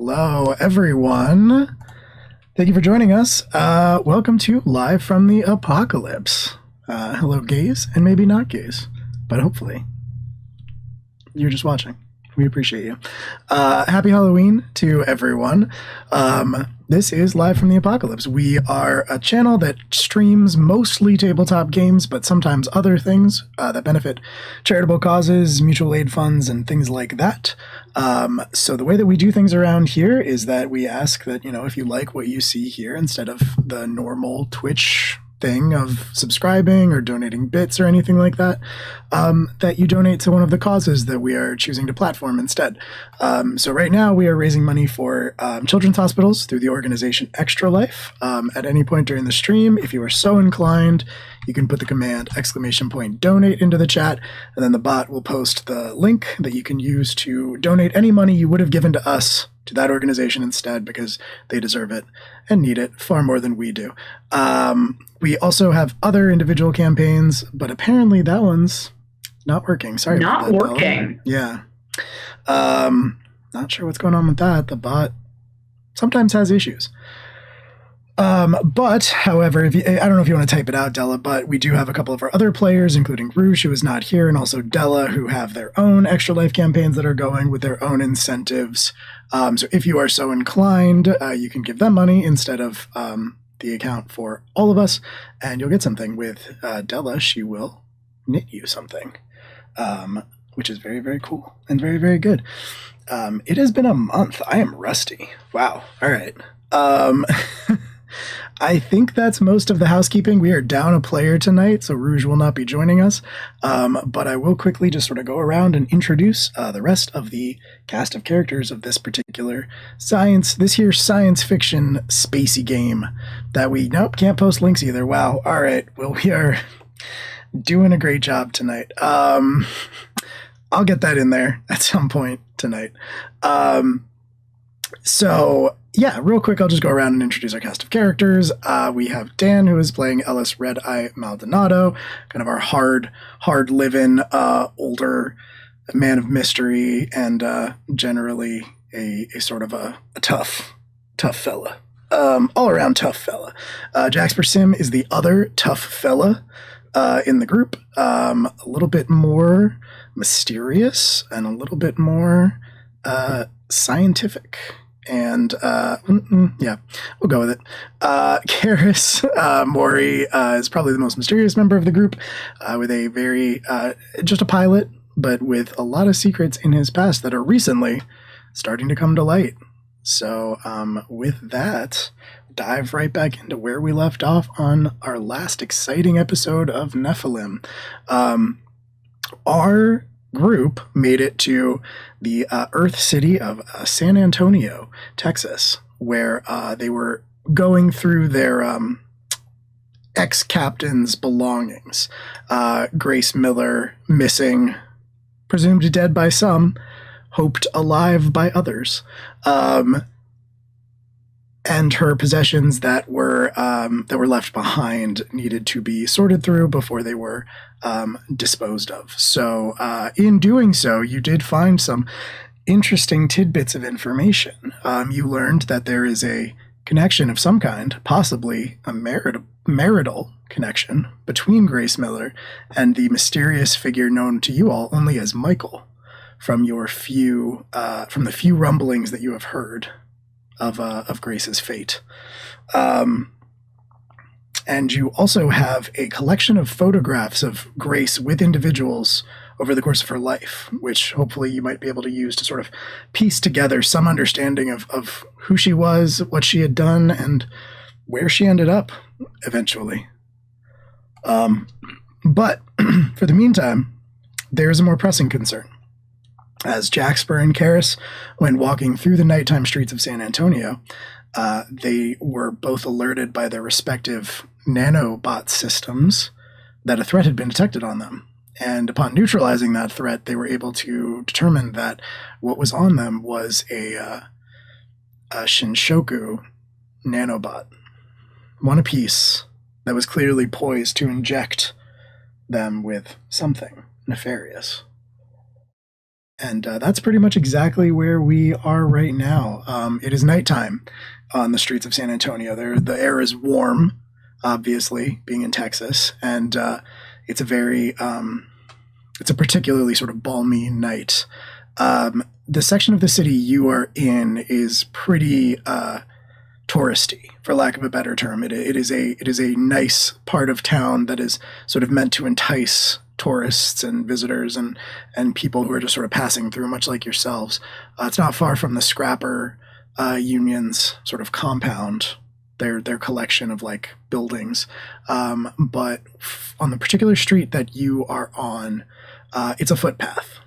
Hello, everyone. Thank you for joining us. Welcome to Live from the Apocalypse. Hello, gays, and maybe not gays, but hopefully you're just watching. We appreciate you. Happy Halloween to everyone. This is Live from the Apocalypse. We are a channel that streams mostly tabletop games, but sometimes other things that benefit charitable causes, mutual aid funds, and things like that. So the way that we do things around here is that we ask that, if you like what you see here, instead of the normal Twitch thing of subscribing or donating bits or anything like that, that you donate to one of the causes that we are choosing to platform instead. So right now we are raising money for children's hospitals through the organization Extra Life. At any point during the stream, if you are so inclined, you can put the command !donate into the chat, and then the bot will post the link that you can use to donate any money you would have given to us to that organization instead, because they deserve it and need it far more than we do. We also have other individual campaigns, but apparently that one's not working. Sorry about that, Not working. Bella. Yeah. Not sure what's going on with that. The bot sometimes has issues. But, however, I don't know if you want to type it out, Della, but we do have a couple of our other players, including Rouge, who is not here, and also Della, who have their own Extra Life campaigns that are going with their own incentives. So if you are so inclined, you can give them money instead of the account for all of us, and you'll get something. With Della, she will knit you something, which is very, very cool and very, very good. It has been a month. I am rusty. Wow. All right. I think that's most of the housekeeping. We are down a player tonight, so Rouge will not be joining us. But I will quickly just sort of go around and introduce the rest of the cast of characters of this particular science fiction spacey game that we, can't post links either. Wow. All right. Well, we are doing a great job tonight. I'll get that in there at some point tonight. So yeah, real quick, I'll just go around and introduce our cast of characters. We have Dan, who is playing Ellis Red Eye Maldonado, kind of our hard-living, older man of mystery, and generally a sort of a tough fella. All-around tough fella. Jaxper Sim is the other tough fella in the group. A little bit more mysterious and a little bit more scientific. And yeah, we'll go with it. Karis Mori is probably the most mysterious member of the group, with a very just a pilot, but with a lot of secrets in his past that are recently starting to come to light. So with that, dive right back into where we left off on our last exciting episode of Nephilim. Our group made it to the Earth city of San Antonio, Texas, where they were going through their ex-captain's belongings. Grace Miller, missing, presumed dead by some, hoped alive by others. And her possessions that were left behind needed to be sorted through before they were disposed of. So in doing so, you did find some interesting tidbits of information. You learned that there is a connection of some kind, possibly a marital connection, between Grace Miller and the mysterious figure known to you all only as Michael, from the few rumblings that you have heard of Grace's fate. And you also have a collection of photographs of Grace with individuals over the course of her life, which hopefully you might be able to use to sort of piece together some understanding of who she was, what she had done, and where she ended up eventually. But for the meantime, there's a more pressing concern. As Jaxper and Karis went walking through the nighttime streets of San Antonio, they were both alerted by their respective nanobot systems that a threat had been detected on them. And upon neutralizing that threat, they were able to determine that what was on them was a Shinshoku nanobot, one apiece, that was clearly poised to inject them with something nefarious. And that's pretty much exactly where we are right now. It is nighttime on the streets of San Antonio. The air is warm, obviously, being in Texas, and it's a particularly sort of balmy night. The section of the city you are in is pretty touristy, for lack of a better term. It is a nice part of town that is sort of meant to entice tourists and visitors and people who are just sort of passing through, much like yourselves. It's not far from the Scrapper Union's sort of compound, their collection of like buildings. But on the particular street that you are on, it's a footpath.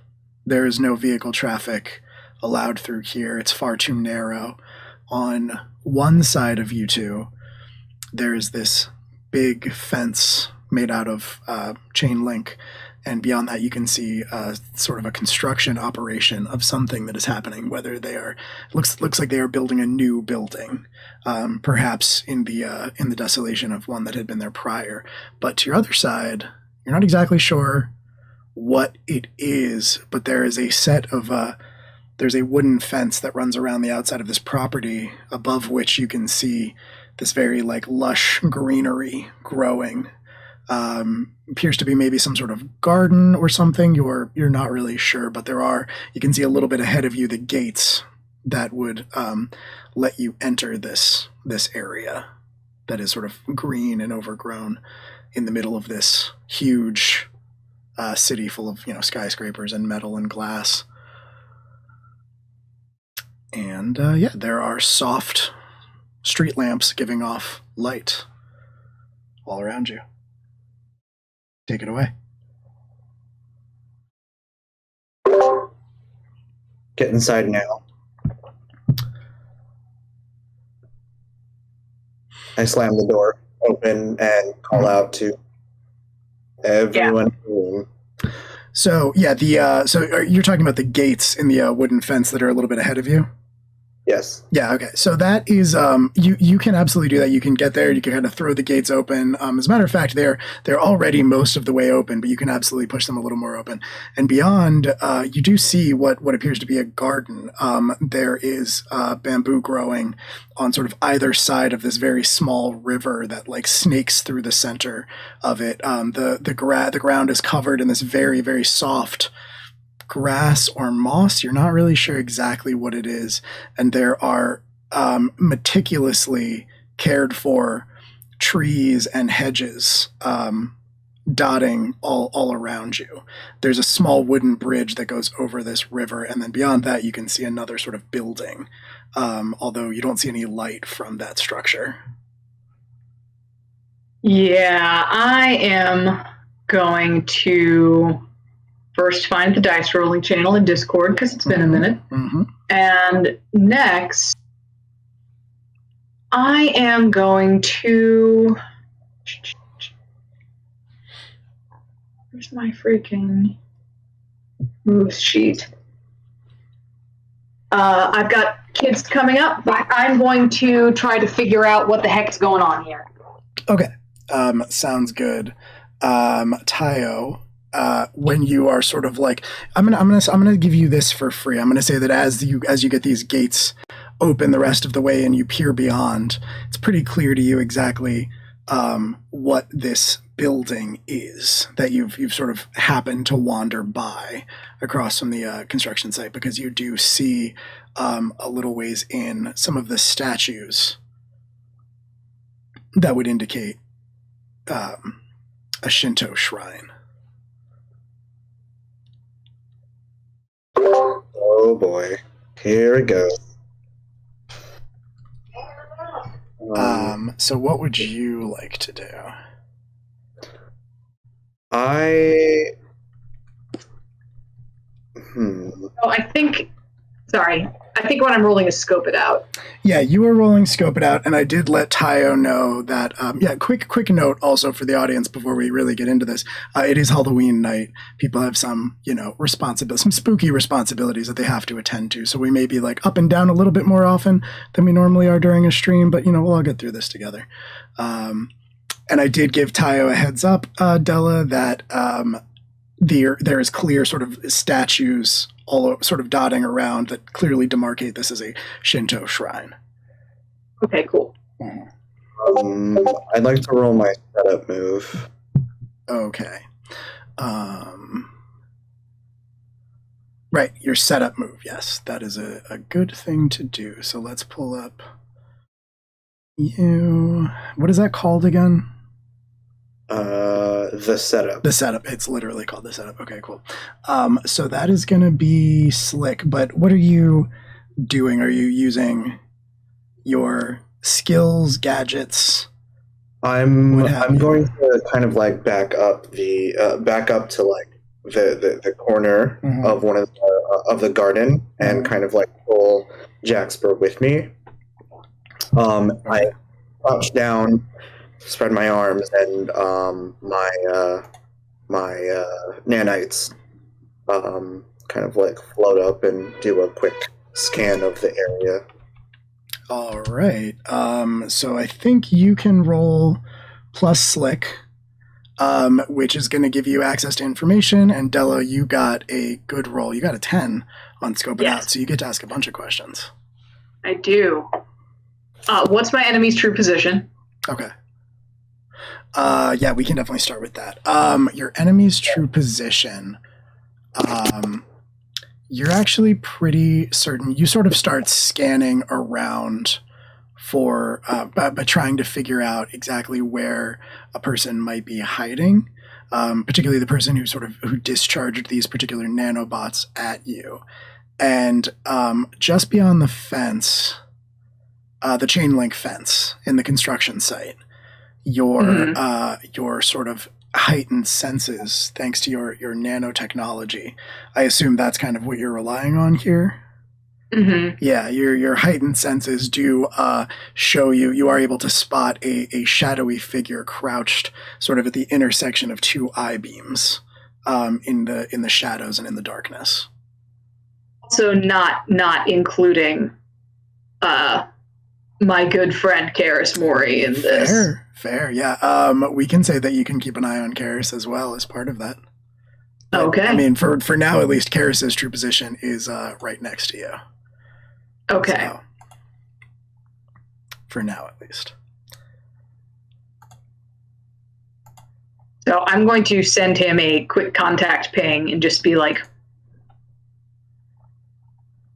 There is no vehicle traffic allowed through here. It's far too narrow. On one side of you two, there is this big fence made out of chain link, and beyond that you can see sort of a construction operation of something that is happening, whether they are looks like they are building a new building, perhaps in the desolation of one that had been there prior. But to your other side, you're not exactly sure what it is, but there is a set of there's a wooden fence that runs around the outside of this property, above which you can see this very like lush greenery growing. Appears to be maybe some sort of garden or something. You're not really sure, but you can see a little bit ahead of you the gates that would let you enter this area that is sort of green and overgrown in the middle of this huge city full of skyscrapers and metal and glass. And there are soft street lamps giving off light all around you. Take it away. Get inside now. I slam the door open and call out to everyone. Yeah. So you're talking about the gates in the wooden fence that are a little bit ahead of you? Yes. Yeah, okay. So that is you can absolutely do that. You can get there, you can kind of throw the gates open. As a matter of fact, they're already most of the way open, but you can absolutely push them a little more open. And beyond, you do see what appears to be a garden. There is bamboo growing on sort of either side of this very small river that like snakes through the center of it. The ground is covered in this very, very soft grass or moss. You're not really sure exactly what it is, and there are meticulously cared for trees and hedges dotting all around you. There's a small wooden bridge that goes over this river, and then beyond that you can see another sort of building, although you don't see any light from that structure. Yeah, I am going to first find the dice rolling channel in Discord, because it's been a minute. Mm-hmm. And next, I am going to... Where's my freaking moves sheet? I've got kids coming up, but I'm going to try to figure out what the heck's going on here. Okay. Sounds good. Tayo, when you are sort of like, I'm gonna give you this for free. I'm gonna say that as you get these gates open the rest of the way and you peer beyond, it's pretty clear to you exactly what this building is that you've sort of happened to wander by across from the construction site, because you do see a little ways in some of the statues that would indicate a Shinto shrine. Oh boy, here it goes. So what would you like to do? Oh, I think what I'm rolling is scope it out. Yeah, you were rolling scope it out, and I did let Tayo know that. Quick note also for the audience before we really get into this. It is Halloween night. People have some, some spooky responsibilities that they have to attend to. So we may be like up and down a little bit more often than we normally are during a stream, but we'll all get through this together. And I did give Tayo a heads up, Della, that there is clear sort of statues all sort of dotting around that clearly demarcate this as a Shinto shrine. Okay, cool. I'd like to roll my setup move. Okay. Right, your setup move. Yes, that is a good thing to do. So let's pull up you. What is that called again? The setup. The setup. It's literally called the setup. Okay, cool. So that is going to be slick. But what are you doing? Are you using your skills, gadgets? I'm going to kind of like back up to like the corner of one of the garden and kind of like pull Jaxper with me. I crouch down, spread my arms, and my nanites kind of like float up and do a quick scan of the area. All right. So I think you can roll plus slick, which is going to give you access to information. And Della, you got a good roll. You got a 10 on Scope It Out, so you get to ask a bunch of questions. I do. What's my enemy's true position? Okay. Yeah, we can definitely start with that. Your enemy's true position. You're actually pretty certain. You sort of start scanning around for, but trying to figure out exactly where a person might be hiding. Particularly the person who discharged these particular nanobots at you, and just beyond the fence, the chain link fence in the construction site, your sort of heightened senses, thanks to your nanotechnology. I assume that's kind of what you're relying on here. Mm-hmm. Yeah, your heightened senses do show you are able to spot a shadowy figure crouched sort of at the intersection of two I-beams in the shadows and in the darkness. So not including my good friend Karis Mori in this. Fair, yeah. We can say that you can keep an eye on Karis as well as part of that. But, okay. I mean, for now at least, Karis's true position is right next to you. Okay. So, for now at least. So I'm going to send him a quick contact ping and just be like,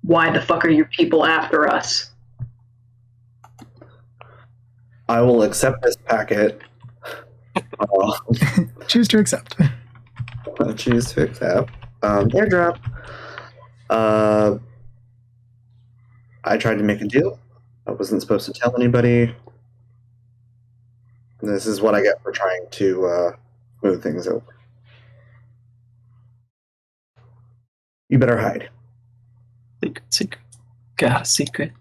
why the fuck are you people after us? I will accept this packet. Choose to accept. I'll choose to accept. Airdrop. I tried to make a deal. I wasn't supposed to tell anybody. This is what I get for trying to smooth things over. You better hide. Secret. Got a secret.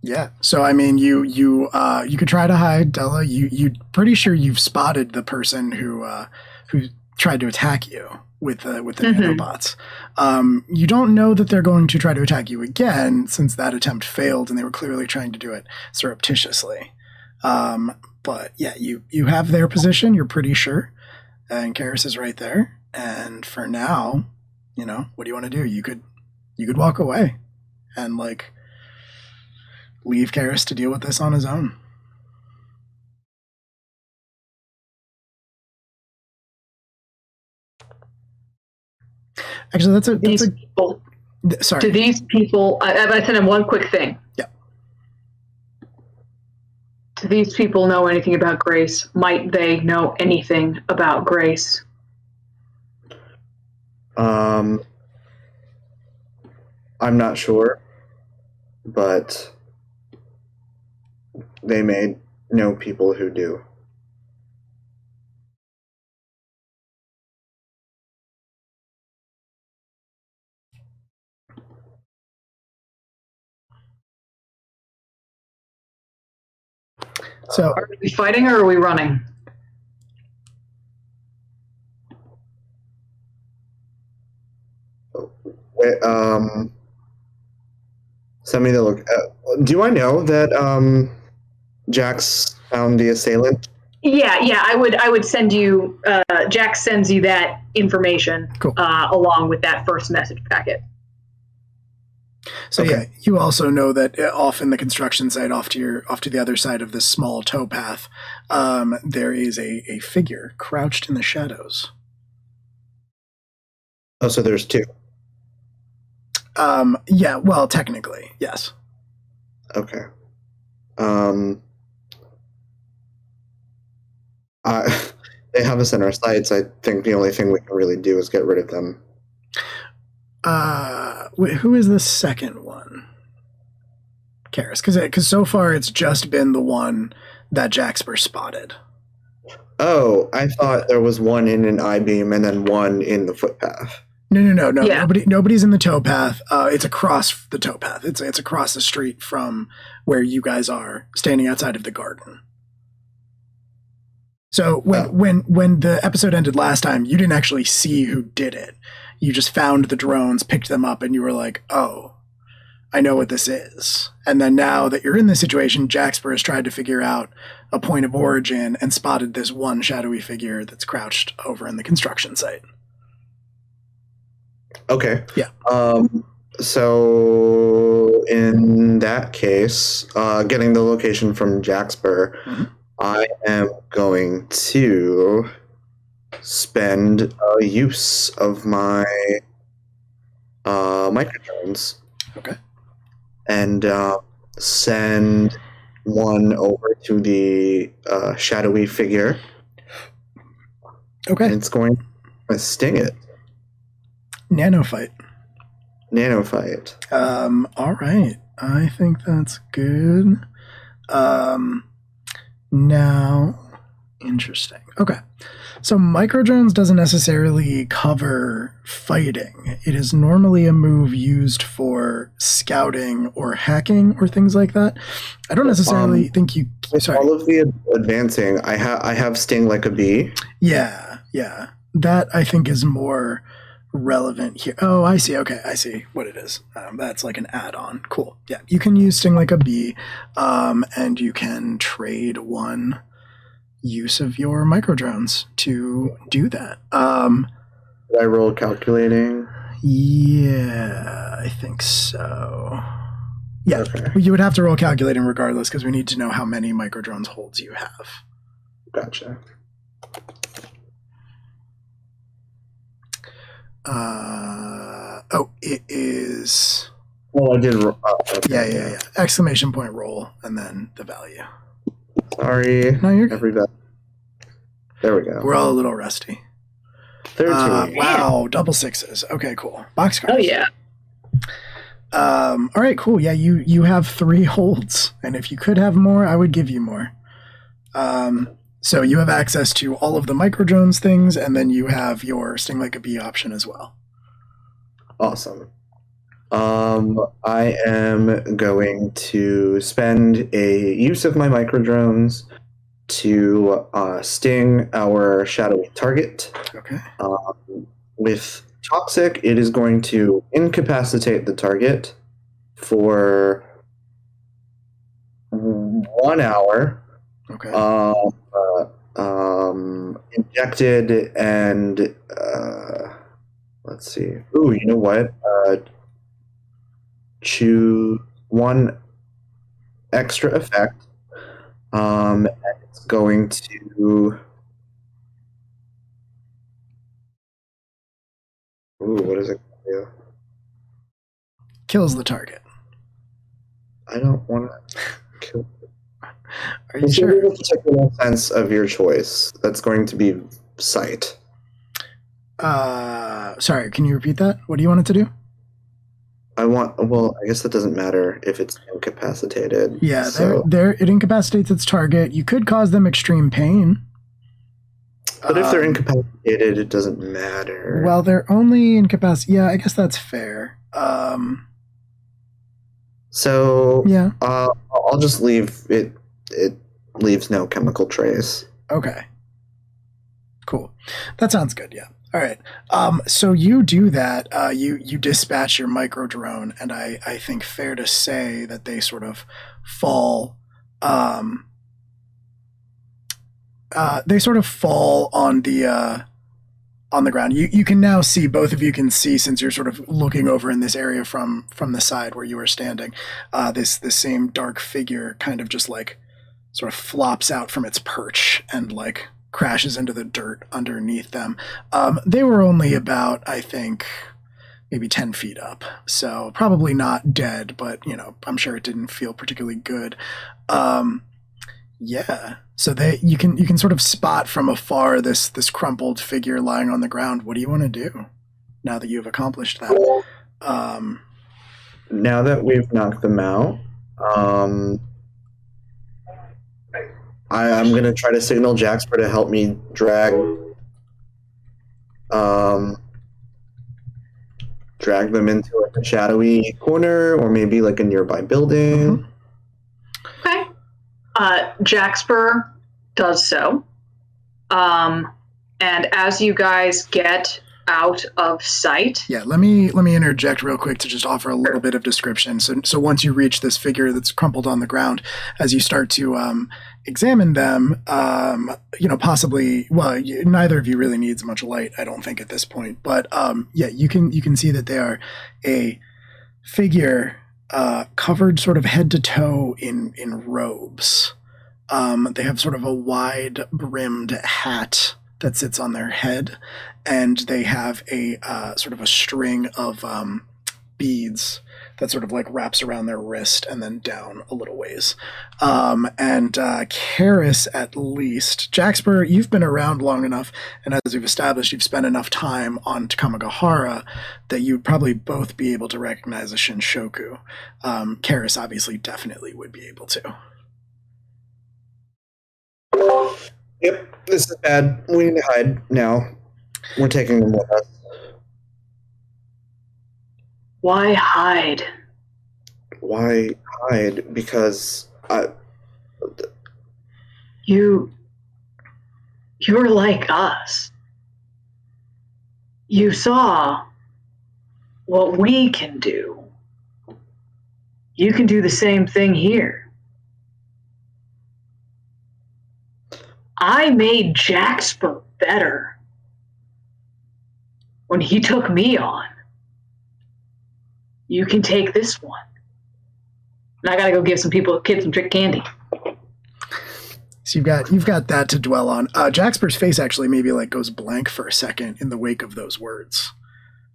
Yeah. So I mean, you could try to hide, Della. You pretty sure you've spotted the person who tried to attack you with the nanobots. You don't know that they're going to try to attack you again, since that attempt failed and they were clearly trying to do it surreptitiously. But yeah, you have their position. You're pretty sure, and Karis is right there. And for now, what do you want to do? You could walk away and leave Karis to deal with this on his own. Actually, that's people. Sorry. Do these people? I sent him one quick thing. Yeah. Do these people know anything about Grace? Might they know anything about Grace? I'm not sure, but they may know people who do. So, are we fighting or are we running? Send me the look. Do I know that Jax found the assailant? Yeah. I would send you. Jack sends you that information along with that first message packet. So yeah, you also know that off in the construction site, off to the other side of this small towpath, there is a figure crouched in the shadows. Oh, so there's two. Yeah. Well, technically, yes. Okay. They have us in our sights. I think the only thing we can really do is get rid of them. Who is the second one? Karis, because so far it's just been the one that Jaxper spotted. Oh, I thought there was one in an I-beam and then one in the footpath. No. Yeah. Nobody's in the towpath. It's across the towpath. It's across the street from where you guys are, standing outside of the garden. So when the episode ended last time, you didn't actually see who did it. You just found the drones, picked them up, and you were like, oh, I know what this is. And then now that you're in this situation, Jaxper has tried to figure out a point of origin and spotted this one shadowy figure that's crouched over in the construction site. Okay. Yeah. So in that case, getting the location from Jaxper, I am going to spend a use of my microdrones. Okay. And send one over to the shadowy figure. Okay. And it's going to sting it. Nanofight. All right. I think that's good. Now, interesting. Okay. So microdrones doesn't necessarily cover fighting. It is normally a move used for scouting or hacking or things like that. I don't necessarily think you... Sorry. All of the advancing, I have sting like a bee. Yeah. That, I think, is more relevant here. Oh, I see. Okay, I see what it is. That's like an add-on. Cool. Yeah, you can use sting like a bee, and you can trade one use of your microdrones to do that. Did I roll calculating? Yeah, I think so. Yeah, okay. You would have to roll calculating regardless because we need to know how many microdrones holds you have. Gotcha. It is... Well, I did... Okay. Yeah. Exclamation point roll and then the value. Sorry. No, you're good. Everybody. There we go. We're all a little rusty. 13. Wow, double sixes. Okay, cool. Boxcars. Oh, yeah. All right, cool. Yeah, you have 3 holds, and if you could have more, I would give you more. So you have access to all of the microdrones things, and then you have your Sting Like a Bee option as well. Awesome. I am going to spend a use of my microdrones to sting our shadowy target. Okay. With Toxic, it is going to incapacitate the target for 1 hour. Okay. Injected and let's see. Ooh, you know what? Choose one extra effect. And it's going to. Ooh, what is it going to do? Kills the target. I don't want to kill. Are you sure? In a particular sense of your choice. That's going to be sight. Sorry, can you repeat that? What do you want it to do? Well, I guess that doesn't matter if it's incapacitated. Yeah, it incapacitates its target. You could cause them extreme pain. But if they're incapacitated, it doesn't matter. Well, they're only incapacitated. Yeah, I guess that's fair. So yeah, I'll just leave it. It leaves no chemical trace. Okay. Cool. That sounds good. Yeah. All right. So you do that. You dispatch your micro drone, and I think fair to say that they sort of fall they sort of fall on the ground. You can now see, both of you can see, since you're sort of looking over in this area from the side where you were standing, this same dark figure kind of just like sort of flops out from its perch and like crashes into the dirt underneath them. They were only about, I think, maybe 10 feet up, so probably not dead, but I'm sure it didn't feel particularly good. Yeah, so you can sort of spot from afar this crumpled figure lying on the ground. What do you want to do now that you've accomplished that? Now that we've knocked them out, I'm going to try to signal Jaxper to help me drag them into like a shadowy corner or maybe like a nearby building. Mm-hmm. Okay. Jaxper does so. And as you guys get out of sight. Yeah, let me interject real quick to just offer a little bit of description. So once you reach this figure that's crumpled on the ground, as you start to examine them, possibly, well, neither of you really needs much light, I don't think, at this point. But yeah, you can see that they are a figure covered sort of head to toe in robes. They have sort of a wide brimmed hat that sits on their head, and they have a sort of a string of beads that sort of like wraps around their wrist and then down a little ways. And Karis, at least. Jaxper, you've been around long enough, and as we've established, you've spent enough time on Takamagahara that you'd probably both be able to recognize a Shinshoku. Karis obviously definitely would be able to. Yep, this is bad. We need to hide now. We're taking them with us. Why hide? Why hide? Because you're like us. You saw what we can do. You can do the same thing here. I made Jaxper better when he took me on. You can take this one. And I gotta go give some kids some trick candy. So you've got that to dwell on. Jaxper's face actually maybe like goes blank for a second in the wake of those words.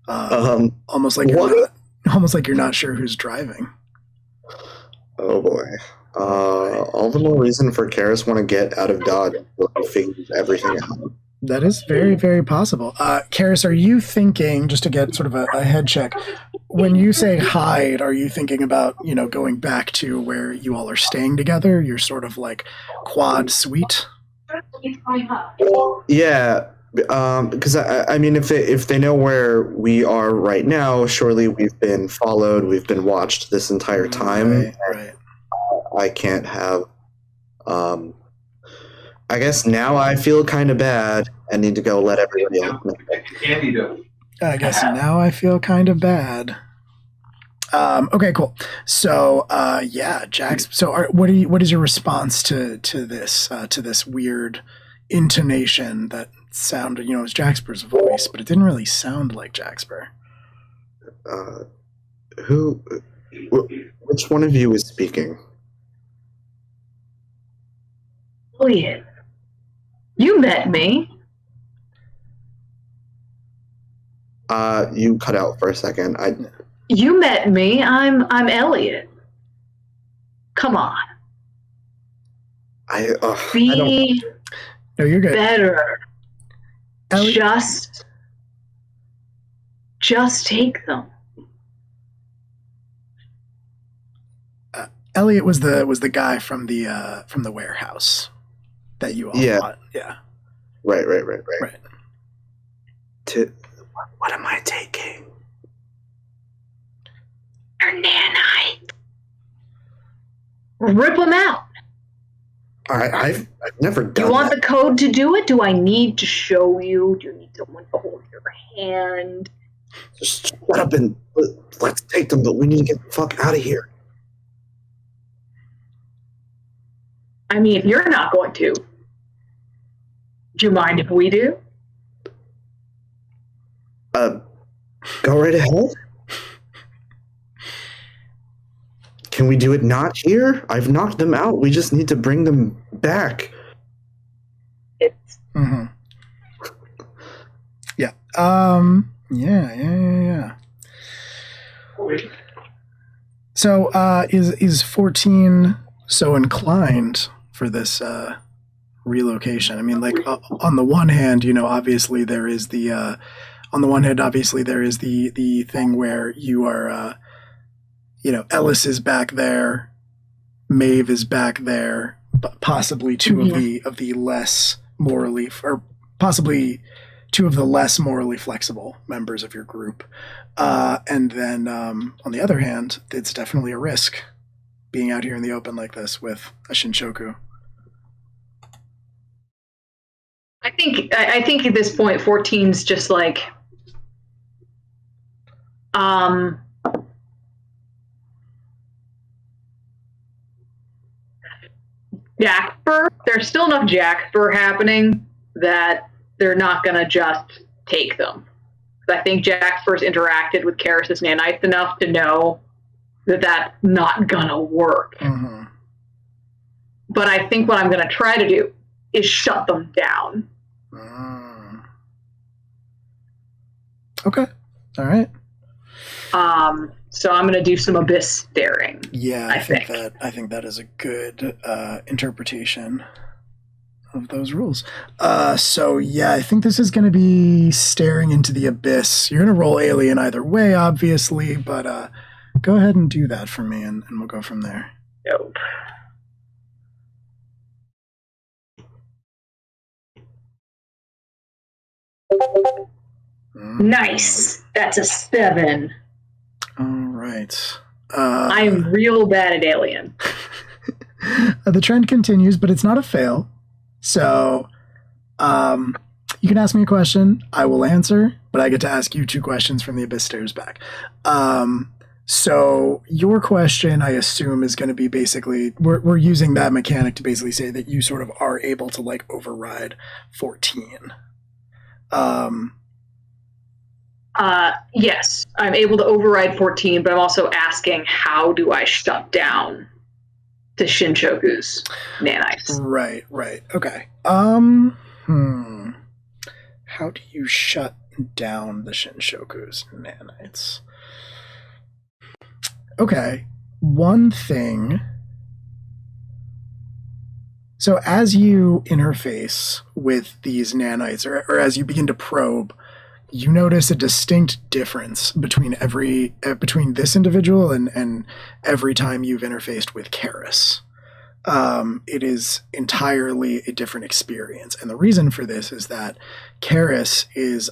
Almost like you're not sure who's driving. Oh boy. All the more reason for Karis want to get out of Dodge and figure everything out. That is very, very possible. Karis, are you thinking, just to get sort of a head check, when you say hide, are you thinking about, going back to where you all are staying together? You're sort of like quad suite? Yeah, because I mean, if they know where we are right now, surely we've been followed, we've been watched this entire time. Right. I can't have. I guess now I feel kind of bad and need to go let everybody else know. I guess now I feel kind of bad. Okay, cool. So, yeah, Jax. So, what is your response to this weird intonation that sounded, it was Jaxper's voice, but it didn't really sound like Jaxper? Which one of you is speaking? Elliot, you met me. You cut out for a second. You met me. I'm Elliot. Come on. Be No, you're good. better. Elliot, Just take them. Elliot was the guy from the warehouse that you all fought. Yeah. Right. Right. What am I taking? Your nanite. Rip them out. I've never done You want that. the code to do it? Do I need to show you? Do you need someone to hold your hand? Just shut up and let's take them, but we need to get the fuck out of here. I mean, if you're not going to. Do you mind if we do? Go right ahead. Can we do it not here? I've knocked them out. We just need to bring them back. It's Yeah. Yeah. So, is 14 so inclined for this relocation? I mean, like on the one hand, obviously there is the thing where you are, Ellis is back there, Maeve is back there, possibly two of the less morally, or possibly two of the less morally flexible members of your group. And then on the other hand, it's definitely a risk being out here in the open like this with a Shinshoku. I think at this point 14's just like Jackspur. There's still enough Jackspur happening that they're not going to just take them. I think Jackspur's interacted with Karis's nanites enough to know that that's not going to work. Mm-hmm. But I think what I'm going to try to do is shut them down. Okay. All right. So I'm going to do some abyss staring. Yeah, I think that is a good interpretation of those rules. So yeah, I think this is going to be staring into the abyss. You're going to roll alien either way, obviously, but go ahead and do that for me, and we'll go from there. Nope. Nice. That's a 7. All right. I am real bad at alien. The trend continues, but it's not a fail. So you can ask me a question. I will answer, but I get to ask you 2 questions from the Abyss Stairs back. So your question, I assume, is going to be basically, we're using that mechanic to basically say that you sort of are able to like override 14. Yes, I'm able to override 14, but I'm also asking, how do I shut down the Shinshoku's nanites? Right. Okay. How do you shut down the Shinshoku's nanites? Okay. One thing. So as you interface with these nanites, or as you begin to probe, you notice a distinct difference between this individual and every time you've interfaced with Karis. It is entirely a different experience, and the reason for this is that Karis is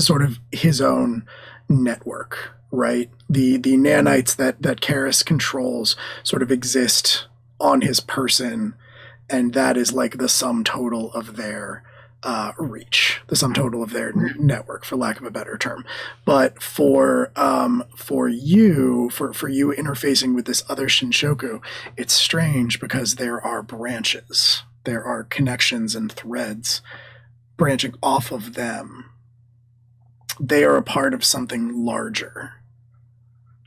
sort of his own network, right? The nanites that Karis controls sort of exist on his person, and that is like the sum total of their reach, the sum total of their network, for lack of a better term. But for you interfacing with this other Shinshoku, it's strange because there are branches, there are connections and threads branching off of them. They are a part of something larger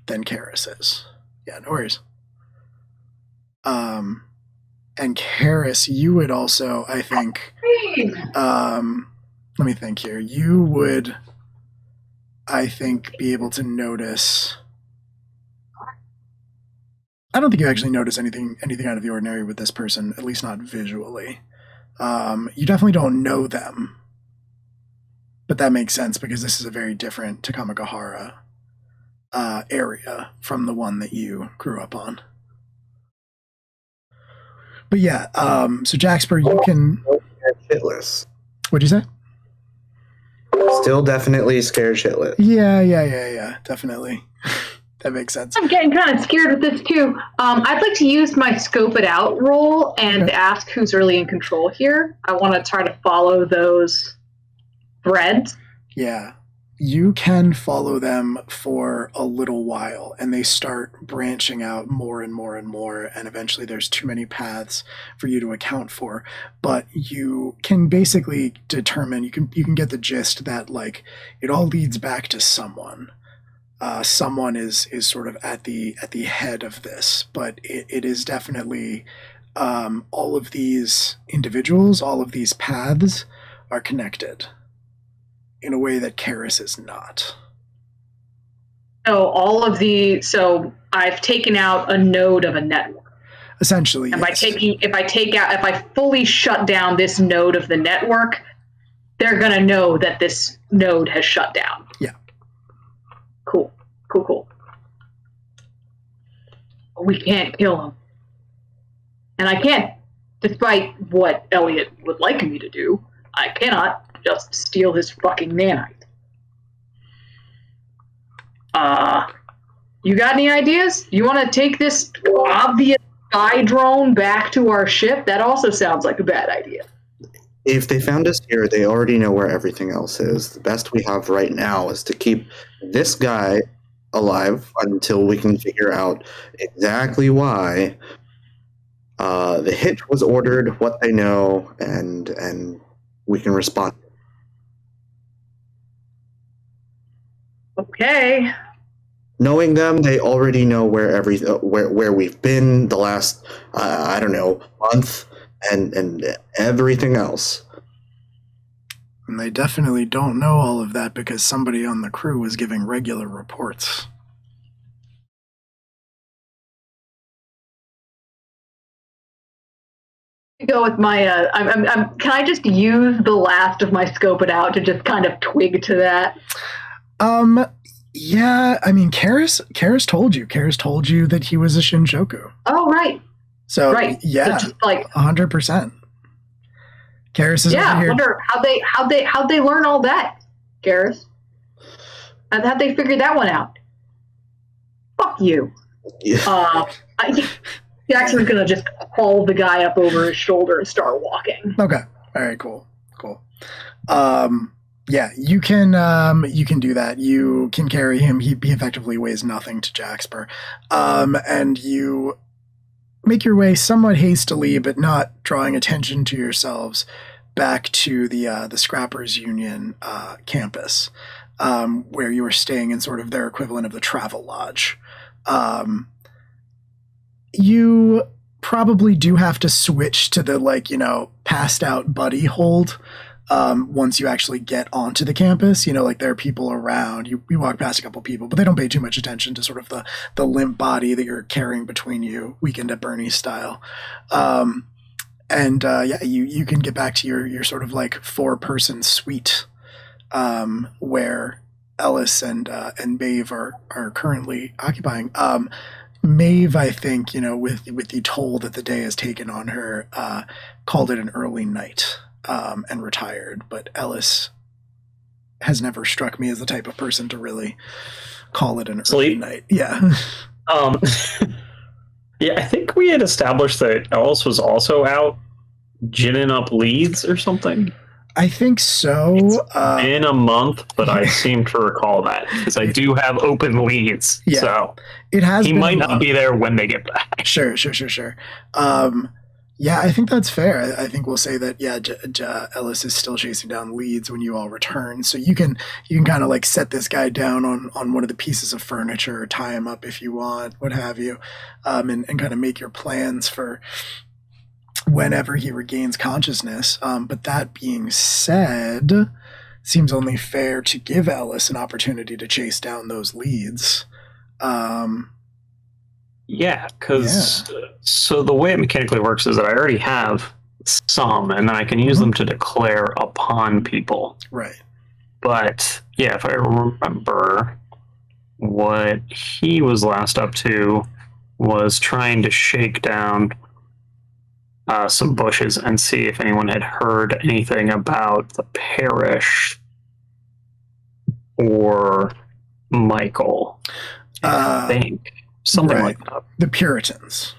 than Karis is. Yeah, no worries. And Karis, you would also, I think, let me think here. You would, I think, be able to notice. I don't think you actually notice anything out of the ordinary with this person, at least not visually. You definitely don't know them, but that makes sense because this is a very different Takamagahara area from the one that you grew up on. But yeah, so Jackspur, you can. Shitless. What'd you say? Still definitely scared shitless. Yeah, definitely. That makes sense. I'm getting kind of scared with this too. I'd like to use my scope it out roll and ask who's really in control here. I want to try to follow those threads. Yeah. you can follow them for a little while, and they start branching out more and more and more, and eventually there's too many paths for you to account for. But you can basically determine, you can get the gist that like it all leads back to someone. Someone is sort of at the head of this, but it is definitely all of these individuals, all of these paths are connected in a way that Karis is not. So I've taken out a node of a network. Essentially, and yes. if I fully shut down this node of the network, they're gonna know that this node has shut down. Yeah. Cool. We can't kill him. And I can't, despite what Elliot would like me to do, I cannot just steal his fucking nanite. You got any ideas? You want to take this obvious spy drone back to our ship? That also sounds like a bad idea. If they found us here, they already know where everything else is. The best we have right now is to keep this guy alive until we can figure out exactly why the hit was ordered, what they know, and we can respond. Okay. Knowing them, they already know where we've been the last month and everything else. And they definitely don't know all of that because somebody on the crew was giving regular reports. Go with my can I just use the last of my scope it out to just kind of twig to that? Yeah, I mean, Karis told you that he was a Shinjoku. Oh, right. So, right. Yeah, so just like 100%. Karis is over here. I wonder how'd they learn all that, Karis? How'd they figure that one out? Fuck you. Yeah. Jackson's gonna just haul the guy up over his shoulder and start walking. Okay. All right. Cool. Yeah, you can do that. You can carry him. He effectively weighs nothing to Jaxper. And you make your way somewhat hastily, but not drawing attention to yourselves, back to the Scrappers Union campus, where you are staying in sort of their equivalent of the travel lodge. You probably do have to switch to the passed out buddy hold once you actually get onto the campus. There are people around. You walk past a couple people, but they don't pay too much attention to sort of the limp body that you're carrying between you, Weekend at Bernie's style. You can get back to your sort of 4-person suite where Ellis and Maeve are currently occupying. Maeve, I think, with the toll that the day has taken on her, called it an early night and retired. But Ellis has never struck me as the type of person to really call it an early night. Yeah. Yeah, I think we had established that Ellis was also out ginning up leads or something. I think so. It's been a month, but I seem to recall that because I do have open leads. Yeah, so it has. He might not be there when they get back. Sure. Yeah, I think that's fair. I think we'll say that. Yeah, Ellis is still chasing down leads when you all return, so you can kind of set this guy down on one of the pieces of furniture, or tie him up if you want, what have you, and kind of make your plans for whenever he regains consciousness. But that being said, it seems only fair to give Ellis an opportunity to chase down those leads. Yeah, because so the way it mechanically works is that I already have some, and then I can use them to declare upon people. Right. But yeah, if I remember, what he was last up to was trying to shake down some bushes and see if anyone had heard anything about the parish or Michael. I think something like that. The Puritans.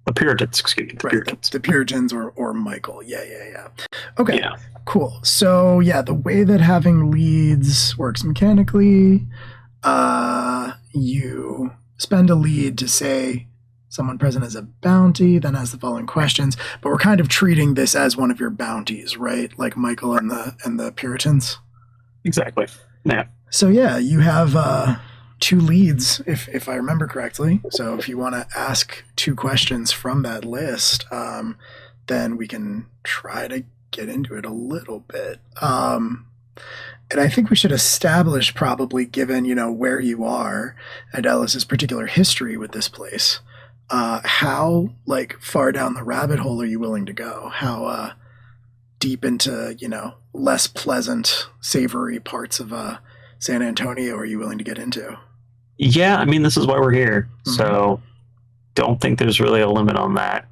The Puritans, excuse me. The Puritans. The Puritans or Michael. Yeah. Okay, Yeah. cool. So, yeah, the way that having leads works mechanically, you spend a lead to say someone present as a bounty, then ask the following questions. But we're kind of treating this as one of your bounties, right? Like Michael and the Puritans. Exactly. Yeah. So, yeah, you have 2 leads, if I remember correctly. So if you want to ask 2 questions from that list, then we can try to get into it a little bit. And I think we should establish, probably given, where you are and Ellis's particular history with this place, how far down the rabbit hole are you willing to go? How deep into, less pleasant, savory parts of San Antonio are you willing to get into? Yeah, I mean, this is why we're here. Mm-hmm. So don't think there's really a limit on that.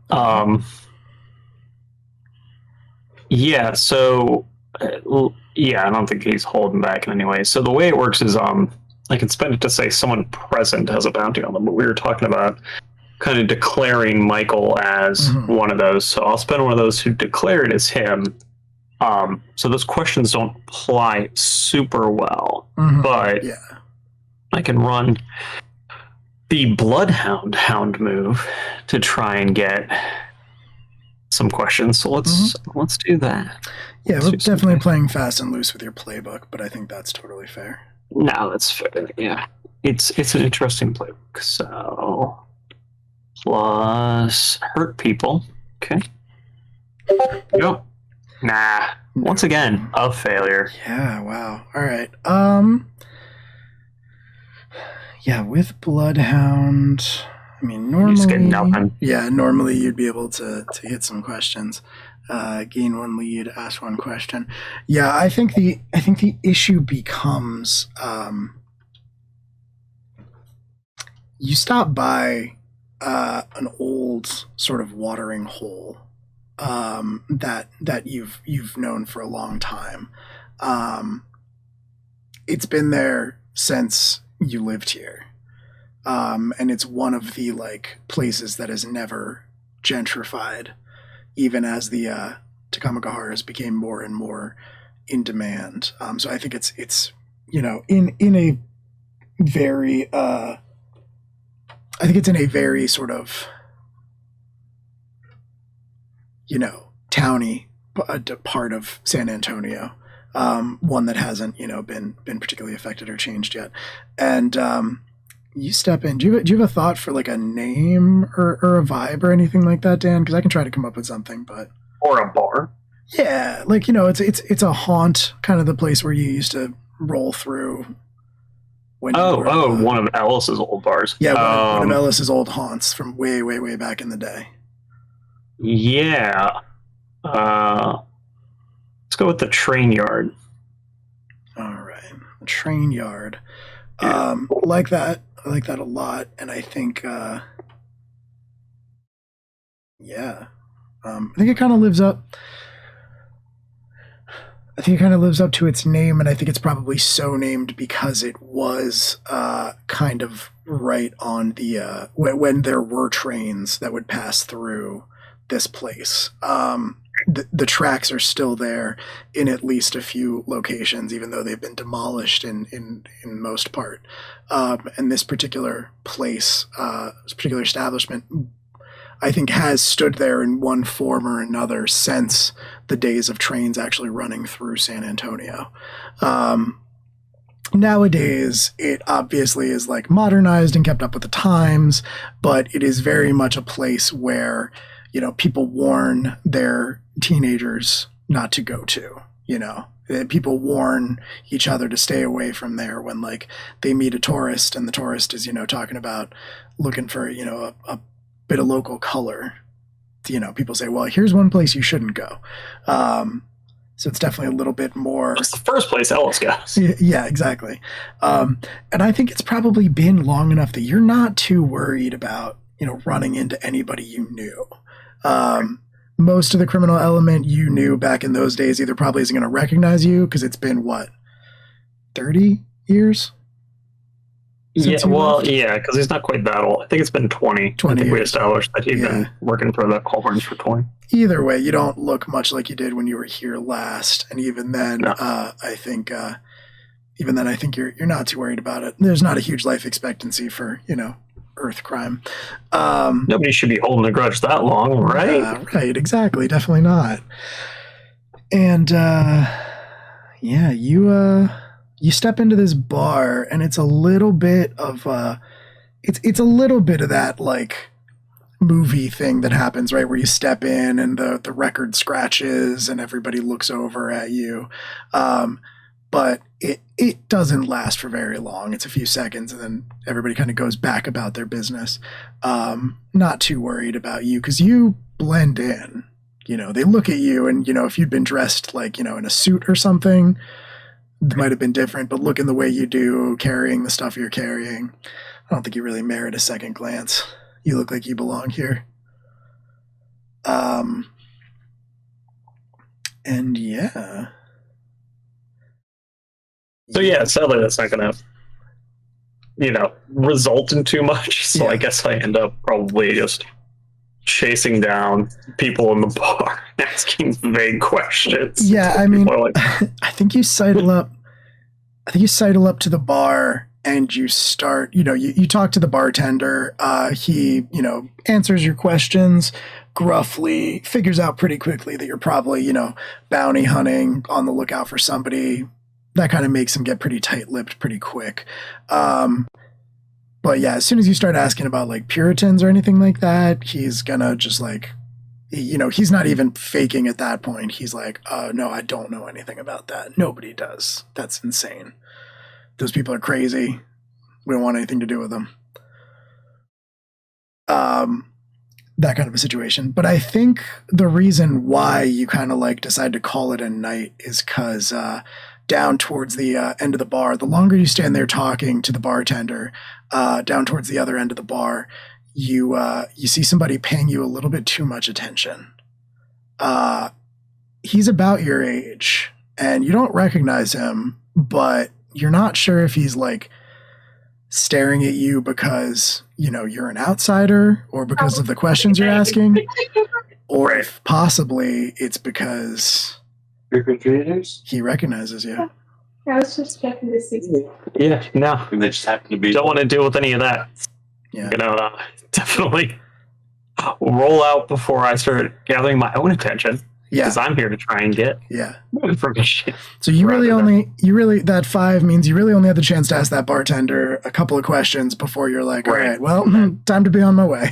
Yeah, so, I don't think he's holding back in any way. So the way it works is I can spend it to say someone present has a bounty on them, but we were talking about kind of declaring Michael as one of those. So I'll spend one of those who declare it as him. So those questions don't apply super well, but I can run the Bloodhound Hound move to try and get some questions. So let's do that. Yeah, we're definitely playing fast and loose with your playbook, but I think that's totally fair. No, that's fair. Yeah, it's an interesting playbook. So plus hurt people. Okay. Nope. Nah. Once again, a failure. Yeah. Wow. All right. Yeah, with Bloodhound, I mean, normally, just get nothing. Yeah, normally you'd be able to hit some questions, gain 1 lead, ask 1 question. Yeah, I think the issue becomes you stop by an old sort of watering hole that you've known for a long time. It's been there since you lived here, and it's one of the places that has never gentrified, even as the Takamagaharas became more and more in demand. So I think it's in a very I think it's in a very sort of towny part of San Antonio. One that hasn't, been particularly affected or changed yet. And you step in. Do you have a thought for a name or a vibe or anything like that, Dan? Because I can try to come up with something, but or a bar. Yeah, it's a haunt, kind of the place where you used to roll through. When one of Ellis's old bars. Yeah, one of Ellis's old haunts from way, way, way back in the day. Yeah. Let's go with the train yard. All right. Train yard. Yeah. I like that a lot. And I think, I think it kind of lives up. I think it kind of lives up to its name, and I think it's probably so named because it was kind of right on the when there were trains that would pass through this place. The tracks are still there in at least a few locations, even though they've been demolished in most part. And this particular place, this particular establishment, I think has stood there in one form or another since the days of trains actually running through San Antonio. Nowadays, it obviously is modernized and kept up with the times, but it is very much a place where, people warn their teenagers not to go to, people warn each other to stay away from there when they meet a tourist and the tourist is, talking about looking for, a bit of local color. People say, well, here's one place you shouldn't go. So it's definitely a little bit more. It's the first place Ellis goes. Yeah, exactly. And I think it's probably been long enough that you're not too worried about, running into anybody you knew. Most of the criminal element you knew back in those days either probably isn't going to recognize you because it's been 30 years? because he's not quite that old. I think it's been 20. 20 I think years. we established that he'd been working for the Culverns for 20. Either way, you don't look much like you did when you were here last, and even then, I think you're not too worried about it. There's not a huge life expectancy for Earth crime. Nobody should be holding a grudge that long, right? Right, exactly. Definitely not. And you step into this bar, and it's a little bit of it's a little bit of that like movie thing that happens, right, where you step in and the record scratches and everybody looks over at you. But it doesn't last for very long. It's a few seconds, and then everybody kind of goes back about their business. Not too worried about you because you blend in. They look at you, and if you'd been dressed like in a suit or something, it might have been different. But looking the way you do, carrying the stuff you're carrying, I don't think you really merit a second glance. You look like you belong here. And yeah. So sadly that's not going to, result in too much. So I guess I end up probably just chasing down people in the bar, asking vague questions. Yeah, I mean, I think you sidle up. To the bar, and you start. You talk to the bartender. He, answers your questions gruffly. Figures out pretty quickly that you're probably, bounty hunting, on the lookout for somebody. That kind of makes him get pretty tight-lipped pretty quick. But yeah, as soon as you start asking about like Puritans or anything like that, he's gonna just like, he's not even faking at that point. He's like, no, I don't know anything about that. Nobody does. That's insane. Those people are crazy. We don't want anything to do with them. That kind of a situation. But I think the reason why you kind of like decide to call it a night is because down towards the end of the bar, the longer you stand there talking to the bartender, down towards the other end of the bar, you see somebody paying you a little bit too much attention. He's about your age, and you don't recognize him, but you're not sure if he's like staring at you because you're an outsider, or because of the questions you're asking, or if possibly it's because he recognizes you. I was just checking to see. Yeah, no. And they just happen to be. Don't want to deal with any of that. Yeah. Definitely roll out before I start gathering my own attention. Yeah. Because I'm here to try and get more information. So that 5 means you really only had the chance to ask that bartender a couple of questions before you're like, all right, well, time to be on my way.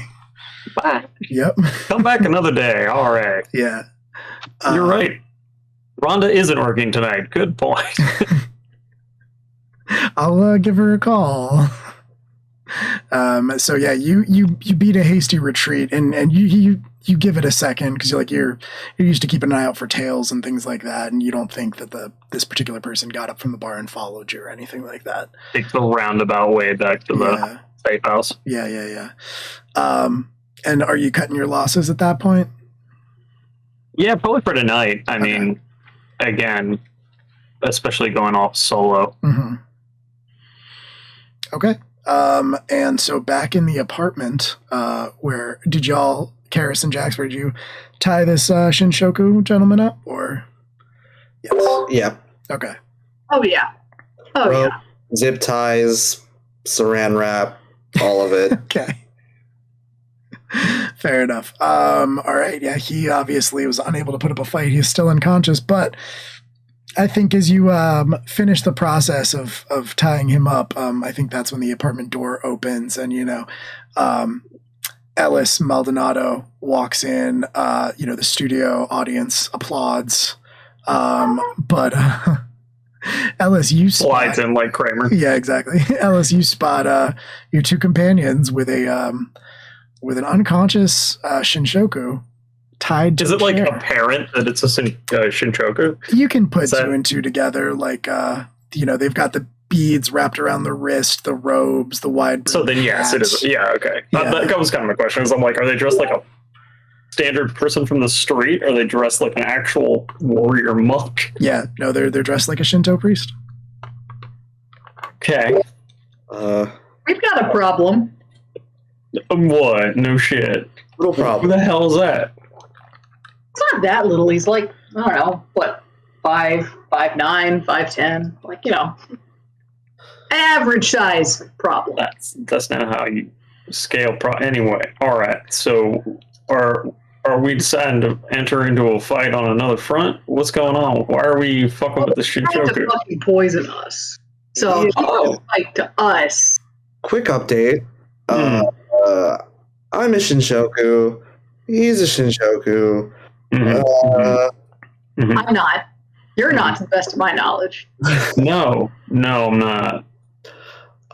Bye. Yep. Come back another day. All right. Yeah. You're right. Rhonda isn't working tonight. Good point. I'll give her a call. So yeah, you beat a hasty retreat, and you give it a second because you're used to keeping an eye out for tails and things like that, and you don't think that this particular person got up from the bar and followed you or anything like that. Take the roundabout way back to the safe house. Yeah. And are you cutting your losses at that point? Yeah, probably for tonight. I mean, again, especially going off solo. Mm-hmm. Okay. And so back in the apartment, where did y'all, Karis and Jax, where did you tie this Shinshoku gentleman up, or? Yes. Yeah. Okay. Oh yeah. Zip ties, saran wrap, all of it. Okay. Fair enough. All right. Yeah, he obviously was unable to put up a fight. He's still unconscious, but I think as you finish the process of tying him up, I think that's when the apartment door opens, and Ellis Maldonado walks in. The studio audience applauds, but Ellis, you slides in like Kramer. Yeah, exactly. Ellis, you spot your two companions with an unconscious Shinshoku tied to Is it a like chair. apparent that it's a Shinshoku? You can put two and two together. Like, they've got the beads wrapped around the wrist, the robes, the wide. So then, yes, it is. Yeah, okay. Yeah. That was kind of my question. Is I'm like, are they dressed like a standard person from the street? Or are they dressed like an actual warrior monk? Yeah, no, they're dressed like a Shinto priest. Okay. got a problem. What? No shit. Little Who problem. the hell is that? It's not that little. He's like, I don't know, what, 5'9", 5'10", like, average size problem. That's not how you scale. Anyway, all right. So are we deciding to enter into a fight on another front? What's going on? Why are we fucking with the He's trying to Shinchoku? fucking poison us. So he's gonna fight to us. Quick update. I'm a Shinshoku. He's a Shinshoku. I'm not. You're not, to the best of my knowledge. No, I'm not.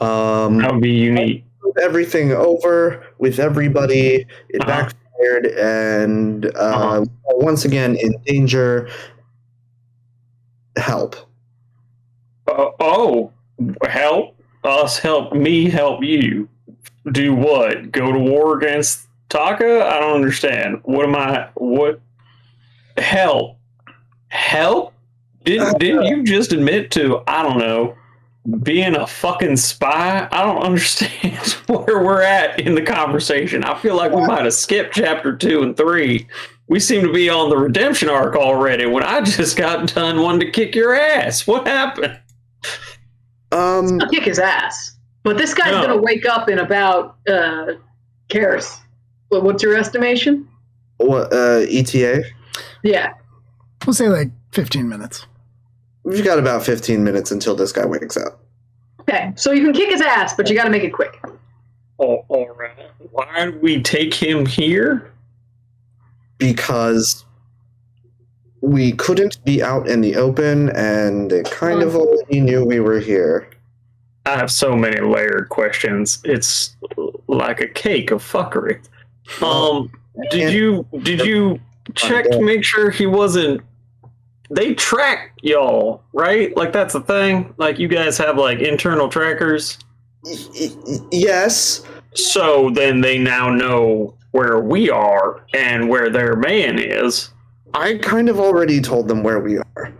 That would be unique. Everything over with everybody. It backfired, and once again in danger. Help. Help us, help me, help you. Do what? Go to war against Taka? I don't understand. What? Help? Didn't you just admit to, I don't know, being a fucking spy? I don't understand where we're at in the conversation. I feel like we might have skipped chapter 2 and 3. We seem to be on the redemption arc already when I just got done wanting to kick your ass. What happened? I'll kick his ass. But this guy's going to wake up in about, Karis. What's your estimation? What, ETA? Yeah. We'll say like 15 minutes. We've got about 15 minutes until this guy wakes up. Okay, so you can kick his ass, but you got to make it quick. Oh, all right. Why did we take him here? Because we couldn't be out in the open, and they kind of already knew we were here. I have so many layered questions. It's like a cake of fuckery. Did you check to make sure he wasn't? They track y'all, right? Like that's the thing. Like you guys have like internal trackers. Yes. So then they now know where we are and where their man is. I kind of already told them where we are.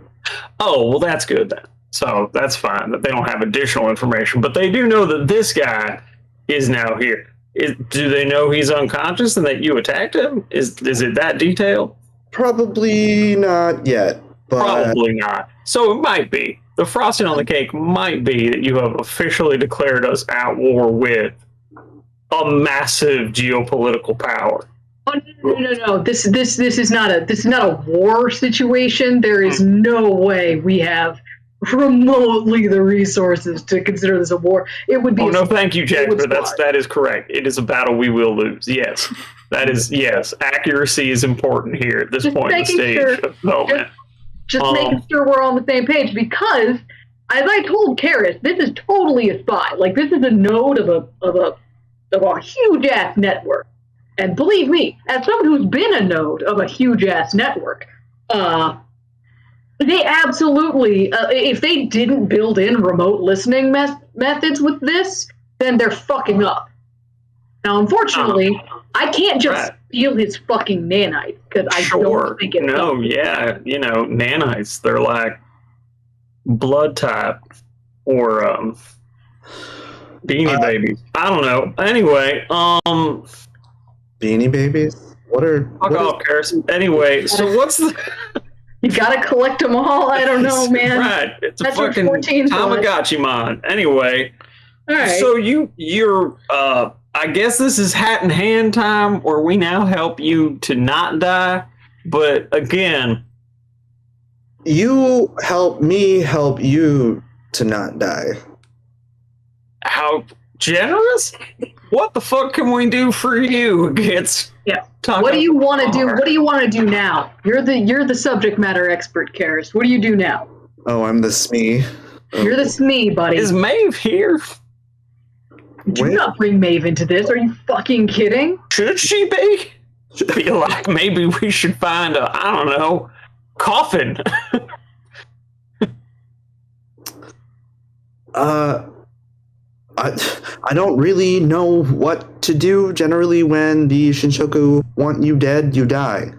Oh, well, that's good then. So that's fine that they don't have additional information, but they do know that this guy is now here. Do they know he's unconscious and that you attacked him? Is it that detailed? Probably not yet. But Probably not. So it might be. The frosting on the cake might be that you have officially declared us at war with a massive geopolitical power. Oh, no. This is not a war situation. There is no way we have remotely the resources to consider this a war. It would be. Oh no, thank you, Jasper. That is correct. It is a battle we will lose. Yes, that is yes. Accuracy is important here at this point in the stage of development. Just making sure we're on the same page, because as I told Karis, this is totally a spy. Like this is a node of a huge ass network. And believe me, as someone who's been a node of a huge ass network, they absolutely, if they didn't build in remote listening methods with this, then they're fucking up. Now, unfortunately, I can't just steal his fucking nanites, because I don't think it's... No, yeah, nanites, they're like blood type or beanie babies. I don't know. Anyway, Beanie Babies? What are... Fuck off, Karis. Anyway, so what's the... You gotta collect them all? I don't know, man. Right. It's a fucking Tamagotchi mon. Anyway. All right. So you're I guess this is hat in hand time where we now help you to not die. But again, you help me help you to not die. How generous? What the fuck can we do for you? What do you want to do? What do you want to do now? You're the subject matter expert, Karis. What do you do now? Oh, I'm the SME. You're the SME, buddy. Is Maeve here? Do not bring Maeve into this. Are you fucking kidding? Should she be? I feel like maybe we should find a, I don't know, coffin. I don't really know what to do. Generally, when the Shinshoku want you dead, you die.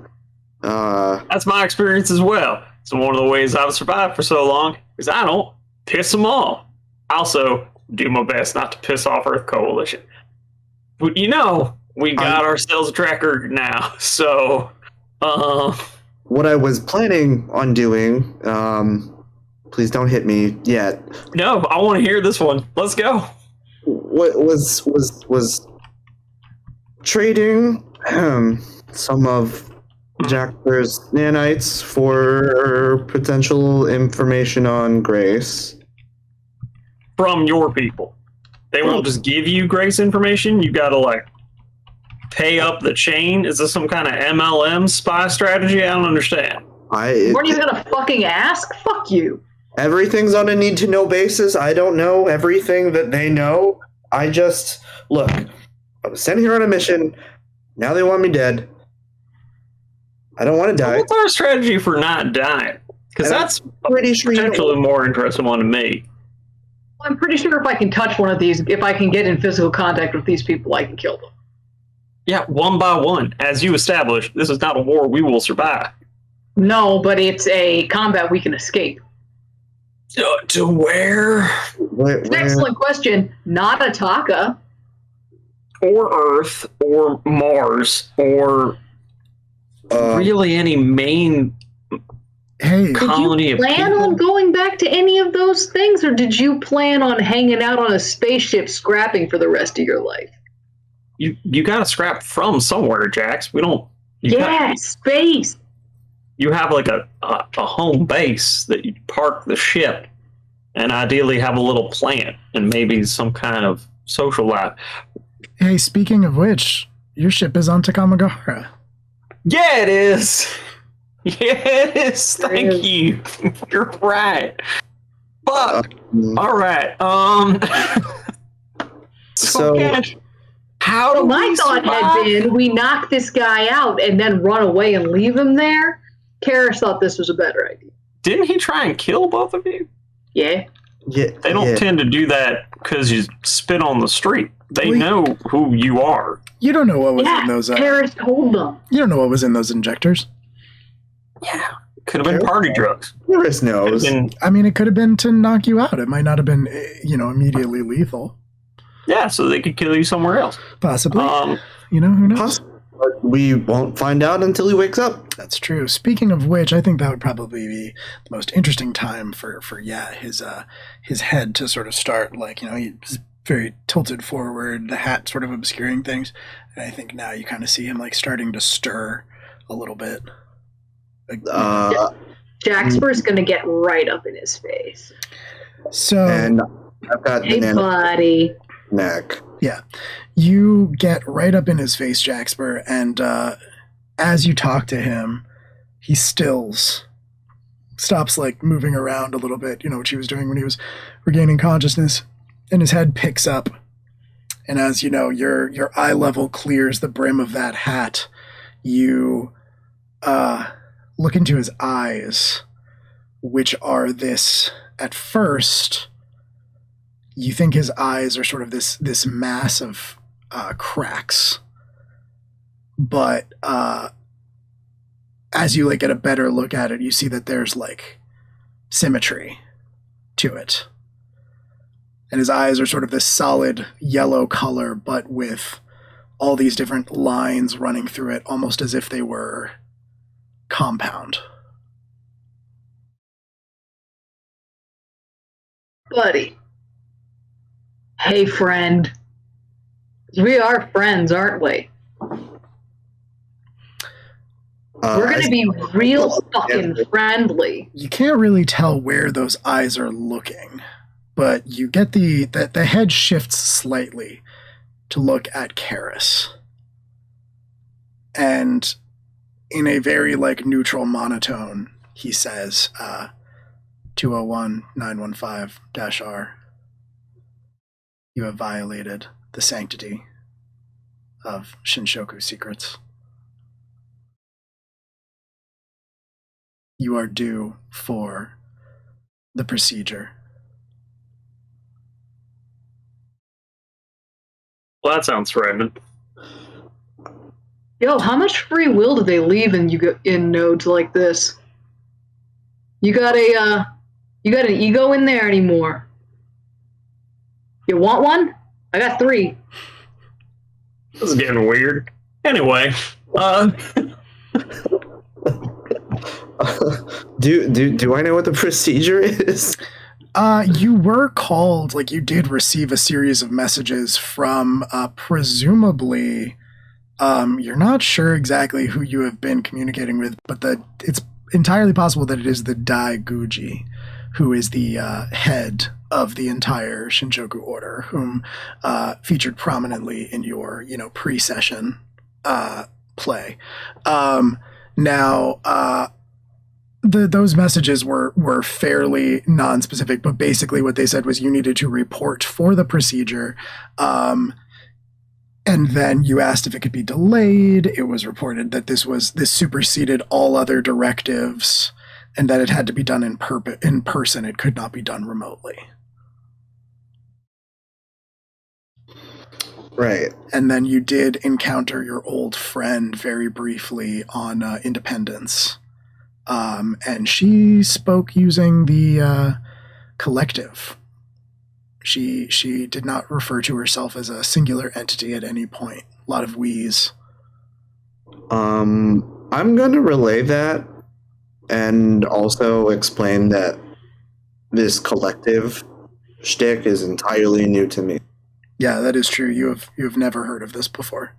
That's my experience as well. It's one of the ways I've survived for so long is I don't piss them off. Also, do my best not to piss off Earth Coalition. But we got ourselves a tracker now, so what I was planning on doing, please don't hit me yet. No, I want to hear this one. Let's go. What was trading some of Jasper's nanites for potential information on Grace. From your people. They won't just give you Grace information. You gotta pay up the chain. Is this some kind of MLM spy strategy? I don't understand. Weren't you gonna fucking ask? Fuck you. Everything's on a need-to-know basis. I don't know everything that they know. I just look. I was sent here on a mission. Now they want me dead. I don't want to die. What's our strategy for not dying? Because that's pretty sure potentially a more interesting one to me. I'm pretty sure if I can touch one of these, if I can get in physical contact with these people, I can kill them. Yeah, one by one. As you established, this is not a war we will survive. No, but it's a combat we can escape. To where? Excellent question. Not Ataka. Or Earth, or Mars, or really any main colony of people. Did you plan on going back to any of those things, or did you plan on hanging out on a spaceship scrapping for the rest of your life? You got to scrap from somewhere, Jax. We don't... Space! You have a home base that you park the ship and ideally have a little plant and maybe some kind of social life. Hey, speaking of which, your ship is on Takamagahara. Yeah, it is. Yes, thank you. You're right. Fuck. All right. So how do my thought had been we knock this guy out and then run away and leave him there. Karis thought this was a better idea. Didn't he try and kill both of you? Yeah. Yeah. They don't tend to do that because you spit on the street. They know who you are. You don't know what was in those. Karis told them. You don't know what was in those injectors. Yeah. Could have been party drugs. Karis knows. I mean, it could have been to knock you out. It might not have been, immediately lethal. Yeah, so they could kill you somewhere else. Possibly. Who knows? But we won't find out until he wakes up. That's true. Speaking of which, I think that would probably be the most interesting time for his head to sort of start, he's very tilted forward, the hat sort of obscuring things. And I think now you kind of see him starting to stir a little bit. Jaxper's going to get right up in his face. And I've got buddy. Neck. Yeah. You get right up in his face, Jaxper, and as you talk to him, he stops moving around a little bit, what he was doing when he was regaining consciousness, and his head picks up. And as your eye level clears the brim of that hat, you look into his eyes, which are this, at first, you think his eyes are sort of this mass of cracks, but as you get a better look at it, you see that there's symmetry to it, and his eyes are sort of this solid yellow color, but with all these different lines running through it, almost as if they were compound. Buddy. Hey, friend. We are friends, aren't we? We're going to be real fucking friendly. You can't really tell where those eyes are looking, but you get the head shifts slightly to look at Karis. And in a very neutral monotone, he says, 201-915-R. You have violated the sanctity of Shinshoku secrets. You are due for the procedure. Well, that sounds threatening. Yo, how much free will do they leave in nodes like this? You got an ego in there anymore? You want one? I got 3. This is getting weird. Anyway, do I know what the procedure is? You were called, like you did receive a series of messages from presumably, you're not sure exactly who you have been communicating with, but it's entirely possible that it is the Dai Guji, who is the head of the entire Shinjoku Order, whom featured prominently in your, pre-session play. Those messages were fairly non-specific, but basically what they said was you needed to report for the procedure, and then you asked if it could be delayed. It was reported that this superseded all other directives, and that it had to be done in person. It could not be done remotely. Right. And then you did encounter your old friend very briefly on Independence. And she spoke using the collective. She did not refer to herself as a singular entity at any point. A lot of we's. I'm going to relay that and also explain that this collective shtick is entirely new to me. Yeah, that is true. You have never heard of this before.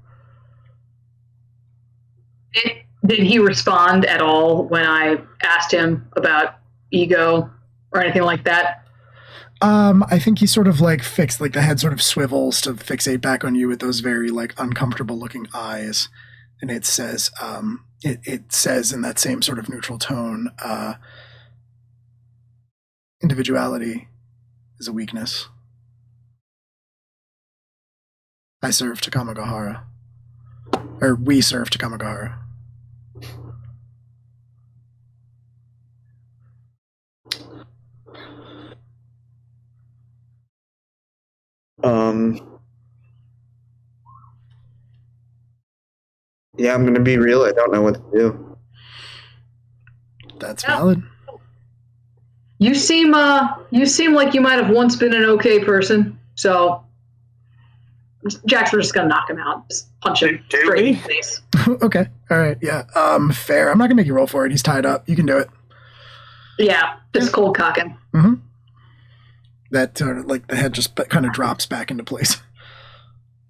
Did he respond at all when I asked him about ego or anything like that? I think he sort of fixed, the head sort of swivels to fixate back on you with those very uncomfortable looking eyes. And it says, it says in that same sort of neutral tone, individuality is a weakness. I serve Takamagahara. Or we serve Takamagahara. Yeah, I'm gonna be real. I don't know what to do. That's valid. You seem like you might have once been an okay person. So Jackson's just gonna knock him out, just punch him straight in the face. Okay, all right, yeah. Fair. I'm not gonna make you roll for it. He's tied up. You can do it. Yeah, just cold cocking. Mm-hmm. That sort of the head just kind of drops back into place.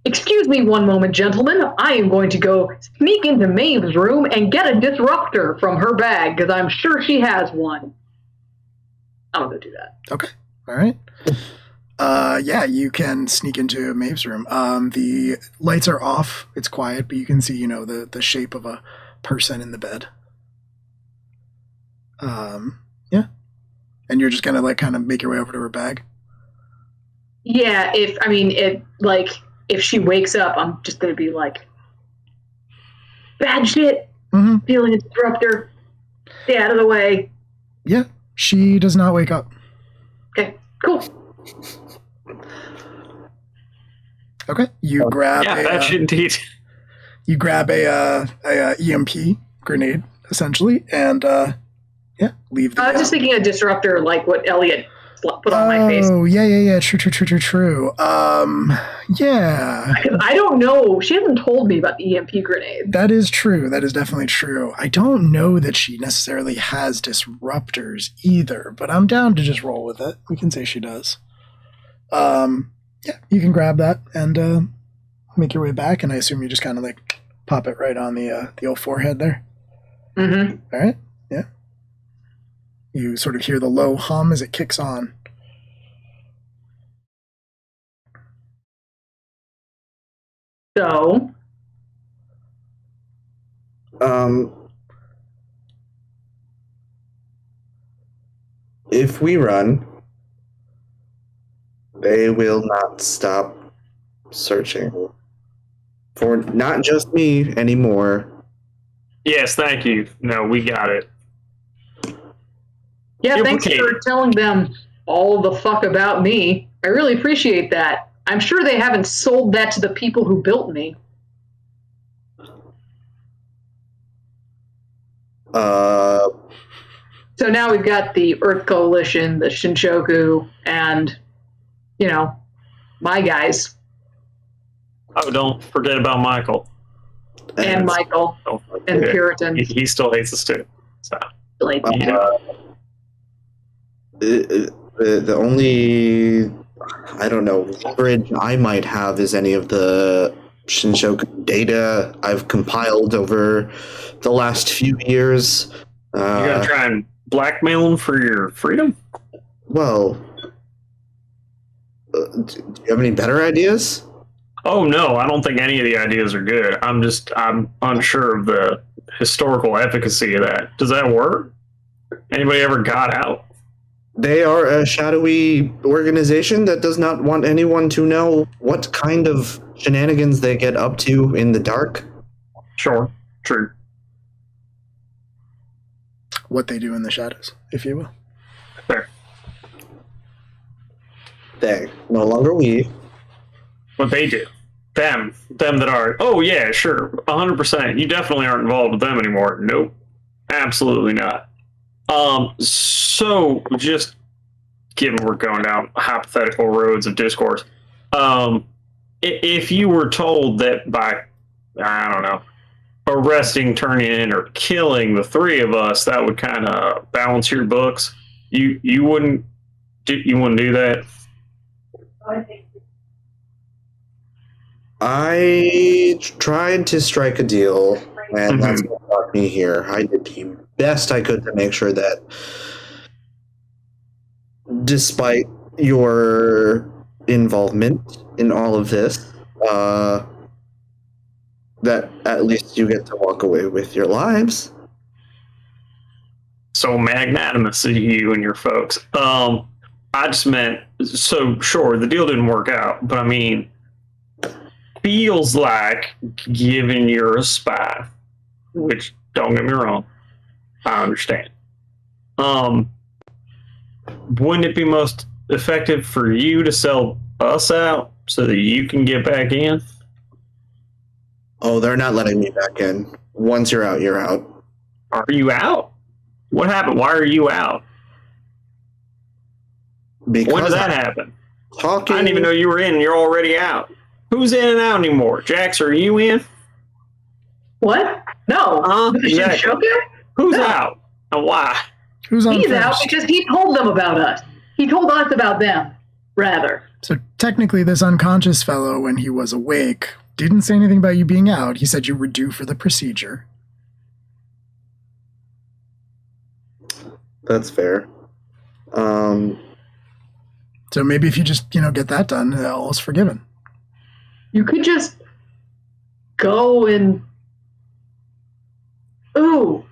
Excuse me one moment, gentlemen. I am going to go sneak into Maeve's room and get a disruptor from her bag, because I'm sure she has one. I'm going to do that. Okay. All right. Yeah, you can sneak into Maeve's room. The lights are off. It's quiet, but you can see, the shape of a person in the bed. Yeah. And you're just going to, kind of make your way over to her bag? Yeah, if she wakes up, I'm just going to be like, bad shit. Mm-hmm. Feeling a disruptor. Stay out of the way. Yeah, she does not wake up. Okay, cool. Okay, you grab indeed. You grab a EMP grenade, essentially, and leave the I was just thinking a disruptor like what Elliot put on my face. Oh, yeah. True. Yeah. I don't know. She hasn't told me about the EMP grenade. That is true. That is definitely true. I don't know that she necessarily has disruptors either, but I'm down to just roll with it. We can say she does. Yeah, you can grab that and make your way back, and I assume you just kind of pop it right on the old forehead there. Mm-hmm. All right. Yeah. You sort of hear the low hum as it kicks on. So, if we run, they will not stop searching for not just me anymore. Yes, thank you. No, we got it. yeah, thanks for telling them all the fuck about me. I really appreciate that. I'm sure they haven't sold that to the people who built me. So now we've got the Earth Coalition, the Shinshoku, and, my guys. Oh, don't forget about Michael. And Michael. And the Puritans. He still hates us too. So, the only, I don't know, leverage I might have is any of the Shinshoku data I've compiled over the last few years. You gonna try and blackmail him for your freedom? Well, do you have any better ideas? Oh no, I don't think any of the ideas are good. I'm unsure of the historical efficacy of that. Does that work? Anybody ever got out? They are a shadowy organization that does not want anyone to know what kind of shenanigans they get up to in the dark. Sure, true. What they do in the shadows, if you will. Fair. They, no longer we. What they do. Them that are, oh yeah, sure, 100%. You definitely aren't involved with them anymore. Nope. Absolutely not. So just given we're going down hypothetical roads of discourse, if you were told that by, I don't know, arresting, turning in, or killing the three of us, that would kind of balance your books, you wouldn't do that? I tried to strike a deal, and that's what brought me here. I did the best I could to make sure that, despite your involvement in all of this, that at least you get to walk away with your lives. So magnanimous of you and your folks. I just meant, so sure, the deal didn't work out, but I mean, feels like, given you're a spy, which, don't get me wrong, I understand. Wouldn't it be most effective for you to sell us out so that you can get back in? Oh, they're not letting me back in. Once you're out, you're out. Are you out? What happened? Why are you out? Because when did that happen? I didn't even know you were in and you're already out. Who's in and out anymore? Jax, are you in? What? No. Exactly. Who's out? And why? Who's on He's first? out because he told them about us. He told us about them, rather. So technically this unconscious fellow, when he was awake, didn't say anything about you being out. He said you were due for the procedure. That's fair. So maybe if you just, get that done, all is forgiven. You could just go and... Ooh.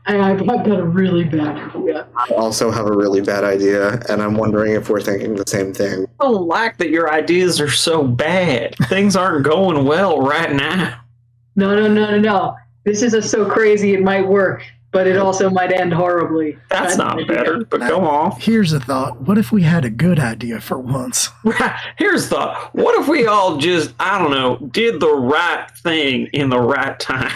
I've got a really bad idea. I also have a really bad idea, and I'm wondering if we're thinking the same thing. I don't like that your ideas are so bad. Things aren't going well right now. No. This is so crazy it might work, but it also might end horribly. That's not better, but go on. Here's a thought. What if we had a good idea for once? Here's a thought. What if we all just, I don't know, did the right thing in the right time?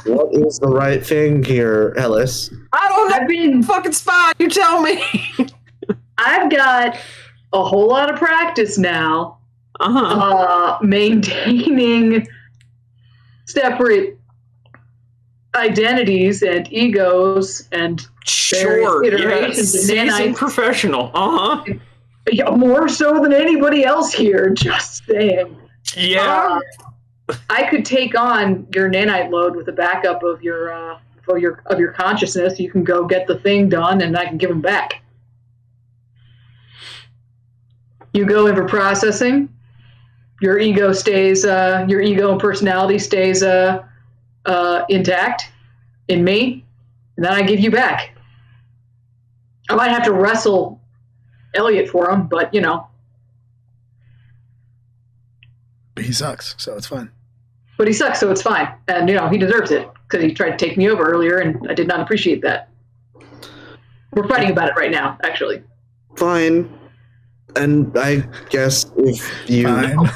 What is the right thing here, Ellis? I don't know. I've been fucking spy. You tell me. I've got a whole lot of practice now. Maintaining separate identities and egos and sure, iterations of seasoned professional. Yeah, more so than anybody else here. Just saying. Yeah. I could take on your nanite load with a backup of your consciousness. You can go get the thing done, and I can give them back. You go in for processing. Your ego stays. Your ego and personality stays intact in me, and then I give you back. I might have to wrestle Elliot for him, but He sucks, so it's fine. But he sucks, so it's fine. And, he deserves it, because he tried to take me over earlier, and I did not appreciate that. We're fighting about it right now, actually. Fine. And I guess if you... Fine.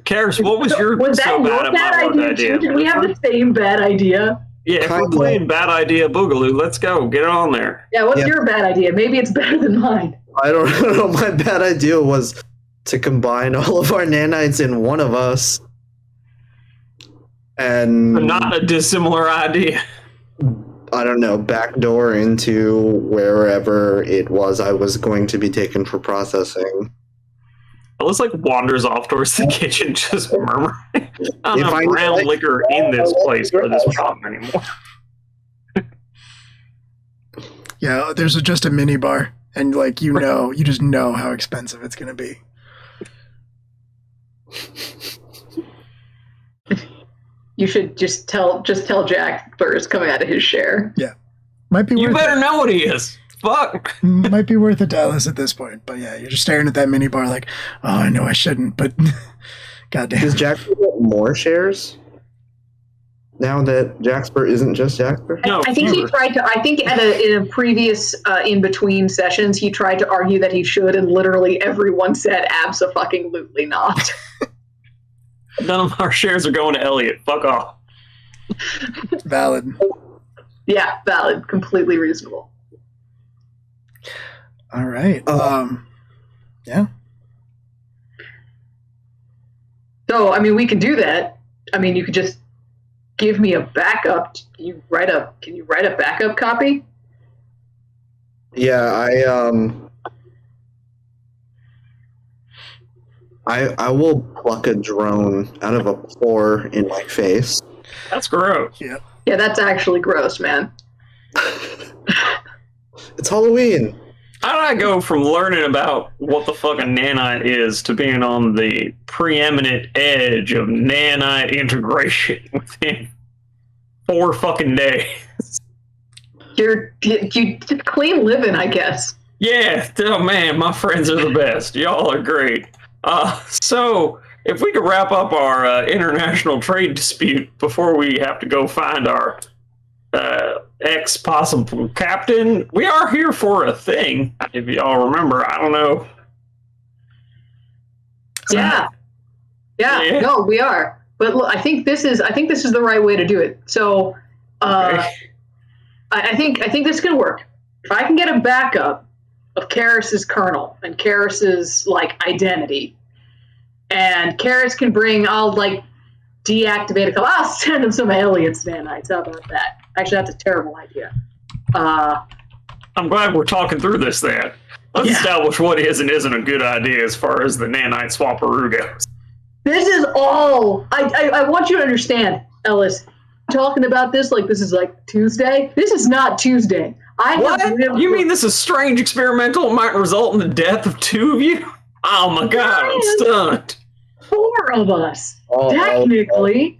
Karis, what was your was that your bad idea? Did we have the same bad idea? Yeah, if we're playing Bad Idea Boogaloo, let's go. Get it on there. Yeah, what's your bad idea? Maybe it's better than mine. I don't know. My bad idea was to combine all of our nanites in one of us. And not a dissimilar idea. I don't know, backdoor into wherever it was I was going to be taken for processing. Ellis like wanders off towards the kitchen, just murmuring, "I'm If not I brown like- liquor in this place for this problem anymore." Yeah, there's just a mini bar, and like you just know how expensive it's gonna be. You should just tell Jack Burr's coming out of his share. Yeah, might be. You worth better it. know what he is. Fuck. Might be worth it to Ellis at this point, but yeah, you're just staring at that mini bar like, oh, I know I shouldn't, but goddamn. Does Jackspur get more shares? Now that Jackspur isn't just Jackspur? No, I think he tried to. I think in a previous in between sessions, he tried to argue that he should, and literally everyone said abso-fucking-lutely not. None of our shares are going to Elliot. Fuck off. Valid. Yeah, valid, completely reasonable. All right. Yeah. So, I mean, we can do that. I mean, you could just give me a backup. Can you write a backup copy? Yeah, I will pluck a drone out of a pore in my face. That's gross. Yeah. Yeah, that's actually gross, man. It's Halloween. How did I go from learning about what the fuck a nanite is to being on the preeminent edge of nanite integration within 4 fucking days? You clean living, I guess. Yeah, oh man, my friends are the best. Y'all are great. So, if we could wrap up our international trade dispute before we have to go find our ex-possible captain, we are here for a thing, if y'all remember. I don't know. Yeah. Yeah. No, we are. But look, I think this is the right way to do it. So, Okay. I think this can work. If I can get a backup of Karis's kernel and Karis's like identity, and Karis can bring, I'll like deactivate a couple. I'll send him some Elliot's nanites. How about that? Actually, that's a terrible idea. I'm glad we're talking through this then. Let's establish what is and isn't a good idea as far as the nanite swapperoo goes. This is all. I want you to understand, Ellis. Talking about this like this is like Tuesday. This is not Tuesday. What? You mean this is strange experimental? It might result in the death of 2 of you? Oh my god, I'm stunned. 4 of us, technically.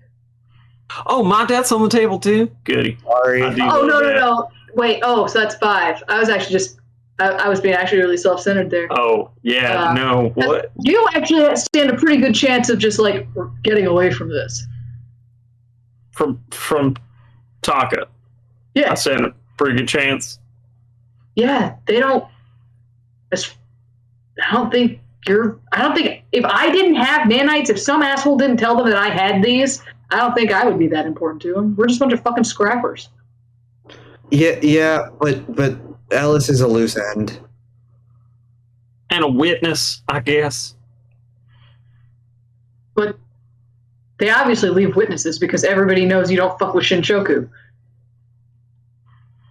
Oh, my death's on the table too? Goody. Sorry. Oh, no. Wait, so that's 5. I was actually I was being actually really self-centered there. Oh, yeah, no. What? You actually stand a pretty good chance of just like getting away from this. From Taka. Yeah. I stand a pretty good chance. Yeah, they don't. I don't think if I didn't have nanites, if some asshole didn't tell them that I had these, I don't think I would be that important to them. We're just a bunch of fucking scrappers. Yeah, but Alice is a loose end. And a witness, I guess. But they obviously leave witnesses because everybody knows you don't fuck with Shinshoku.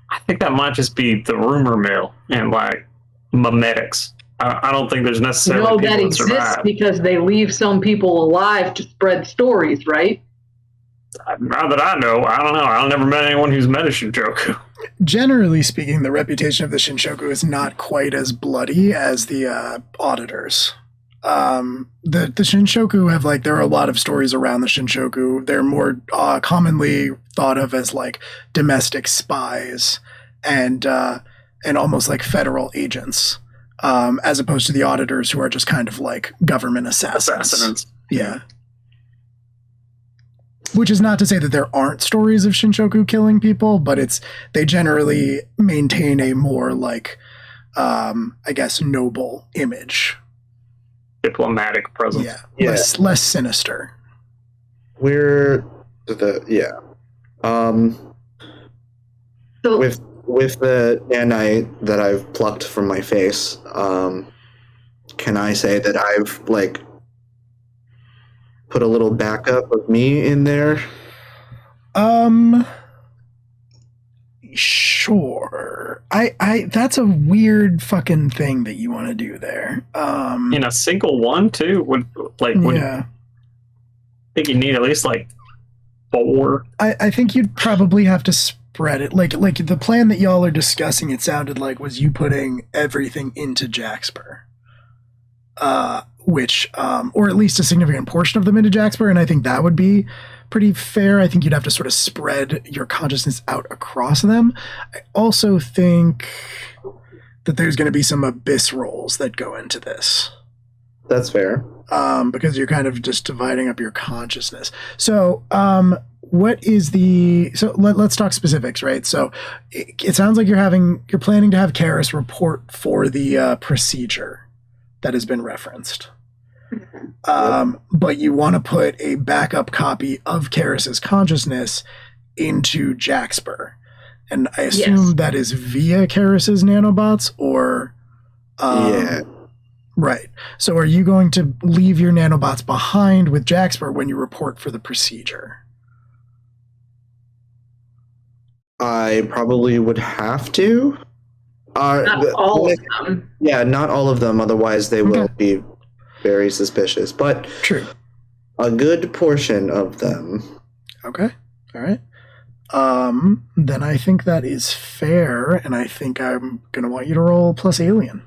I think that might just be the rumor mill and like memetics. I don't think there's necessarily people that that exists survive. because they leave some people alive to spread stories, right? Now that I know, I don't know. I've never met anyone who's met a Shinjoku. Generally speaking, the reputation of the Shinshoku is not quite as bloody as the auditors. The Shinshoku have like, there are a lot of stories around the Shinshoku. They're more commonly thought of as like domestic spies and almost like federal agents, as opposed to the auditors who are just kind of like government assassins. Yeah. Which is not to say that there aren't stories of Shinshoku killing people, but they generally maintain a more like, I guess, noble image. Diplomatic presence. Yeah. Less sinister. So with the nanite that I've plucked from my face, can I say that I've like put a little backup of me in there? Sure. I that's a weird fucking thing that you want to do there. In a single one too? Yeah. I think you need at least like 4. I think you'd probably have to spread it. Like the plan that y'all are discussing, it sounded like was you putting everything into Jaxper. Which or at least a significant portion of them into Jaxper, and I think that would be pretty fair. I think you'd have to sort of spread your consciousness out across them. I also think that there's going to be some abyss rolls that go into this. That's fair. Because you're kind of just dividing up your consciousness. So, what is the? So let's talk specifics, right? So, it sounds like you're planning to have Karis report for the procedure that has been referenced. But you want to put a backup copy of Karis's consciousness into Jaxper, and I assume that is via Karis's nanobots, or yeah. Right. So are you going to leave your nanobots behind with Jaxper when you report for the procedure? I probably would have to. Not all of them. Yeah, not all of them. Otherwise, they will be very suspicious. But true, a good portion of them. Okay. All right. Then I think that is fair, and I think I'm going to want you to roll plus alien.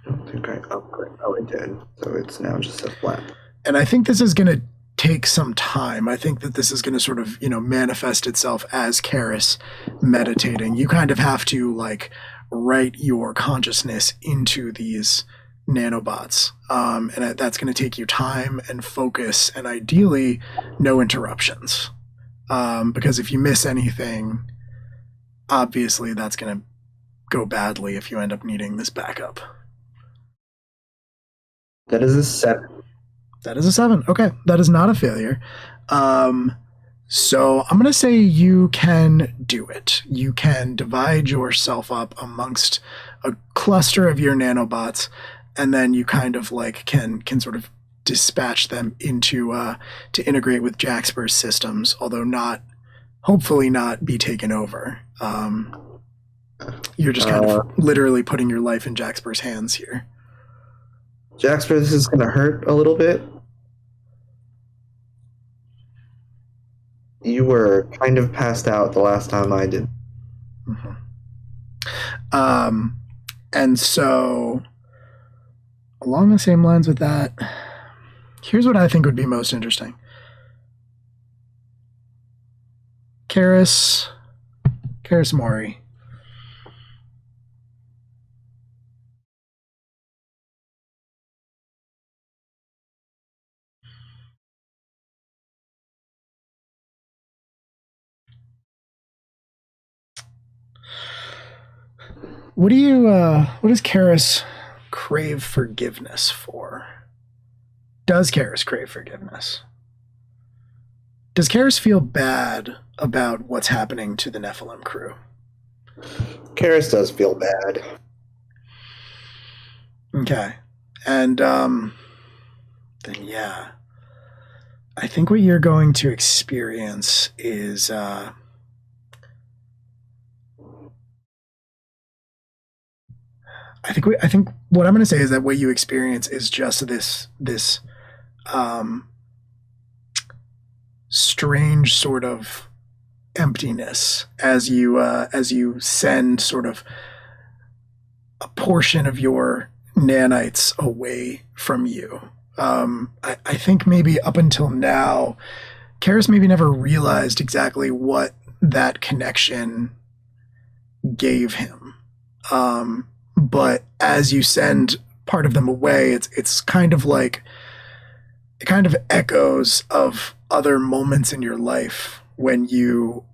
I think I upgrade. Oh, I did. So it's now just a flat. And I think this is going to take some time. I think that this is going to sort of, manifest itself as Karis meditating. You kind of have to like write your consciousness into these nanobots. And that's going to take you time and focus and ideally no interruptions. Because if you miss anything, obviously that's going to go badly if you end up needing this backup. That is a 7. That is a 7. Okay, that is not a failure. So I'm going to say you can do it. You can divide yourself up amongst a cluster of your nanobots, and then you kind of like can sort of dispatch them into to integrate with Jaxper's systems, although hopefully not be taken over. You're just kind of literally putting your life in Jaxper's hands here. Jaxper, this is going to hurt a little bit. You were kind of passed out the last time I did. Mm-hmm. And so, along the same lines with that, here's what I think would be most interesting. Karis Mori. What does Karis crave forgiveness for? Does Karis crave forgiveness? Does Karis feel bad about what's happening to the Nephilim crew? Karis does feel bad. Okay. And then yeah. I think what you're going to experience is I think what I'm going to say is that what you experience is just this strange sort of emptiness as you send sort of a portion of your nanites away from you. I think maybe up until now, Karis maybe never realized exactly what that connection gave him. But as you send part of them away, it's kind of like, it kind of echoes of other moments in your life when you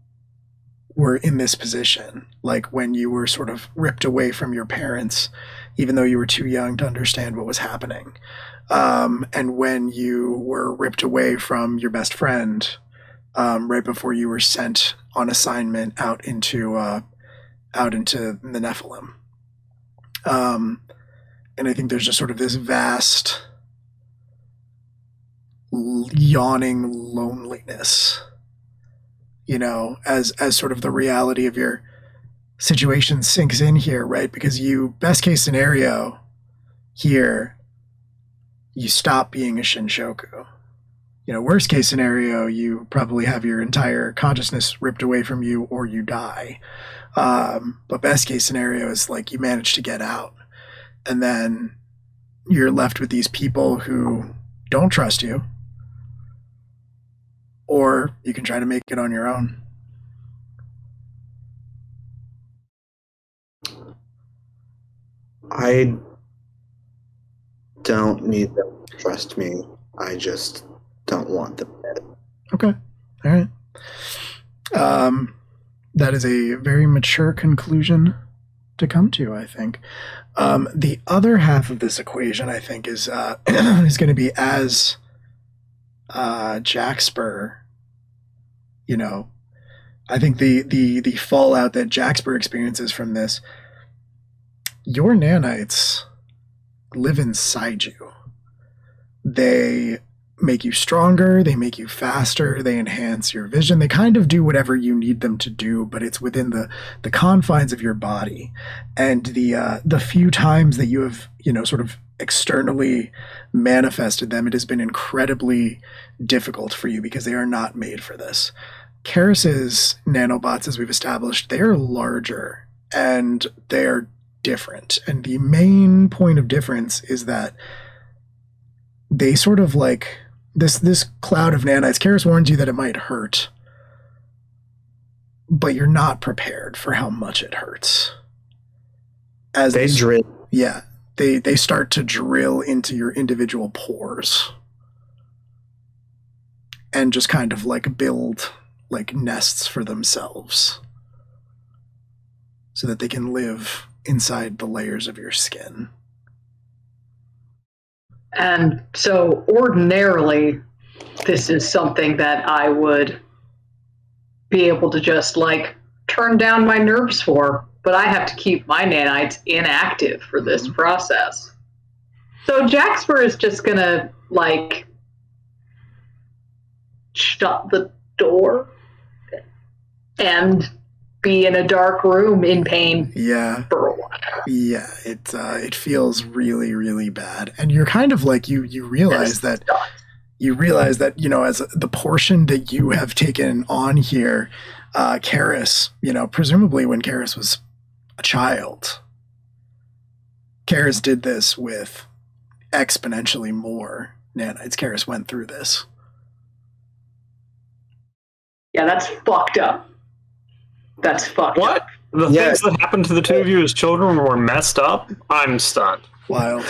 were in this position, like when you were sort of ripped away from your parents, even though you were too young to understand what was happening. And when you were ripped away from your best friend, right before you were sent on assignment out into the Nephilim. And I think there's just sort of this vast, yawning loneliness, as sort of the reality of your situation sinks in here, right? Because best case scenario here, you stop being a Shinshoku. Worst case scenario, you probably have your entire consciousness ripped away from you or you die. But best case scenario is like you manage to get out. And then you're left with these people who don't trust you. Or you can try to make it on your own. I don't need them to trust me. I just don't want them dead. Okay. All right. That is a very mature conclusion to come to, I think. The other half of this equation, I think, is is going to be as Jack Spur, I think the fallout that Jack Spur experiences from this, your nanites live inside you. They make you stronger, they make you faster, they enhance your vision, they kind of do whatever you need them to do, but it's within the confines of your body. And the few times that you have, sort of externally manifested them, it has been incredibly difficult for you because they are not made for this. Karis's nanobots, as we've established, they are larger and they're different. And the main point of difference is that they sort of like this cloud of nanites. Karis warns you that it might hurt, but you're not prepared for how much it hurts. As they drill. Yeah, they start to drill into your individual pores and just kind of like build like nests for themselves so that they can live inside the layers of your skin. And so ordinarily, this is something that I would be able to just like turn down my nerves for, but I have to keep my nanites inactive for this process. So Jaxper is just gonna like shut the door and be in a dark room in pain for a while. Yeah, it feels really, really bad. And you're kind of like you realize that as the portion that you have taken on here, Karis, presumably when Karis was a child, Karis did this with exponentially more nanites. Karis went through this. Yeah, that's fucked up. That's fucked what? up. The things that happened to the two of you as children were messed up? I'm stunned. Wild.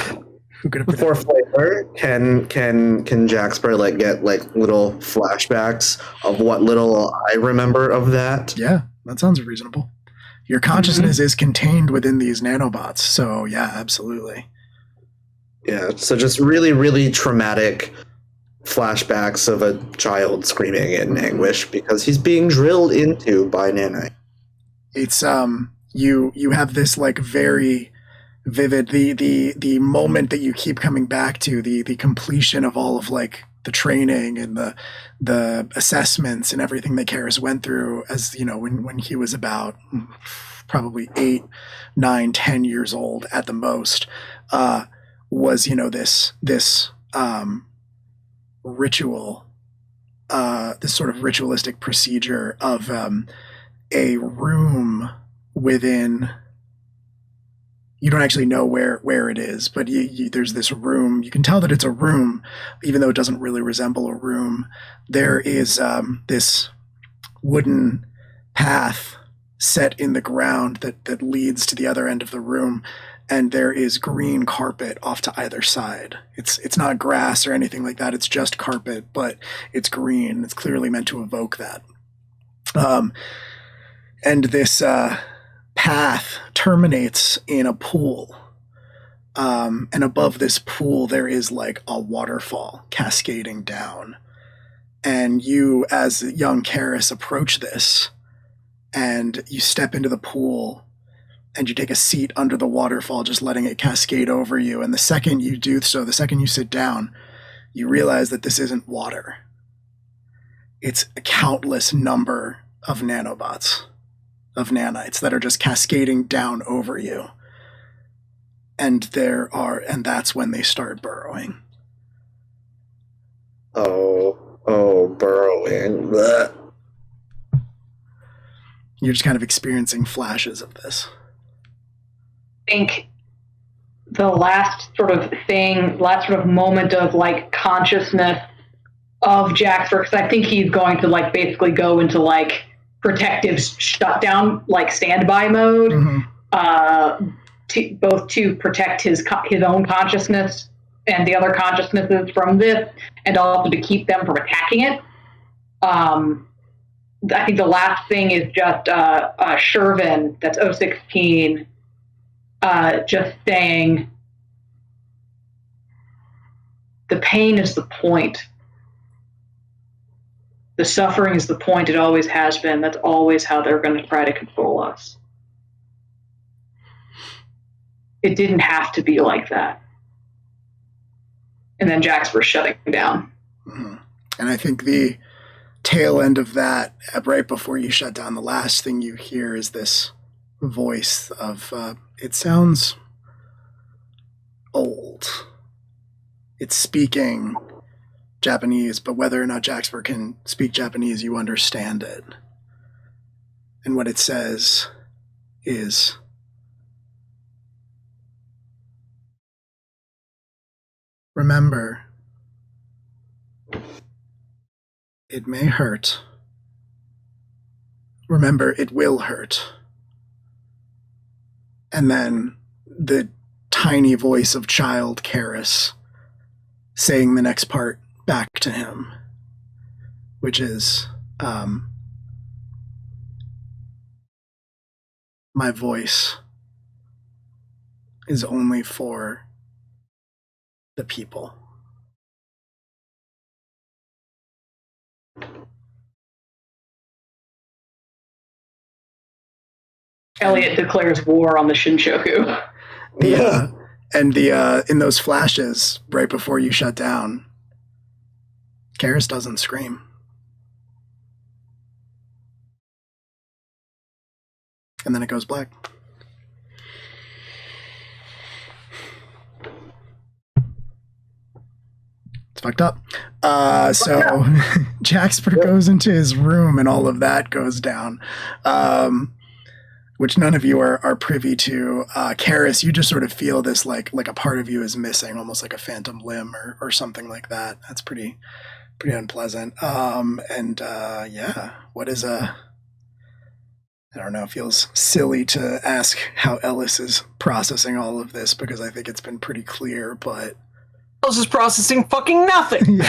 Who could have For flavor, can Jaxper like get like little flashbacks of what little I remember of that? Yeah, that sounds reasonable. Your consciousness is contained within these nanobots, so yeah, absolutely. Yeah, so just really, really traumatic flashbacks of a child screaming in anguish because he's being drilled into by nanite. It's you have this like very vivid the moment that you keep coming back to, the completion of all of like the training and the assessments and everything that Karis went through as when he was about probably 8, 9, 10 years old at the most, was this ritual, this sort of ritualistic procedure of a room within. You don't actually know where it is, but there's this room. You can tell that it's a room, even though it doesn't really resemble a room. There is this wooden path set in the ground that leads to the other end of the room, and there is green carpet off to either side. It's not grass or anything like that. It's just carpet, but it's green. It's clearly meant to evoke that. And this path terminates in a pool. And above this pool, there is like a waterfall cascading down. And you, as young Karis, approach this, and you step into the pool, and you take a seat under the waterfall, just letting it cascade over you. And the second you do so, the second you sit down, you realize that this isn't water. It's a countless number of nanobots, of nanites that are just cascading down over you. And that's when they start burrowing. Oh, burrowing. Blech. You're just kind of experiencing flashes of this. I think the last sort of moment of like consciousness of Jaxper, because I think he's going to like basically go into like protective shutdown, like standby mode, both to protect his own consciousness and the other consciousnesses from this, and also to keep them from attacking it. I think the last thing is just Shervin, that's 016, just saying, the pain is the point. The suffering is the point. It always has been. That's always how they're going to try to control us. It didn't have to be like that. And then Jaxper's shutting down. Mm-hmm. And I think the tail end of that, right before you shut down, the last thing you hear is this voice of, it sounds old. It's speaking Japanese, but whether or not Jaxper can speak Japanese, you understand it. And what it says is, remember, it may hurt. Remember, it will hurt. And then the tiny voice of child Karis saying the next part back to him, which is, my voice is only for the people. Elliot declares war on the Shinshoku. And in those flashes, right before you shut down, Karis doesn't scream. And then it goes black. It's fucked up. So Jaxper goes into his room and all of that goes down, which none of you are privy to. Karis, you just sort of feel this like a part of you is missing, almost like a phantom limb or something like that. That's pretty unpleasant. What is I don't know, it feels silly to ask how Ellis is processing all of this, because I think it's been pretty clear, but Ellis is processing fucking nothing.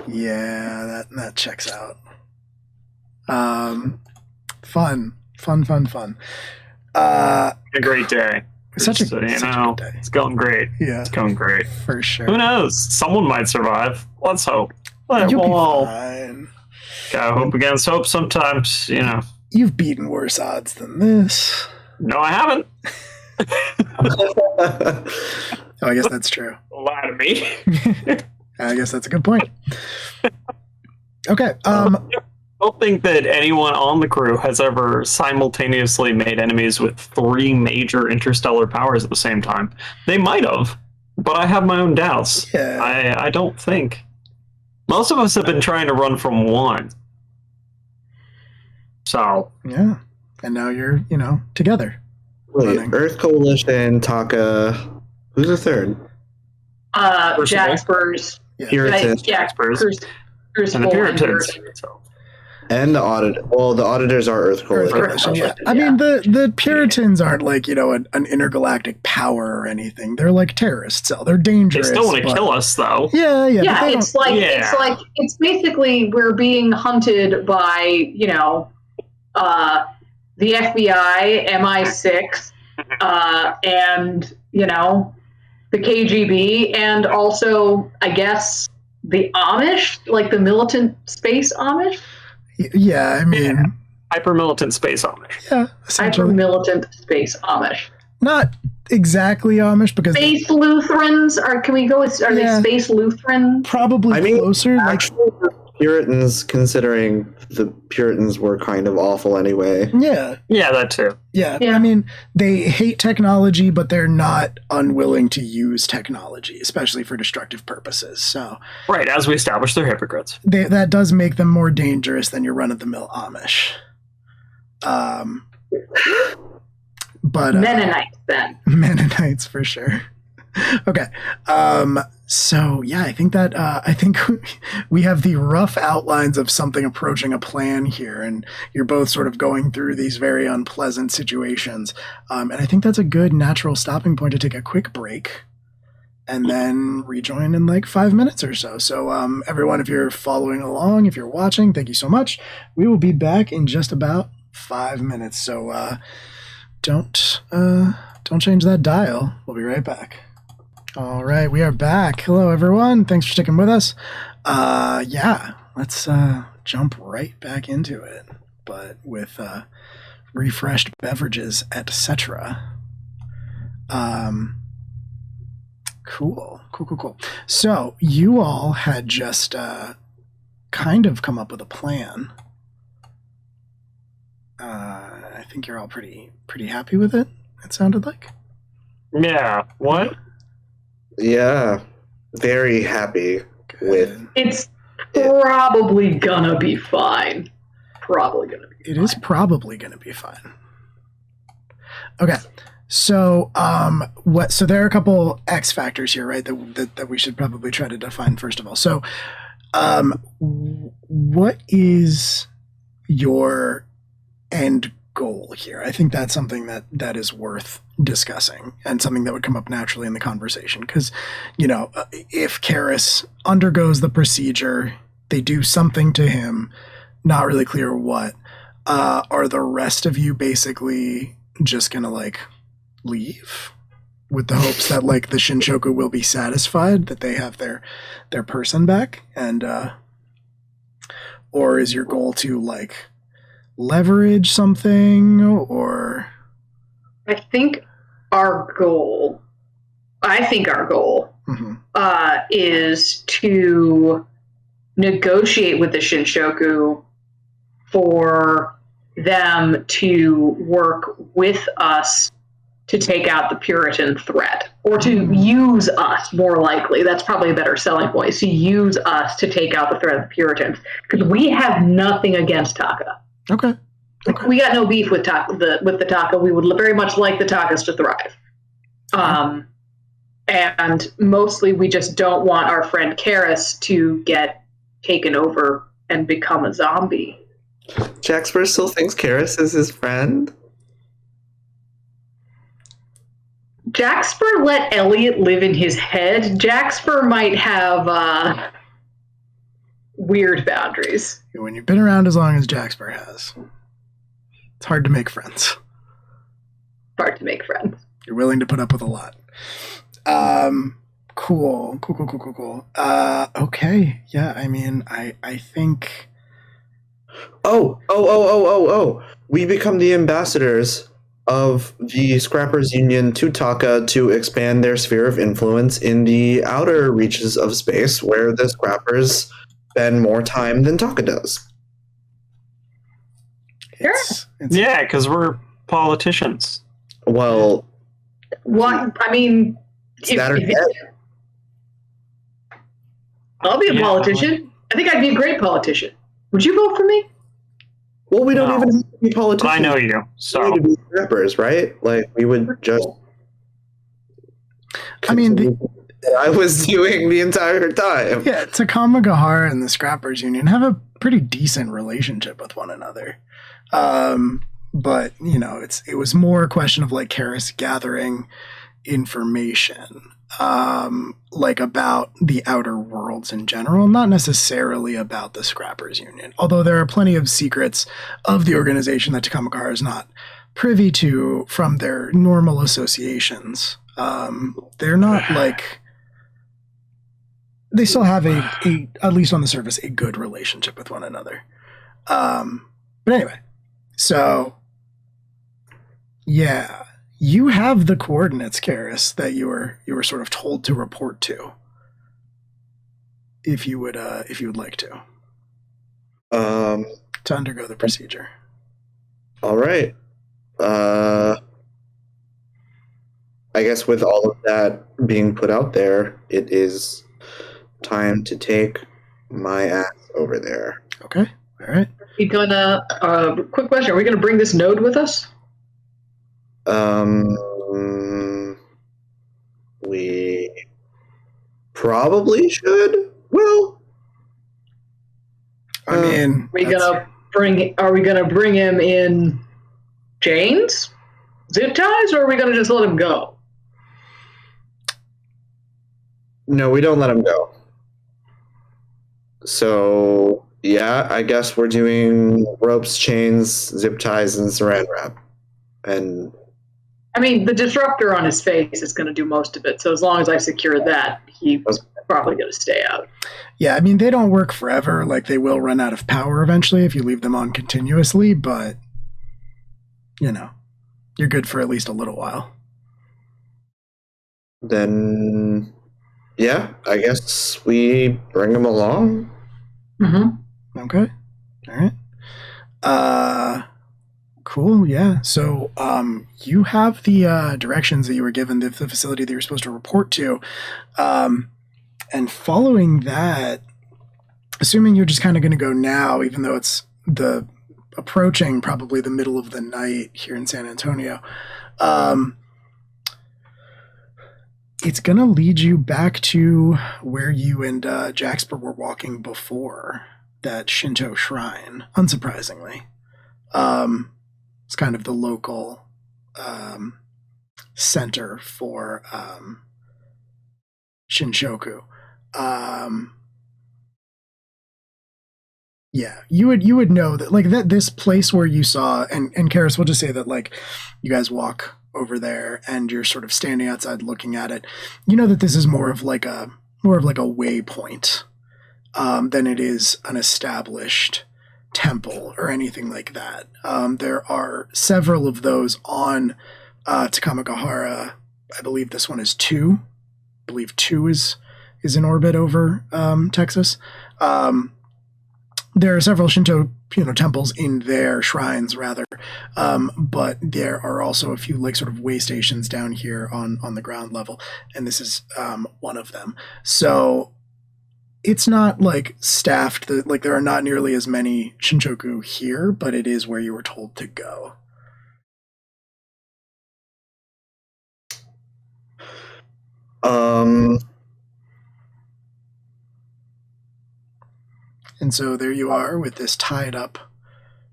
Yeah, that checks out. Fun. A great day. Such a good day. It's going great. Yeah. It's going great. For sure. Who knows? Someone might survive. Let's hope. You'll be Well, fine. gotta hope against hope sometimes, You've beaten worse odds than this. No, I haven't. Oh, I guess that's true. Lie to me. I guess that's a good point. Okay. I don't think that anyone on the crew has ever simultaneously made enemies with 3 major interstellar powers at the same time. They might have, but I have my own doubts. Yeah. I don't think. Most of us have been trying to run from one. So. Yeah. And now you're, together. Wait, Earth Coalition, Taka. Who's the third? Jaxper's. Yeah. Puritans. Jaxper's. And the Puritans. And the audit. Well, the auditors are Earth Coalition. Yeah. I mean, the Puritans aren't like, an intergalactic power or anything. They're like terrorists. So they're dangerous. They still want to kill us, though. Yeah. Yeah, it's basically we're being hunted by, the FBI, MI6, and, the KGB, and also, I guess, the Amish, like the militant space Amish. Yeah, I mean, hyper militant space Amish. Yeah, hyper militant space Amish. Not exactly Amish because space Lutherans are. Can we go with? Are they space Lutherans? Probably closer. Actually, Puritans, considering the Puritans were kind of awful anyway. Yeah, that too. Yeah, I mean, they hate technology, but they're not unwilling to use technology, especially for destructive purposes. So, right, as we established, they're hypocrites. That does make them more dangerous than your run-of-the-mill Amish. But Mennonites, then. Mennonites for sure. Okay. So yeah, I think we have the rough outlines of something approaching a plan here, and you're both sort of going through these very unpleasant situations. And I think that's a good natural stopping point to take a quick break and then rejoin in like 5 minutes or so. So everyone, if you're following along, if you're watching, thank you so much. We will be back in just about 5 minutes. So don't change that dial. We'll be right back. All right, we are back. Hello, everyone. Thanks for sticking with us. Let's jump right back into it, but with refreshed beverages, etc. Cool. So you all had just kind of come up with a plan. I think you're all pretty happy with it. It sounded like. Yeah. What? Yeah, very happy with. It's probably gonna be fine. It is probably gonna be fine. Okay, so so there are a couple X factors here, right? That we should probably try to define first of all. So, what is your end goal here? I think that's something that is worth discussing and something that would come up naturally in the conversation, because if Karis undergoes the procedure, they do something to him, not really clear what, are the rest of you basically just gonna like leave with the hopes that like the Shinshoku will be satisfied that they have their person back, and or is your goal to like leverage something? Or I think our goal mm-hmm. Is to negotiate with the Shinshoku for them to work with us to take out the Puritan threat, or to use us, more likely. That's probably a better selling point, to use us to take out the threat of the Puritans, because we have nothing against Taka. Okay. We got no beef with the Taka. We would very much like the Takas to thrive. And mostly we just don't want our friend Karis to get taken over and become a zombie. Jaxper still thinks Karis is his friend? Jaxper let Elliot live in his head. Jaxper might have weird boundaries. When you've been around as long as Jaxper has, it's hard to make friends. You're willing to put up with a lot. Cool. Okay. Yeah, I mean, I think. Oh. We become the ambassadors of the Scrappers Union to Taka to expand their sphere of influence in the outer reaches of space, where the Scrappers spend more time than Taka does. Yeah, because we're politicians. Well, what? I mean, I'll be a politician. I think I'd be a great politician. Would you vote for me? Well, we don't even have to be politicians. I know you. So we need to be Scrappers, right? Like, we would just. I mean, I was doing the entire time. Yeah, Takamagahara and the Scrappers Union have a pretty decent relationship with one another. But, it was more a question of like Karis gathering information, like about the outer worlds in general, not necessarily about the Scrappers Union. Although there are plenty of secrets of the organization that Takamagahara is not privy to from their normal associations. They're not like they still have a at least on the surface, a good relationship with one another. But anyway, so yeah, you have the coordinates, Karis, that you were sort of told to report to. If you would like to undergo the procedure. All right. I guess with all of that being put out there, it is time to take my ass over there. Okay. All right. We gonna quick question: are we gonna bring this node with us? We probably should. Well, I mean, are we gonna bring him in chains, zip ties, or are we gonna just let him go? No, we don't let him go. So yeah, I guess we're doing ropes, chains, zip ties, and saran wrap. And I mean, the disruptor on his face is going to do most of it. So as long as I secure that, he's probably going to stay out. Yeah, I mean, they don't work forever. Like, they will run out of power eventually if you leave them on continuously, but, you know, you're good for at least a little while. Then, yeah, I guess we bring him along. Mm-hmm. Okay. All right. Cool. Yeah. So, you have the directions that you were given, the facility that you're supposed to report to, and following that, assuming you're just kind of going to go now, even though it's approaching probably the middle of the night here in San Antonio, it's going to lead you back to where you and Jaxper were walking before, that Shinto shrine, unsurprisingly. It's kind of the local center for Shinshoku. Yeah, you would know that, like, that this place where you saw, and Karis, we'll just say that, like, you guys walk over there and you're sort of standing outside looking at it. You know that this is more of like a waypoint than it is an established temple or anything like that. There are several of those on Takamagahara. I believe this one is 2. I believe 2 is in orbit over Texas. There are several Shinto, temples in their shrines, rather, but there are also a few, like, sort of way stations down here on the ground level, and this is one of them. So it's not, like, staffed. Like, there are not nearly as many Shinchoku here, but it is where you were told to go. And so there you are with this tied up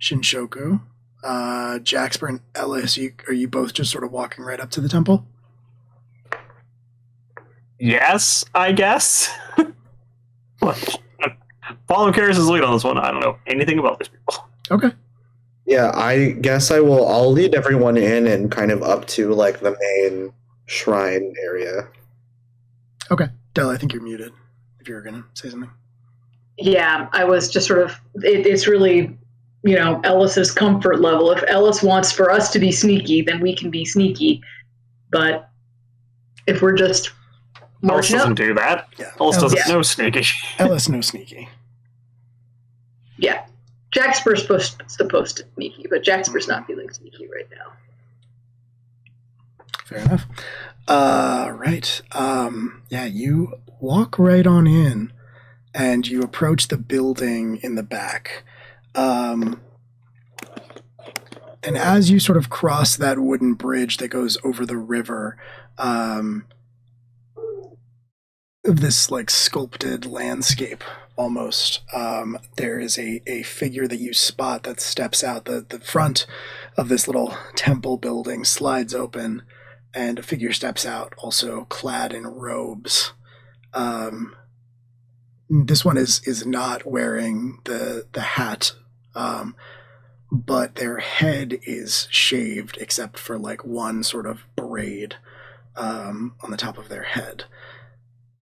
Shinshoku. Jaxper and Ellis, are you both just sort of walking right up to the temple? Yes, I guess. Follow Karis' lead on this one. I don't know anything about these people. Okay. Yeah, I guess I'll lead everyone in and kind of up to, like, the main shrine area. Okay. Del, I think you're muted if you were going to say something. Yeah, I was just sort of, it's really, Ellis's comfort level. If Ellis wants for us to be sneaky, then we can be sneaky. But if we're just Ellis doesn't do that. Yeah. Ellis doesn't know sneaky. Ellis knows sneaky. Yeah. Jaxper's supposed to sneaky, but Jaxper's not feeling sneaky right now. Fair enough. Right. Yeah, you walk right on in, and you approach the building in the back. And as you sort of cross that wooden bridge that goes over the river, of this, like, sculpted landscape almost, there is a figure that you spot that steps out. The front of this little temple building slides open, and a figure steps out, also clad in robes. This one is not wearing the hat, but their head is shaved except for, like, one sort of braid on the top of their head.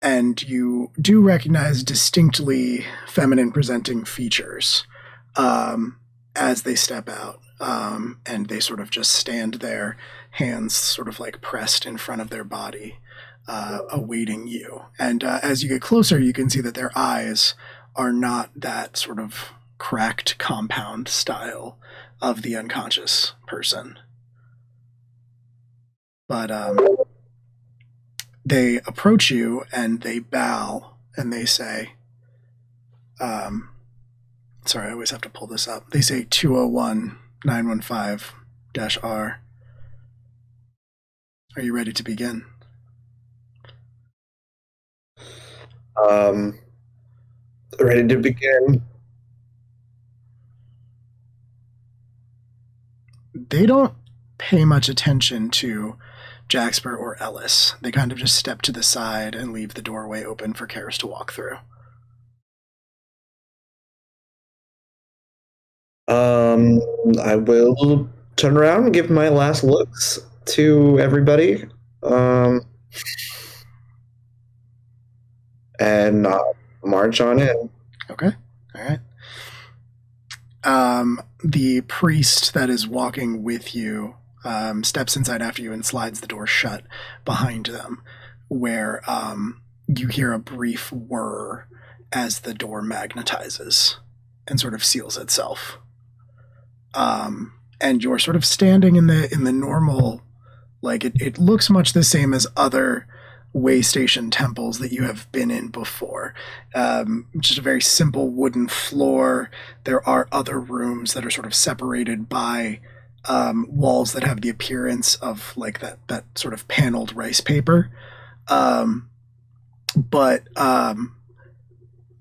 and you do recognize distinctly feminine presenting features as they step out. And they sort of just stand there, hands sort of like pressed in front of their body, awaiting you. And as you get closer, you can see that their eyes are not that sort of cracked compound style of the unconscious person. But they approach you and they bow and they say, sorry, I always have to pull this up. They say 201-915-R. Are you ready to begin? Ready to begin. They don't pay much attention to Jaxper or Ellis. They kind of just step to the side and leave the doorway open for Karis to walk through. I will turn around and give my last looks to everybody. And march on in. Okay. All right. The priest that is walking with you steps inside after you and slides the door shut behind them, where you hear a brief whir as the door magnetizes and sort of seals itself. And you're sort of standing in the normal, like it looks much the same as other way station temples that you have been in before. Just a very simple wooden floor. There are other rooms that are sort of separated by walls that have the appearance of like that sort of paneled rice paper. But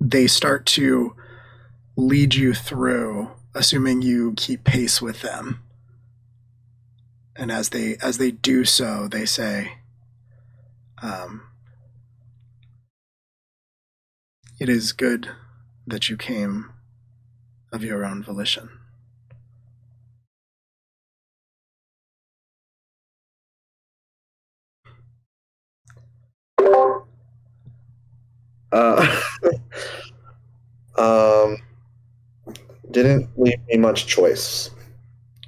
they start to lead you through, assuming you keep pace with them. And as they do so, they say, it is good that you came of your own volition. Didn't leave me much choice.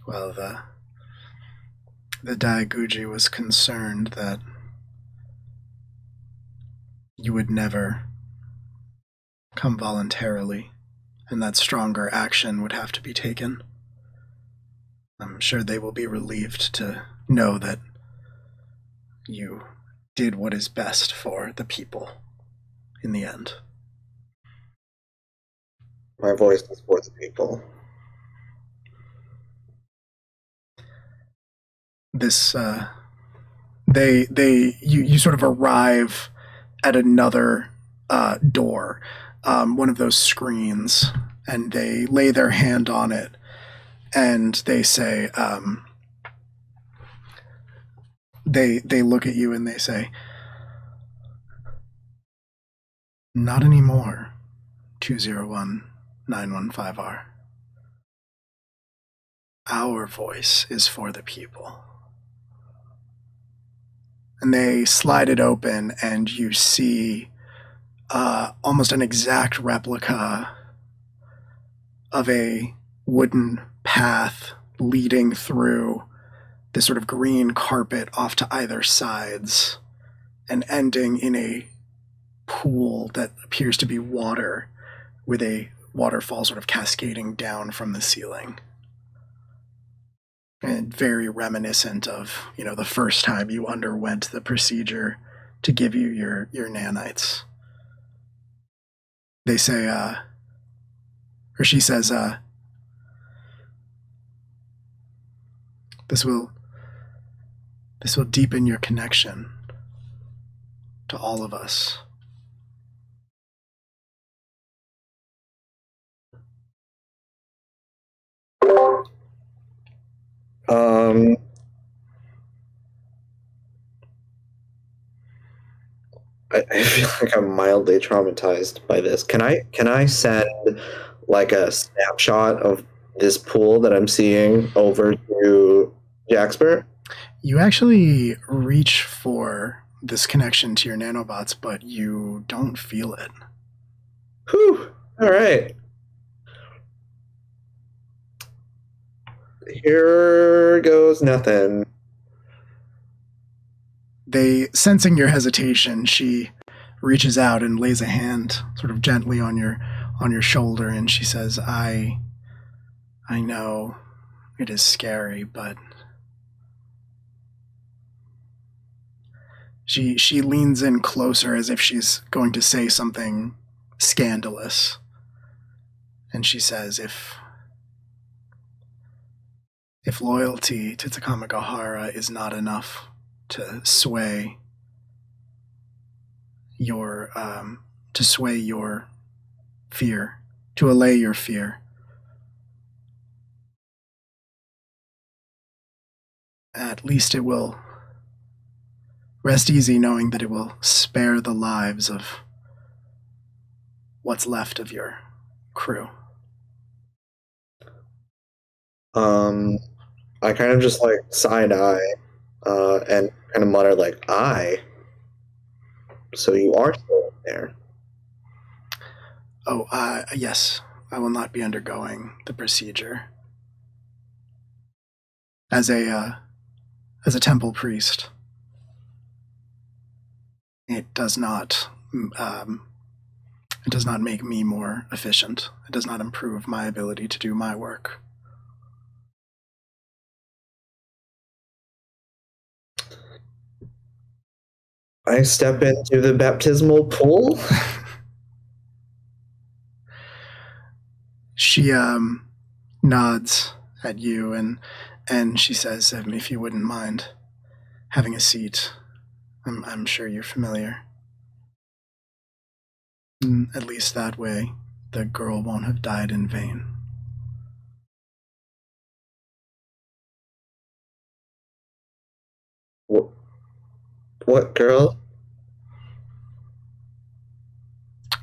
Well, the Daiguji was concerned that you would never come voluntarily, and that stronger action would have to be taken. I'm sure they will be relieved to know that you did what is best for the people in the end. My voice is for the people. This, you sort of arrive at another door, one of those screens, and they lay their hand on it, and they say, they look at you and they say, not anymore, 201-915-R. Our voice is for the people. And they slide it open, and you see almost an exact replica of a wooden path leading through this sort of green carpet off to either sides and ending in a pool that appears to be water, with a waterfall sort of cascading down from the ceiling. And very reminiscent of, the first time you underwent the procedure to give you your nanites. They say, or she says, this will deepen your connection to all of us. I feel like I'm mildly traumatized by this. Can I send like a snapshot of this pool that I'm seeing over to Jaxper? You actually reach for this connection to your nanobots, but you don't feel it. Whew. All right. Here goes nothing. Sensing your hesitation, she reaches out and lays a hand sort of gently on your shoulder, and she says, I know it is scary, but she leans in closer as if she's going to say something scandalous. And she says, if loyalty to Takamagahara is not enough to sway your fear, to allay your fear, at least it will rest easy knowing that it will spare the lives of what's left of your crew. I kind of just like side-eye and kind of mutter like, "I." So you are still there? Oh, yes. I will not be undergoing the procedure. As a temple priest, it does not make me more efficient. It does not improve my ability to do my work. I step into the baptismal pool. She nods at you and she says, if you wouldn't mind having a seat. I'm sure you're familiar. At least that way, the girl won't have died in vain. What girl?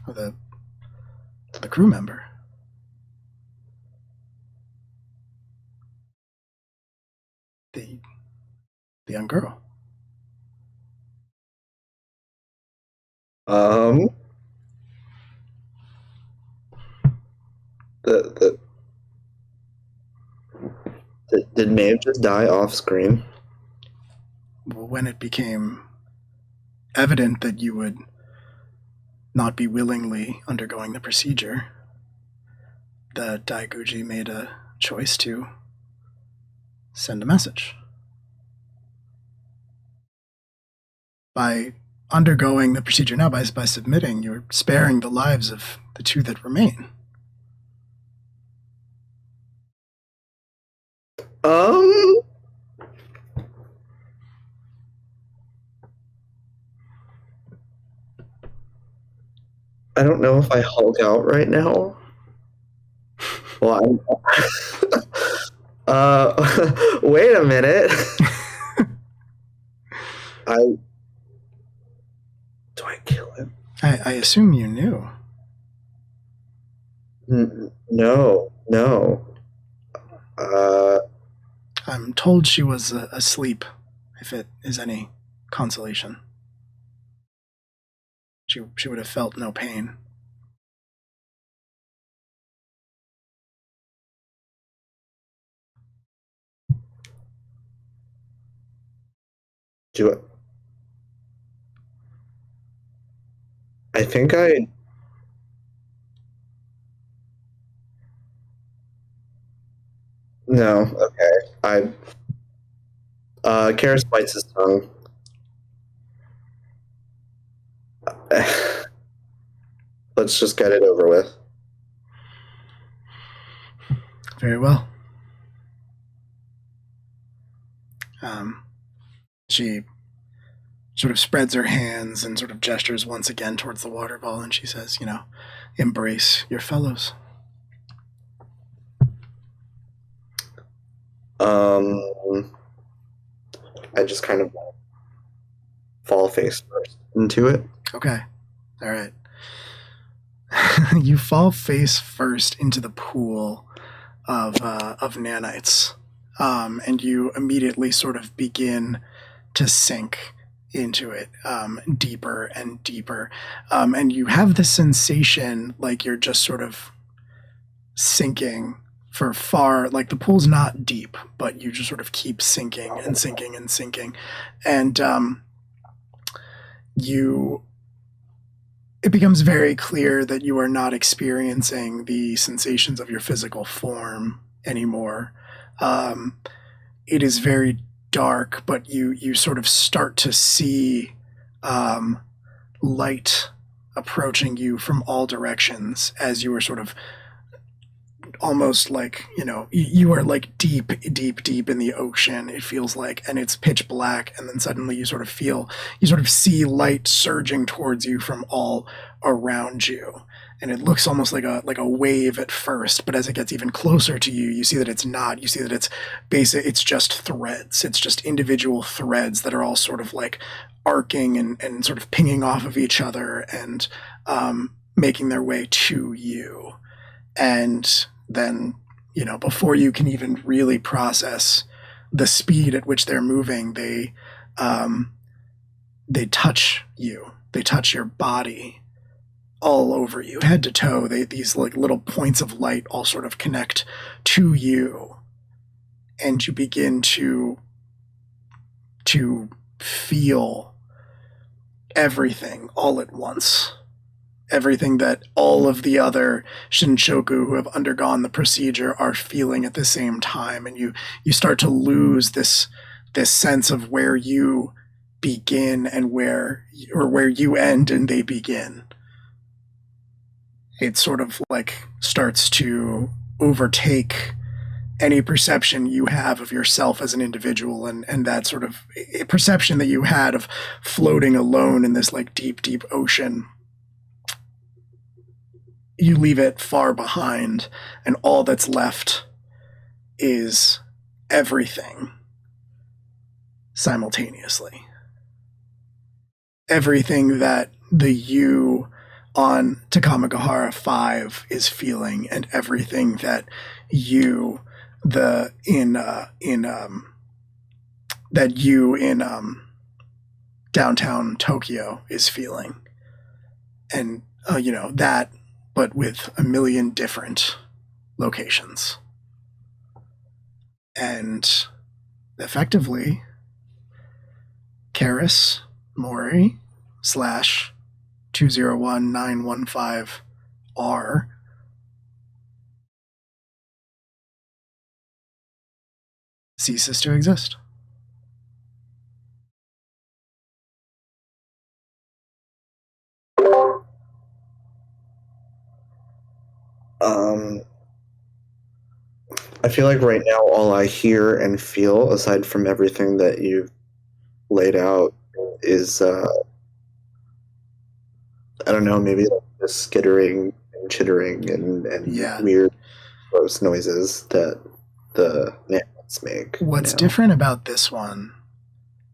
The crew member. The young girl. Did Maeve just die off screen? Well, when it became evident that you would not be willingly undergoing the procedure, the Daiguji made a choice to send a message. By undergoing the procedure now, by submitting, you're sparing the lives of the two that remain. I don't know if I Hulk out right now. Well, wait a minute. Do I kill him? I assume you knew. No. I'm told she was asleep, if it is any consolation. She would have felt no pain. Do it. I think I... No, okay. Karis bites his tongue. Let's just get it over with. Very well. She sort of spreads her hands and sort of gestures once again towards the water ball, and she says, embrace your fellows. I just kind of fall face first into it. Okay. All right. You fall face first into the pool of nanites, and you immediately sort of begin to sink into it, deeper and deeper. And you have the sensation like you're just sort of sinking for far, like the pool's not deep, but you just sort of keep sinking and sinking and sinking. And it becomes very clear that you are not experiencing the sensations of your physical form anymore. It is very dark, but you sort of start to see light approaching you from all directions as you are sort of almost like, you are like deep in the ocean, it feels like, and it's pitch black, and then suddenly you sort of see light surging towards you from all around you. And it looks almost like a wave at first, but as it gets even closer to you, you see that it's not. You see that it's just threads. It's just individual threads that are all sort of like arcing and sort of pinging off of each other and making their way to you. And then, before you can even really process the speed at which they're moving, they touch you. They touch your body all over you, head to toe. These like little points of light all sort of connect to you, and you begin to feel everything all at once. Everything that all of the other Shinshoku who have undergone the procedure are feeling at the same time, and you start to lose this sense of where you begin and where you end and they begin. It sort of like starts to overtake any perception you have of yourself as an individual, and that sort of perception that you had of floating alone in this like deep ocean. You leave it far behind, and all that's left is everything simultaneously. Everything that the you on Takamagahara 5 is feeling, and everything that you in downtown Tokyo is feeling. And that, but with a million different locations. And effectively, Karis Mori / 201915R ceases to exist. I feel like right now all I hear and feel, aside from everything that you've laid out, is I don't know, maybe like the skittering and chittering and weird gross noises that the nanites make. What's different about this one?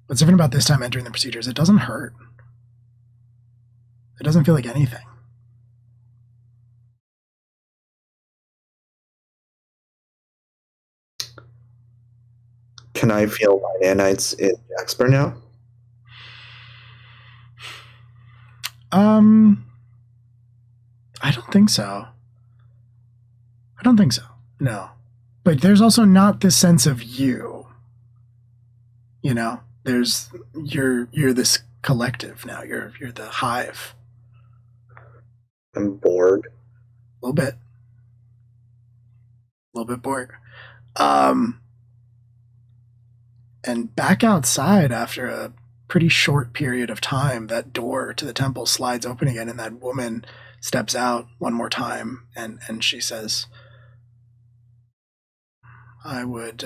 What's different about this time entering the procedures? It doesn't hurt. It doesn't feel like anything. Can I feel my nanites in Jaxper now? I don't think so. No. But there's also not this sense of you. There's you're this collective now. You're the hive. I'm bored. A little bit bored. And back outside after a pretty short period of time, that door to the temple slides open again, and that woman steps out one more time, and she says, I would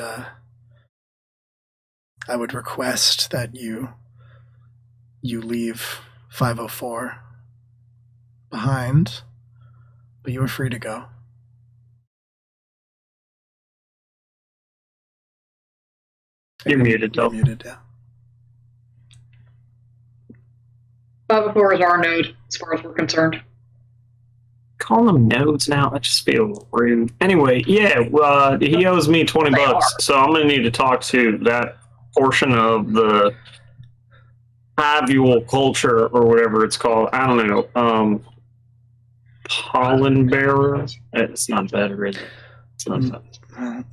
request that you leave 504 behind, but you are free to go. You're muted, though. You're muted, yeah. 504 is our node, as far as we're concerned. Calling them nodes now, I just feel rude. Anyway, yeah, he owes me $20, so I'm gonna need to talk to that portion of the behavioral culture or whatever it's called. I don't know. Pollen bearer. It's not better, is it? It's not better.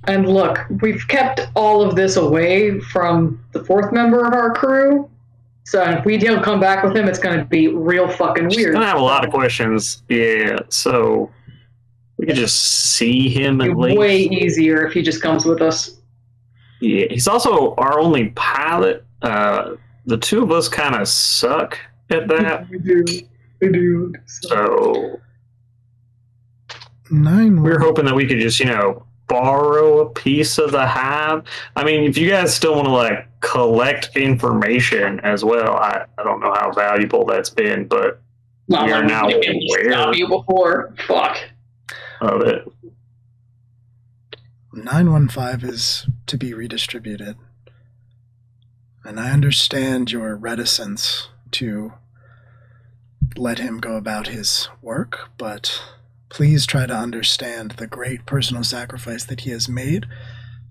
And look, we've kept all of this away from the fourth member of our crew. So if we don't come back with him, it's going to be real fucking weird. He's going to have a lot of questions. Yeah, so we could just see him at least. Way easier if he just comes with us. Yeah, he's also our only pilot. The two of us kind of suck at that. We do. So 9-1. we're hoping that we could just, borrow a piece of the hive. I mean, if you guys still want to collect information as well, I don't know how valuable that's been, but we are now aware you before. Fuck. of it. 915 is to be redistributed. And I understand your reticence to let him go about his work, but please try to understand the great personal sacrifice that he has made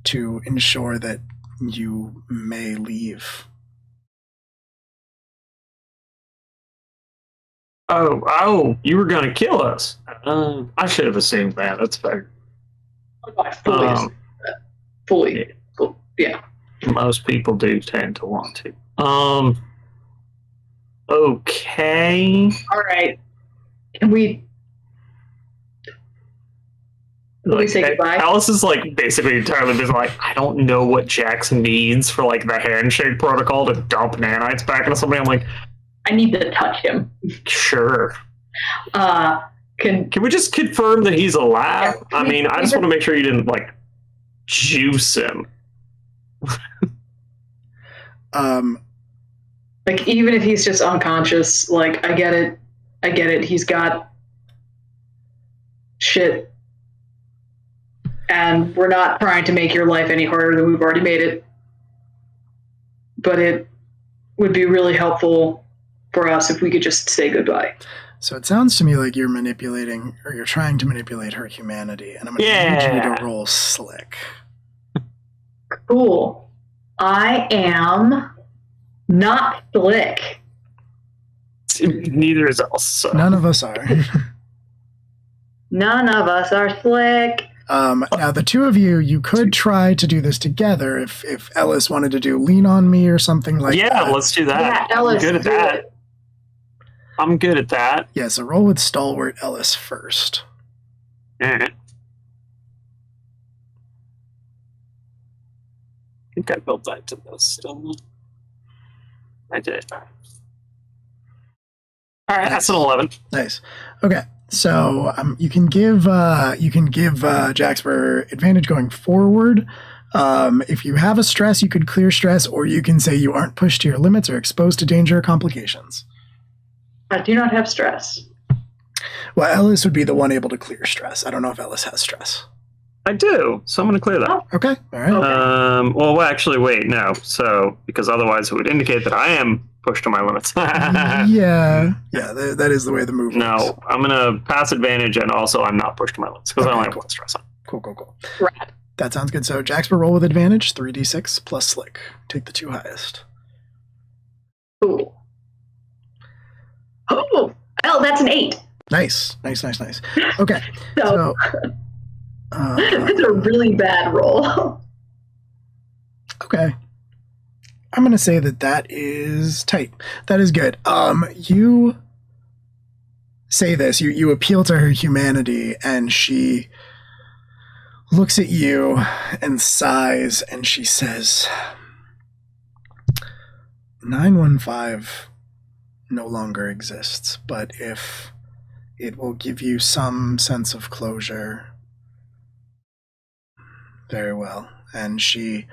to ensure that you may leave. Oh, you were going to kill us. I should have assumed that. That's fair. Fully. Yeah. Most people do tend to want to. Okay. All right. Can we say goodbye? Alice is basically entirely busy. I don't know what Jax needs for the handshake protocol to dump nanites back into somebody. I'm like, I need to touch him. Sure. Can we just confirm that he's alive? Yeah, I just want to make sure you didn't juice him. Even if he's just unconscious, I get it. He's got shit. And we're not trying to make your life any harder than we've already made it. But it would be really helpful for us if we could just say goodbye. So it sounds to me like you're manipulating, or you're trying to manipulate her humanity, and I'm going to need you to roll slick. Cool. I am not slick. Neither is us. So. None of us are. None of us are slick. Now, the two of you could try to do this together if Ellis wanted to do lean on me or something like that. Yeah, let's do that. Yeah, Ellis, I'm good at that. I'm good at that. Yeah, so roll with Stalwart Ellis first. I think I built that to this still. I did. All right, that's an 11. Nice. Okay, so you can give Jaxper advantage going forward. If you have a stress, you could clear stress, or you can say you aren't pushed to your limits or exposed to danger or complications. I do not have stress. Well, Ellis would be the one able to clear stress. I don't know if Ellis has stress. I do, so I'm going to clear that. Oh. Okay, all right. Well, actually, wait, no. So, because otherwise it would indicate that I am pushed to my limits. yeah, that is the way the move works. No, I'm going to pass advantage, and also I'm not pushed to my limits, because I only have one stress on. Cool. Rad. That sounds good. So, Jaxper, roll with advantage, 3d6 plus slick. Take the two highest. Cool. Oh, that's an 8. Nice. Okay, so it's a really bad roll. Okay. I'm going to say that is tight. That is good. You say this, you appeal to her humanity, and she looks at you and sighs, and she says, 915 no longer exists, but if it will give you some sense of closure, very well. And she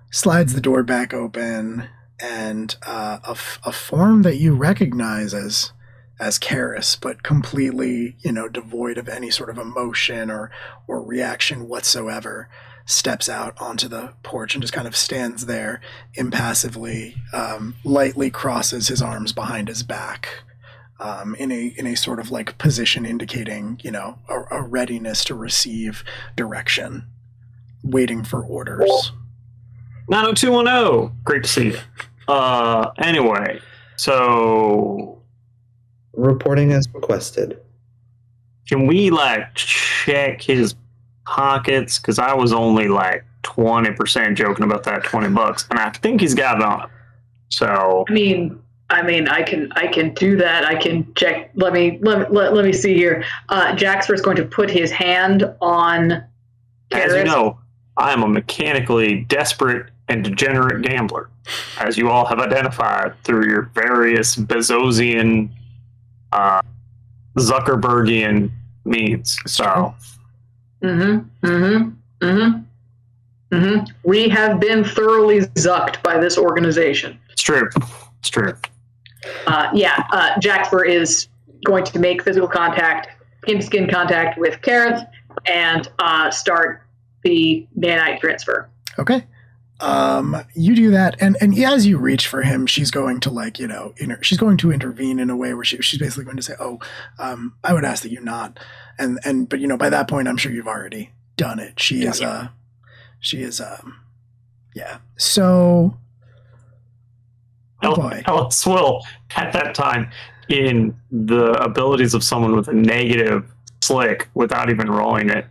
slides the door back open, and a form that you recognize as Karis, but completely, devoid of any sort of emotion or reaction whatsoever, steps out onto the porch and just kind of stands there impassively, lightly crosses his arms behind his back, in a sort of position indicating, a readiness to receive direction, waiting for orders. 90210. Great to see you. Anyway, so Reporting as requested. can we like check his pockets? Because I was only like 20% joking about that $20, and I think he's got it on him. So I mean, I can do that. I can check. Let me see here. Jaxper is going to put his hand on Karis. As you know, I am a mechanically desperate and degenerate gambler, as you all have identified through your various Bezosian, Zuckerbergian means. So, we have been thoroughly zucked by this organization. It's true. It's true. Jaxper is going to make physical contact, skin-to-skin contact with Karis, and start the nanite transfer. Okay. You do that, and as you reach for him, she's going to she's going to intervene in a way where she's basically going to say, I would ask that you not, but by that point, I'm sure you've already done it. She is. So, Ellis will, at that time, in the abilities of someone with a negative slick, without even rolling it,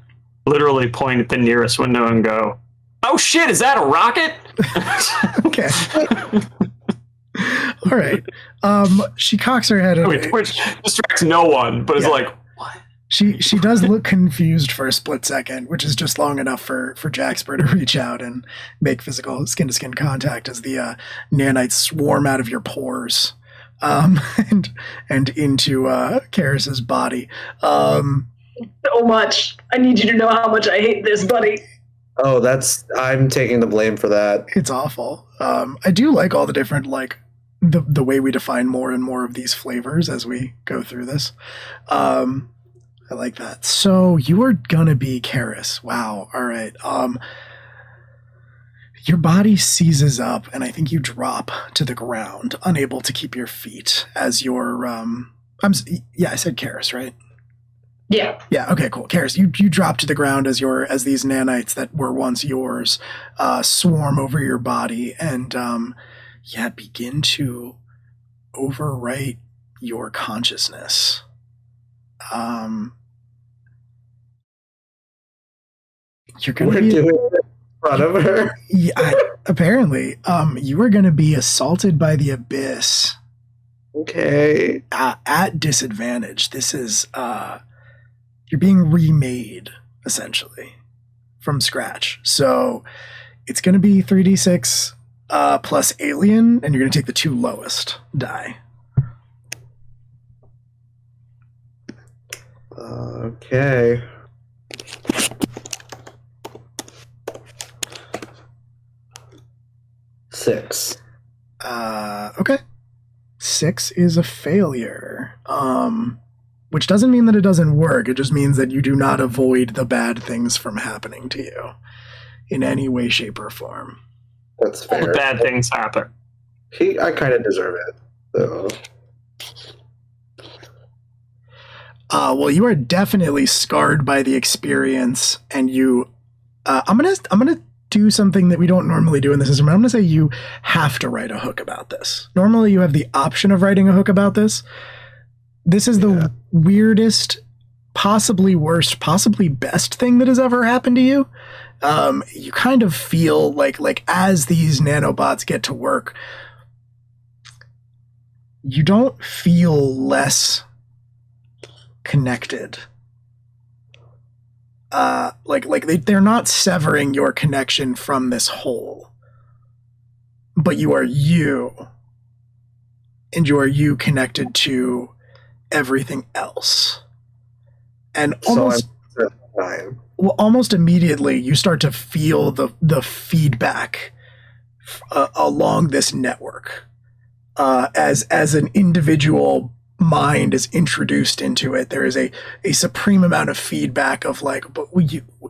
literally point at the nearest window and go, "Oh shit, is that a rocket?" Okay. All right. She cocks her head. Which distracts no one, but is like, what? She does look confused for a split second, which is just long enough for Jaxper to reach out and make physical skin-to-skin contact as the nanites swarm out of your pores and into Karis's body. So much. I need you to know how much I hate this, buddy. Oh, I'm taking the blame for that. It's awful. I do like all the different, the way we define more and more of these flavors as we go through this. I like that. So you are gonna be Karis. Wow. All right. Your body seizes up, and I think you drop to the ground, unable to keep your feet as your I said Karis, right? Yeah. Yeah. Okay. Cool. Karis, you drop to the ground as these nanites that were once yours swarm over your body and begin to overwrite your consciousness. You're gonna be doing it in front of her. Yeah. Apparently, you are going to be assaulted by the abyss. Okay. At disadvantage. This is you're being remade essentially from scratch. So it's going to be 3d6 plus alien, and you're going to take the two lowest die. Okay. Six. Okay. 6 is a failure. Which doesn't mean that it doesn't work. It just means that you do not avoid the bad things from happening to you in any way, shape, or form. That's fair. Bad things happen. I kind of deserve it, though. Well, you are definitely scarred by the experience, and you. I'm gonna do something that we don't normally do in the system. I'm gonna say you have to write a hook about this. Normally, you have the option of writing a hook about this. This is the weirdest, possibly worst, possibly best thing that has ever happened to you. You kind of feel like as these nanobots get to work, you don't feel less connected. They're not severing your connection from this whole, but you are you, and you are you connected to everything else. And almost immediately you start to feel the feedback along this network as an individual mind is introduced into it. There is a supreme amount of feedback of but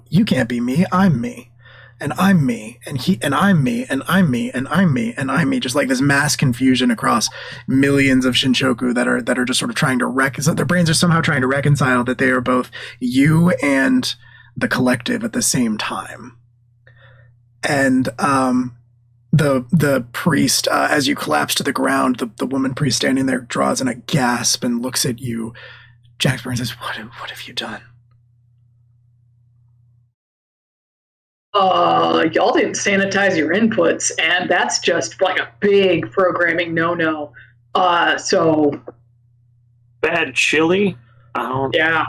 you can't be me, I'm me, and I'm me, and he, and I'm me, and I'm me, and I'm me, and I'm me. Just like this mass confusion across millions of Shinshoku that are just sort of trying to reconcile. Their brains are somehow trying to reconcile that they are both you and the collective at the same time. And the priest, as you collapse to the ground, the woman priest standing there draws in a gasp and looks at you, Jasper, and says, what have you done? Y'all didn't sanitize your inputs, and that's just like a big programming no-no. So... Bad chili? Yeah.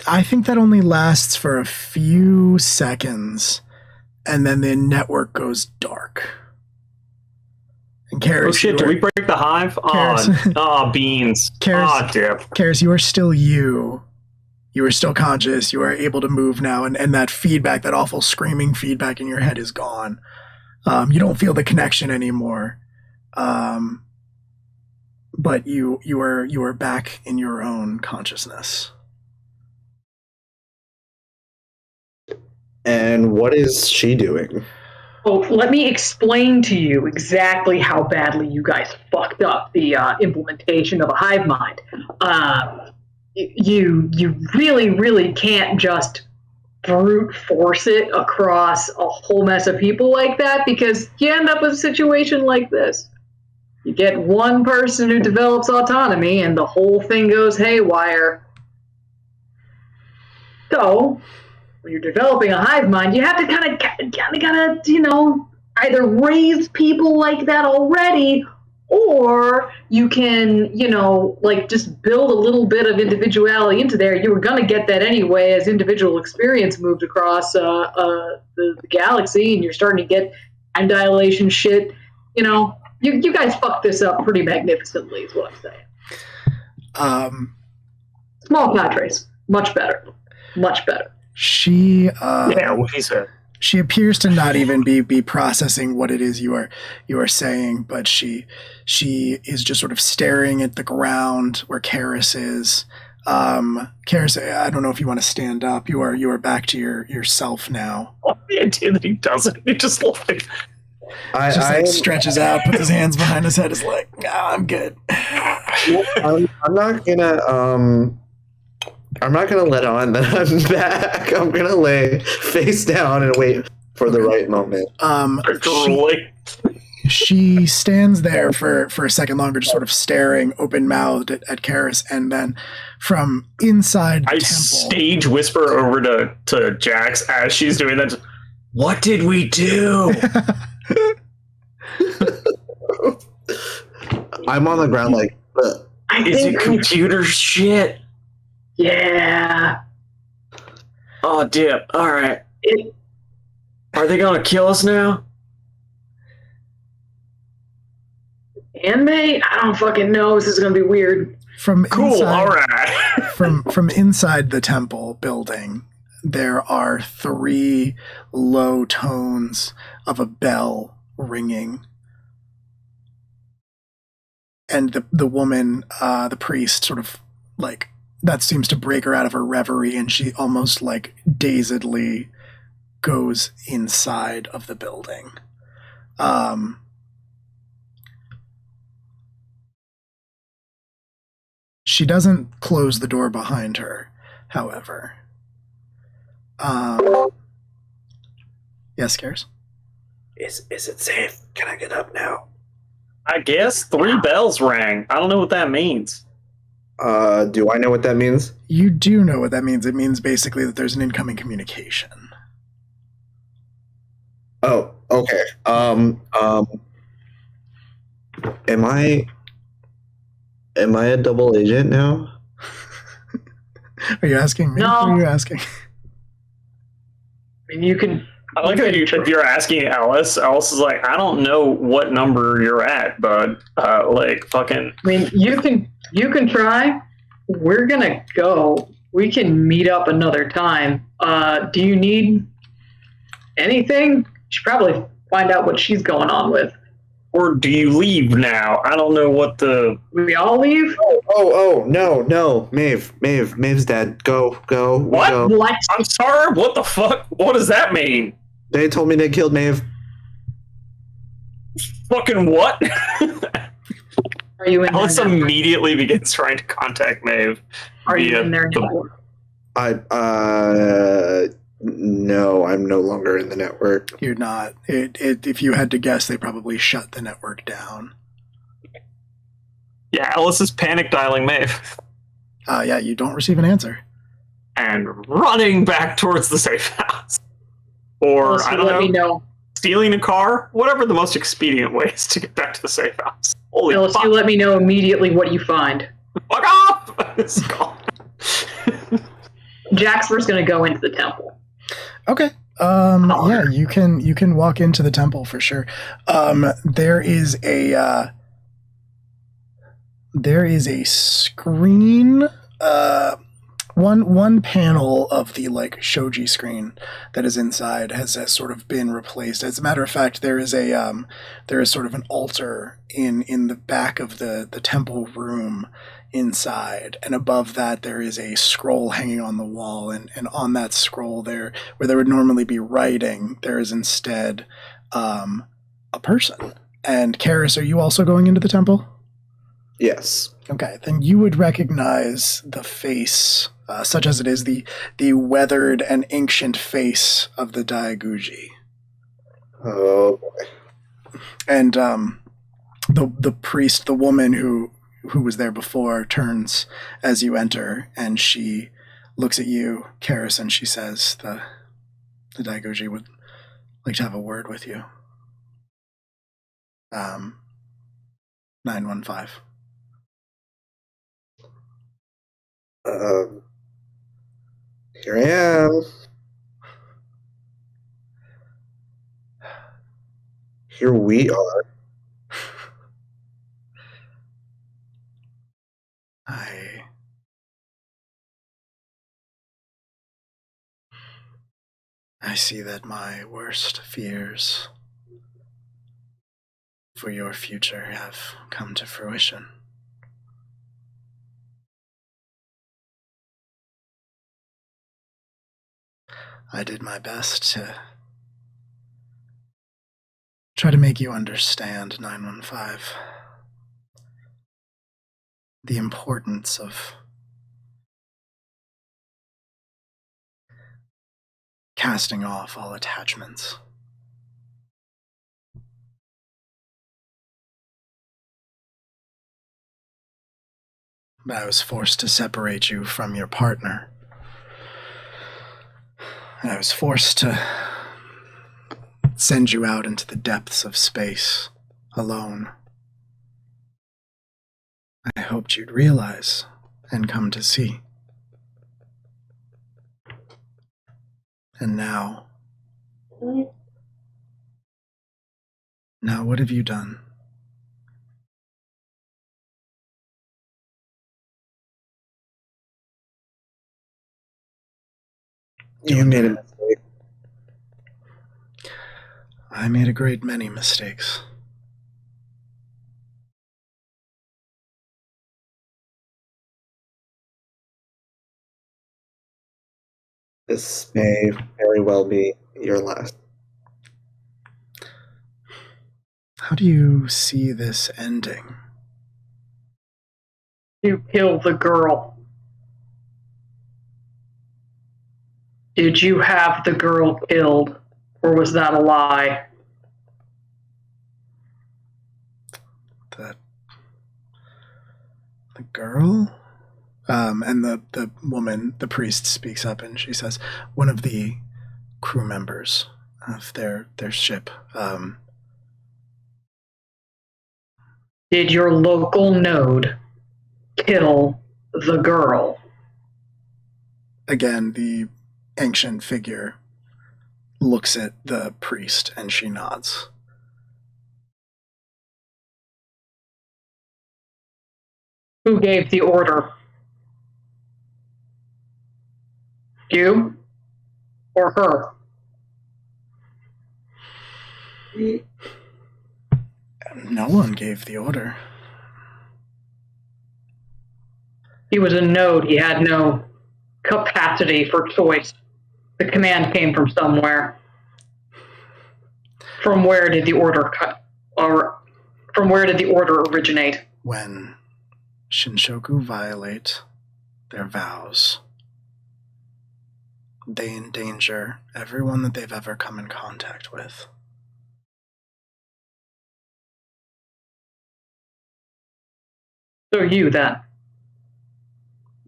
I think that only lasts for a few seconds, and then the network goes dark. And Karis, oh shit! Did we break the hive? Oh, beans. Karis, dip. Karis, you are still you. You are still conscious. You are able to move now, and that feedback, that awful screaming feedback in your head, is gone. You don't feel the connection anymore. But you are back in your own consciousness. And what is she doing? Oh, let me explain to you exactly how badly you guys fucked up the implementation of a hive mind. You really, really can't just brute force it across a whole mess of people like that, because you end up with a situation like this. You get one person who develops autonomy and the whole thing goes haywire. So, when you're developing a hive mind, you have to kind of, either raise people like that already, or you can, just build a little bit of individuality into there. You were going to get that anyway as individual experience moved across the galaxy, and you're starting to get time dilation shit. You guys fucked this up pretty magnificently, is what I'm saying. Small cadres, much better. Much better. She what he said. She appears to not even be processing what it is you are saying, but she is just sort of staring at the ground where Karis is. Karis, I don't know if you want to stand up. You are back to yourself now. Oh, the idea that he doesn't. He just like stretches out, puts his hands behind his head, is like, I'm good. I'm not gonna let on that I'm back. I'm gonna lay face down and wait for the right moment. She stands there for a second longer, just sort of staring open-mouthed at Karis, and then from inside the temple, stage whisper over to Jax as she's doing that. What did we do? I'm on the ground like, is it computer shit? Yeah. Oh, dip. All right. Are they gonna kill us now? And I don't fucking know. This is gonna be weird. All right. from inside the temple building, there are 3 low tones of a bell ringing. And the woman, the priest, sort of like, that seems to break her out of her reverie, and she almost like dazedly goes inside of the building. She doesn't close the door behind her, however. Yes, Karis? Is it safe? Can I get up now? I guess 3 bells rang. I don't know what that means. Do I know what that means? You do know what that means. It means basically that there's an incoming communication. Oh, okay. Am I a double agent now? Are you asking me? No. What are you asking? I mean, you can. I like that if you're asking Alice is like, I don't know what number you're at, but fucking. I mean, you can try. We're gonna go. We can meet up another time. Do you need anything? Should probably find out what she's going on with. Or do you leave now? I don't know what the. We all leave? Oh, no. Maeve's dead. Go. What? Go. What? I'm sorry. What the fuck? What does that mean? They told me they killed Maeve. Fucking what? Are you in Alice there now? immediately begins trying to contact Maeve. Are you in there now? No, I'm no longer in the network. You're not. If you had to guess, they probably shut the network down. Yeah, Ellis is panic dialing Maeve. Yeah, you don't receive an answer. And running back towards the safe house. Or, Ellis, I don't let me know. Stealing a car? Whatever the most expedient ways to get back to the safe house. Holy Ellis, fuck. you let me know immediately what you find. Fuck off! It's gone. Jaxper's going to go into the temple. Okay. Yeah, you can walk into the temple for sure. There is a screen, one panel of the like shoji screen that is inside has sort of been replaced. As a matter of fact, there is sort of an altar in the back of the temple room inside, and above that there is a scroll hanging on the wall, and on that scroll there, where there would normally be writing, there is instead a person. And Karis, are you also going into the temple? Yes. Okay, then you would recognize the face, such as it is, the weathered and ancient face of the Daiguji. Oh boy. And the priest, the woman who was there before, turns as you enter, and she looks at you, Karis, and she says, the Daigoji would like to have a word with you. 915. Here I am. Here we are. I see that my worst fears for your future have come to fruition. I did my best to try to make you understand, 915, the importance of casting off all attachments. But I was forced to separate you from your partner. And I was forced to send you out into the depths of space, alone. I hoped you'd realize and come to see. And now, what have you done? You made a mistake. I made a great many mistakes. This may very well be your last. How do you see this ending? You killed the girl. Did you have the girl killed, or was that a lie? The girl? And the woman, the priest, speaks up and she says, one of the crew members of their ship. Did your local node kill the girl? Again, the ancient figure looks at the priest and she nods. Who gave the order? You? Or her? No one gave the order. He was a node. He had no capacity for choice. The command came from somewhere. From where did the order originate? When Shinshoku violate their vows, they endanger everyone that they've ever come in contact with. So you then,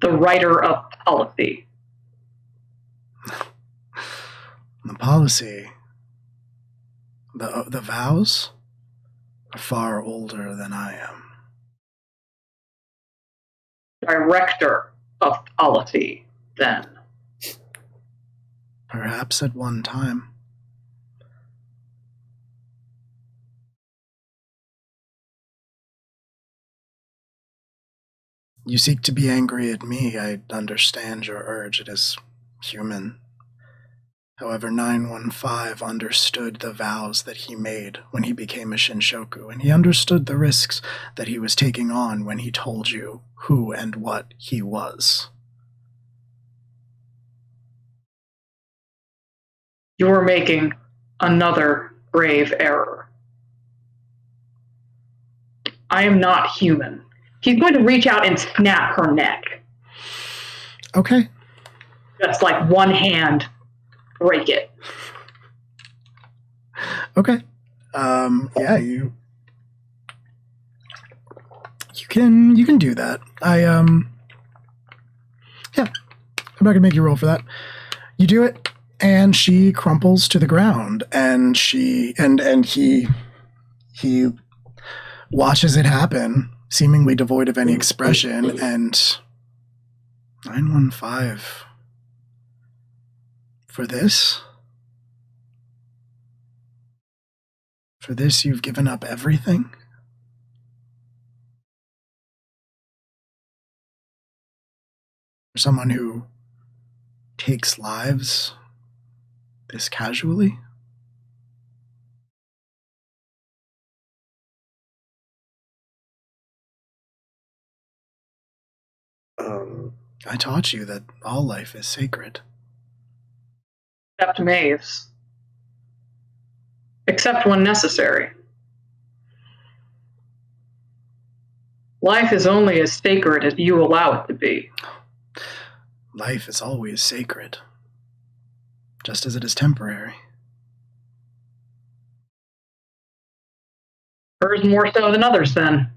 the writer of policy. The policy, the vows, are far older than I am. Director of policy, then. Perhaps at one time. You seek to be angry at me. I understand your urge. It is human. However, 915 understood the vows that he made when he became a Shinshoku, and he understood the risks that he was taking on when he told you who and what he was. You are making another grave error. I am not human. He's going to reach out and snap her neck. Okay. Just like one hand, break it. Okay. Yeah, you can do that. Yeah. I'm not gonna make you roll for that. You do it, and she crumples to the ground, and he watches it happen, seemingly devoid of any expression, and 915. For this you've given up everything? For someone who takes lives this casually? I taught you that all life is sacred. Except Maeve's. Except when necessary. Life is only as sacred as you allow it to be. Life is always sacred, just as it is temporary. Hers more so than others, then.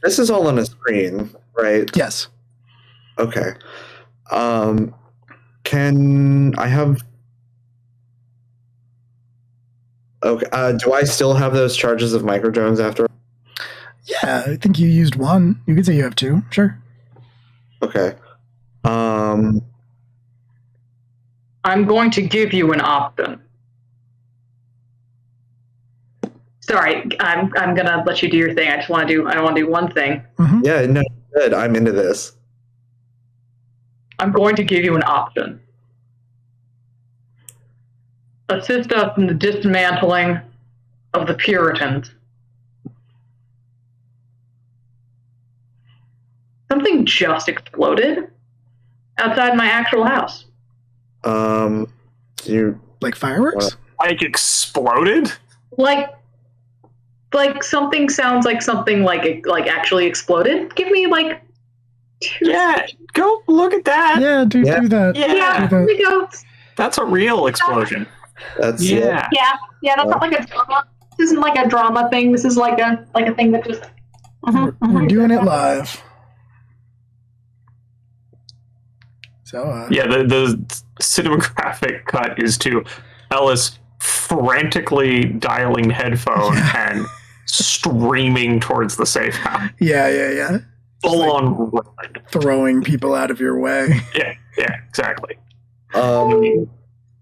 This is all on a screen, right? Yes. Okay. Can I have... Okay, do I still have those charges of microdrones after? Yeah, I think you used one. You could say you have two, sure. Okay. I'm going to give you an option. Sorry, I'm gonna let you do your thing. I want to do one thing. Mm-hmm. Yeah, no, good. I'm into this. I'm going to give you an option. Assist us in the dismantling of the Puritans. Something just exploded outside my actual house. You like fireworks? Like exploded? Like something sounds like something like actually exploded. Give me like 2 Yeah, go look at that. Yeah, do that. Yeah, here we go. That's a real explosion. That's Yeah. That's not like a drama. This isn't like a drama thing. This is like a thing that just. We're doing it live. So yeah, the cinematographic cut is to Ellis frantically dialing headphone and streaming towards the safe house. Yeah. Full on run. Throwing people out of your way. Yeah, exactly.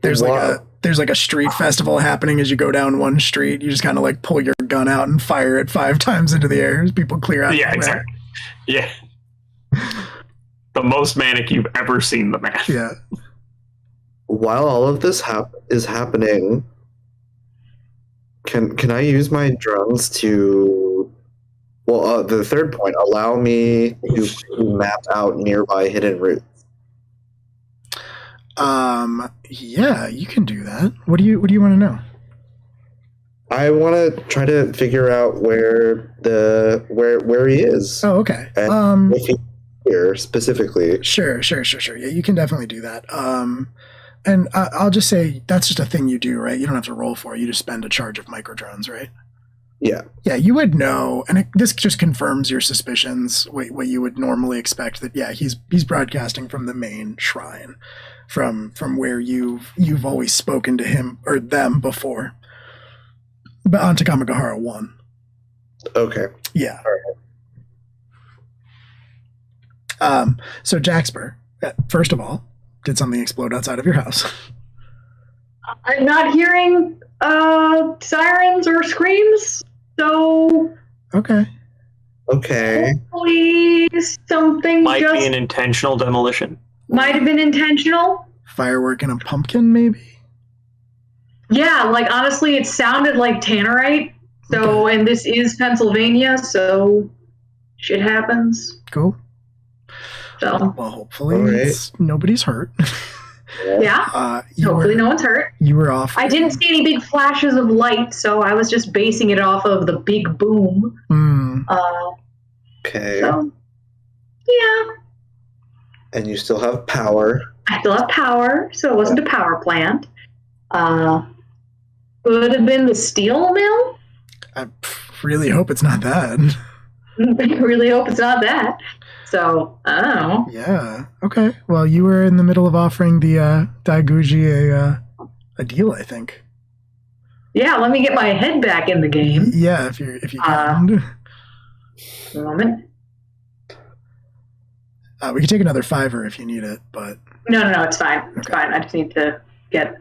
There's like a street festival happening as you go down one street. You just kind of like pull your gun out and fire it 5 times into the air as people clear out. Yeah, exactly. Yeah. The most manic you've ever seen the man. Yeah. While all of this is happening, can I use my drones to... Well, the third point, allow me to map out nearby hidden routes. Yeah, you can do that. What do you want to know? I want to try to figure out where he is. Oh, okay. And here specifically. Sure. Yeah, you can definitely do that. And I'll just say that's just a thing you do, right? You don't have to roll for it. You just spend a charge of microdrones, right? Yeah. Yeah, you would know, and this just confirms your suspicions. What you would normally expect, that he's broadcasting from the main shrine, from where you've always spoken to him or them before, but on Takamagahara 1. Okay. Yeah. All right. So Jaxper, first of all, did something explode outside of your house? I'm not hearing sirens or screams, so okay. Hopefully something might be an intentional demolition. Might have been intentional. Firework in a pumpkin, maybe? Yeah, like honestly, it sounded like tannerite. So, okay. And this is Pennsylvania, so shit happens. Cool. So, well, hopefully nobody's hurt. Yeah. Hopefully no one's hurt. You were off. I didn't see any big flashes of light, so I was just basing it off of the big boom. Okay. So, yeah. And you still have power. I still have power, so it wasn't a power plant. Could have been the steel mill. I really hope it's not that. I really hope it's not that. So, I don't know. Yeah. Okay. Well, you were in the middle of offering the Daiguji a deal, I think. Yeah, let me get my head back in the game. Yeah, if you can. A moment. We could take another $5 if you need it, but... No, it's fine. It's fine. I just need to get...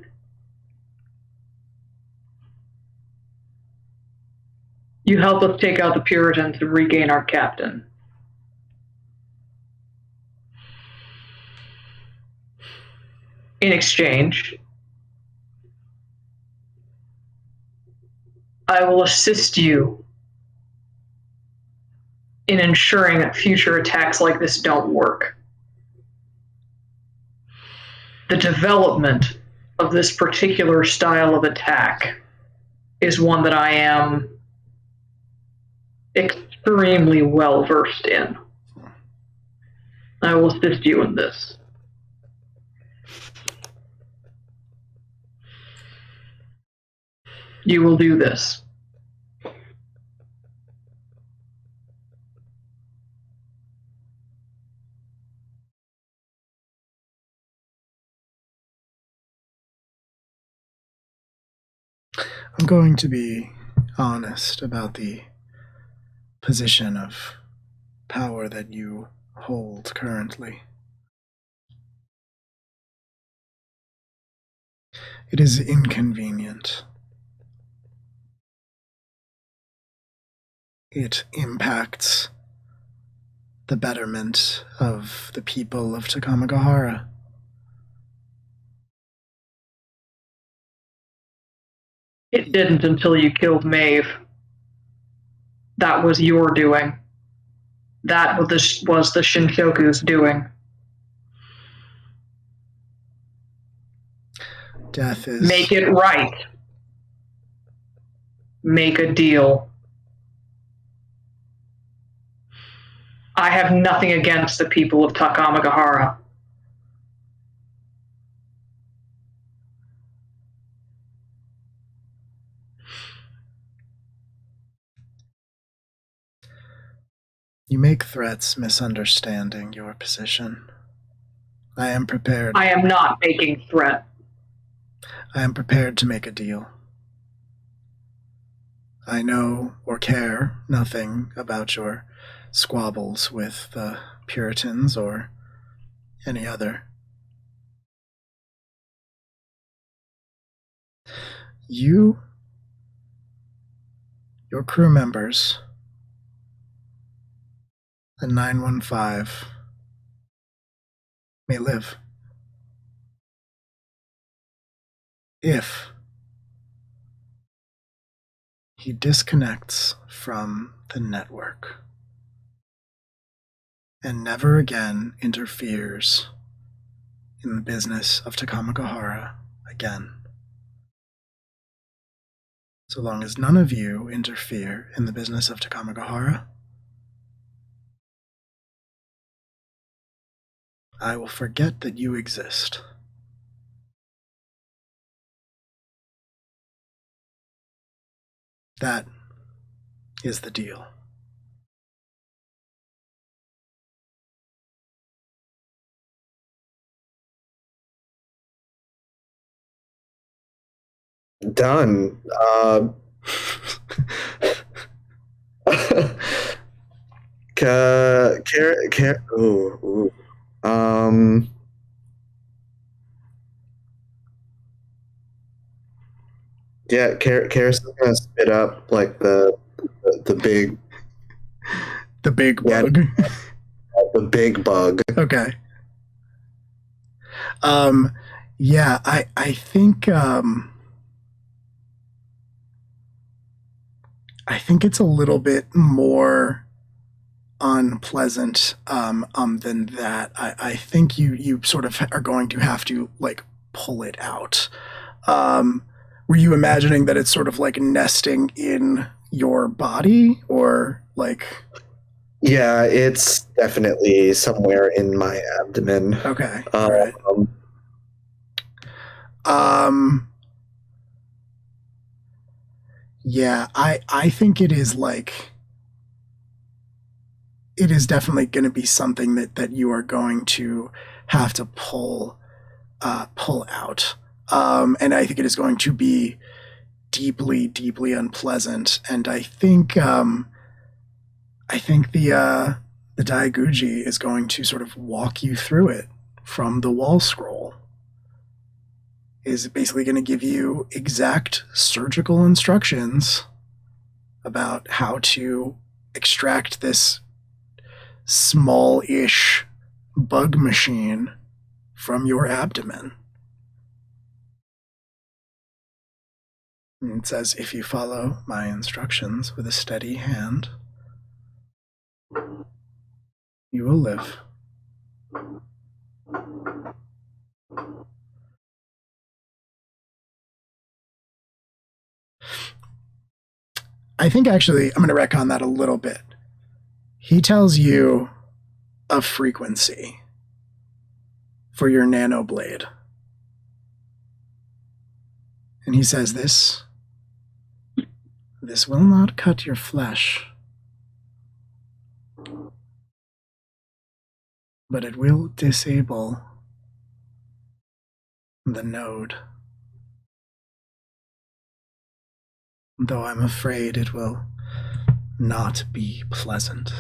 You help us take out the Puritans to regain our captain. In exchange, I will assist you in ensuring that future attacks like this don't work. The development of this particular style of attack is one that I am extremely well versed in. I will assist you in this. You will do this. I'm going to be honest about the position of power that you hold currently. It is inconvenient. It impacts the betterment of the people of Takamagahara. It didn't until you killed Maeve. That was your doing. That was the Shinshoku's doing. Death is... Make it right. Make a deal. I have nothing against the people of Takamagahara. You make threats misunderstanding your position. I am prepared. I am not making threat. I am prepared to make a deal. I know or care nothing about your squabbles with the Puritans or any other. You, your crew members, the 915 may live. If he disconnects from the network and never again interferes in the business of Takamagahara again. So long as none of you interfere in the business of Takamagahara, I will forget that you exist. That is the deal. Done. Yeah, Karis is gonna spit up like the big bug. The big bug. Okay. Yeah, I think it's a little bit more unpleasant than that. I think you sort of are going to have to like pull it out. Were you imagining that it's sort of like nesting in your body, or like? Yeah, it's definitely somewhere in my abdomen. Okay. All right. Yeah, I think it is like, it is definitely going to be something that you are going to have to pull out. And I think it is going to be deeply, deeply unpleasant. And I think the Daiguji is going to sort of walk you through it from the wall scroll. Is basically going to give you exact surgical instructions about how to extract this small-ish bug machine from your abdomen. And it says, if you follow my instructions with a steady hand, you will live. I think actually I'm going to retcon that a little bit. He tells you a frequency for your nano blade. And he says this will not cut your flesh, but it will disable the node. Though I'm afraid it will not be pleasant.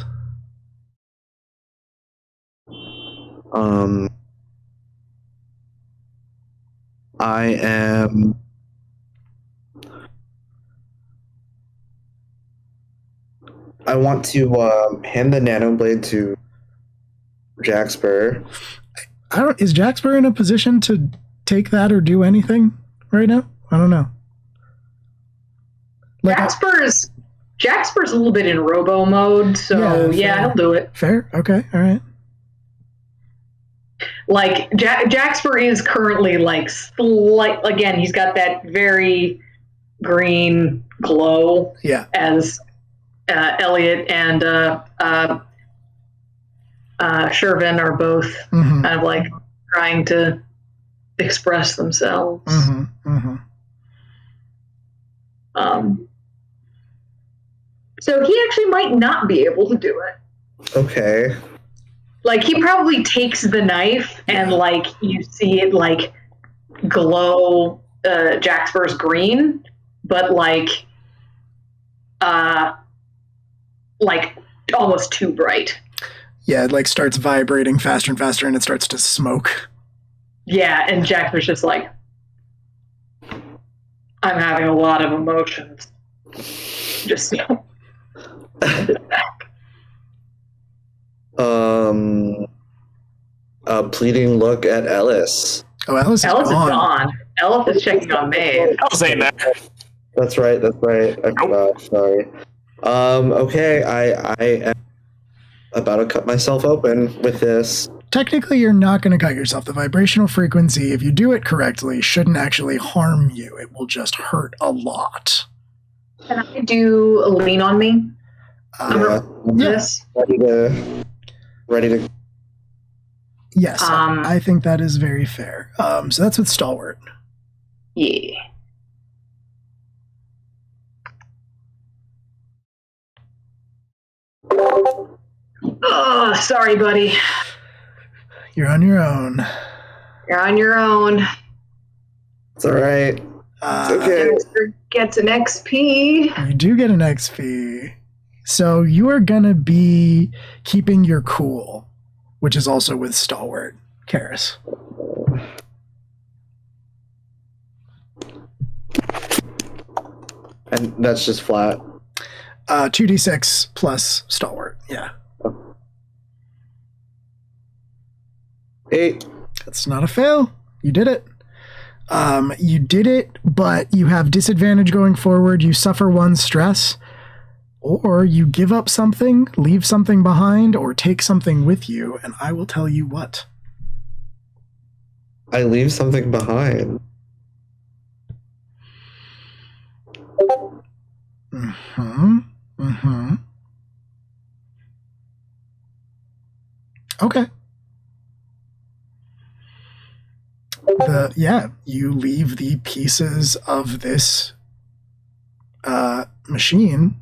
I want to hand the nanoblade to Jaxper. Is Jaxper in a position to take that or do anything right now? I don't know. Like Jaxper's a little bit in robo mode, so yeah, he'll do it. Fair. Okay. All right. Like Jaxper is currently like slight. Again, he's got that very green glow. Yeah. As Elliot and Shervin are both kind of like trying to express themselves. So he actually might not be able to do it. Okay. Like, he probably takes the knife and, like, you see it, like, glow Jaxper's green, but, like, almost too bright. Yeah, it, like, starts vibrating faster and faster, and it starts to smoke. Yeah, and Jaxper's just like, I'm having a lot of emotions. Just, you know. A pleading look at Ellis. Oh, Ellis is gone. Ellis is checking on Maeve. I was saying that. That's right. I forgot. Sorry. Okay, I am about to cut myself open with this. Technically, you're not going to cut yourself. The vibrational frequency, if you do it correctly, shouldn't actually harm you. It will just hurt a lot. Can I do a lean on me? Yes. Ready to. Yes, I think that is very fair. So that's with Stalwart. Yeah. Oh, sorry, buddy. You're on your own. You're on your own. It's all right. It's okay. Gets an XP. You do get an XP. So you are going to be keeping your cool, which is also with Stalwart, Karis. And that's just flat. 2d6 plus Stalwart, yeah. 8. That's not a fail. You did it. You did it, but you have disadvantage going forward. You suffer 1 stress, or you give up something, leave something behind, or take something with you, and I will tell you what. I leave something behind. Okay. You leave the pieces of this machine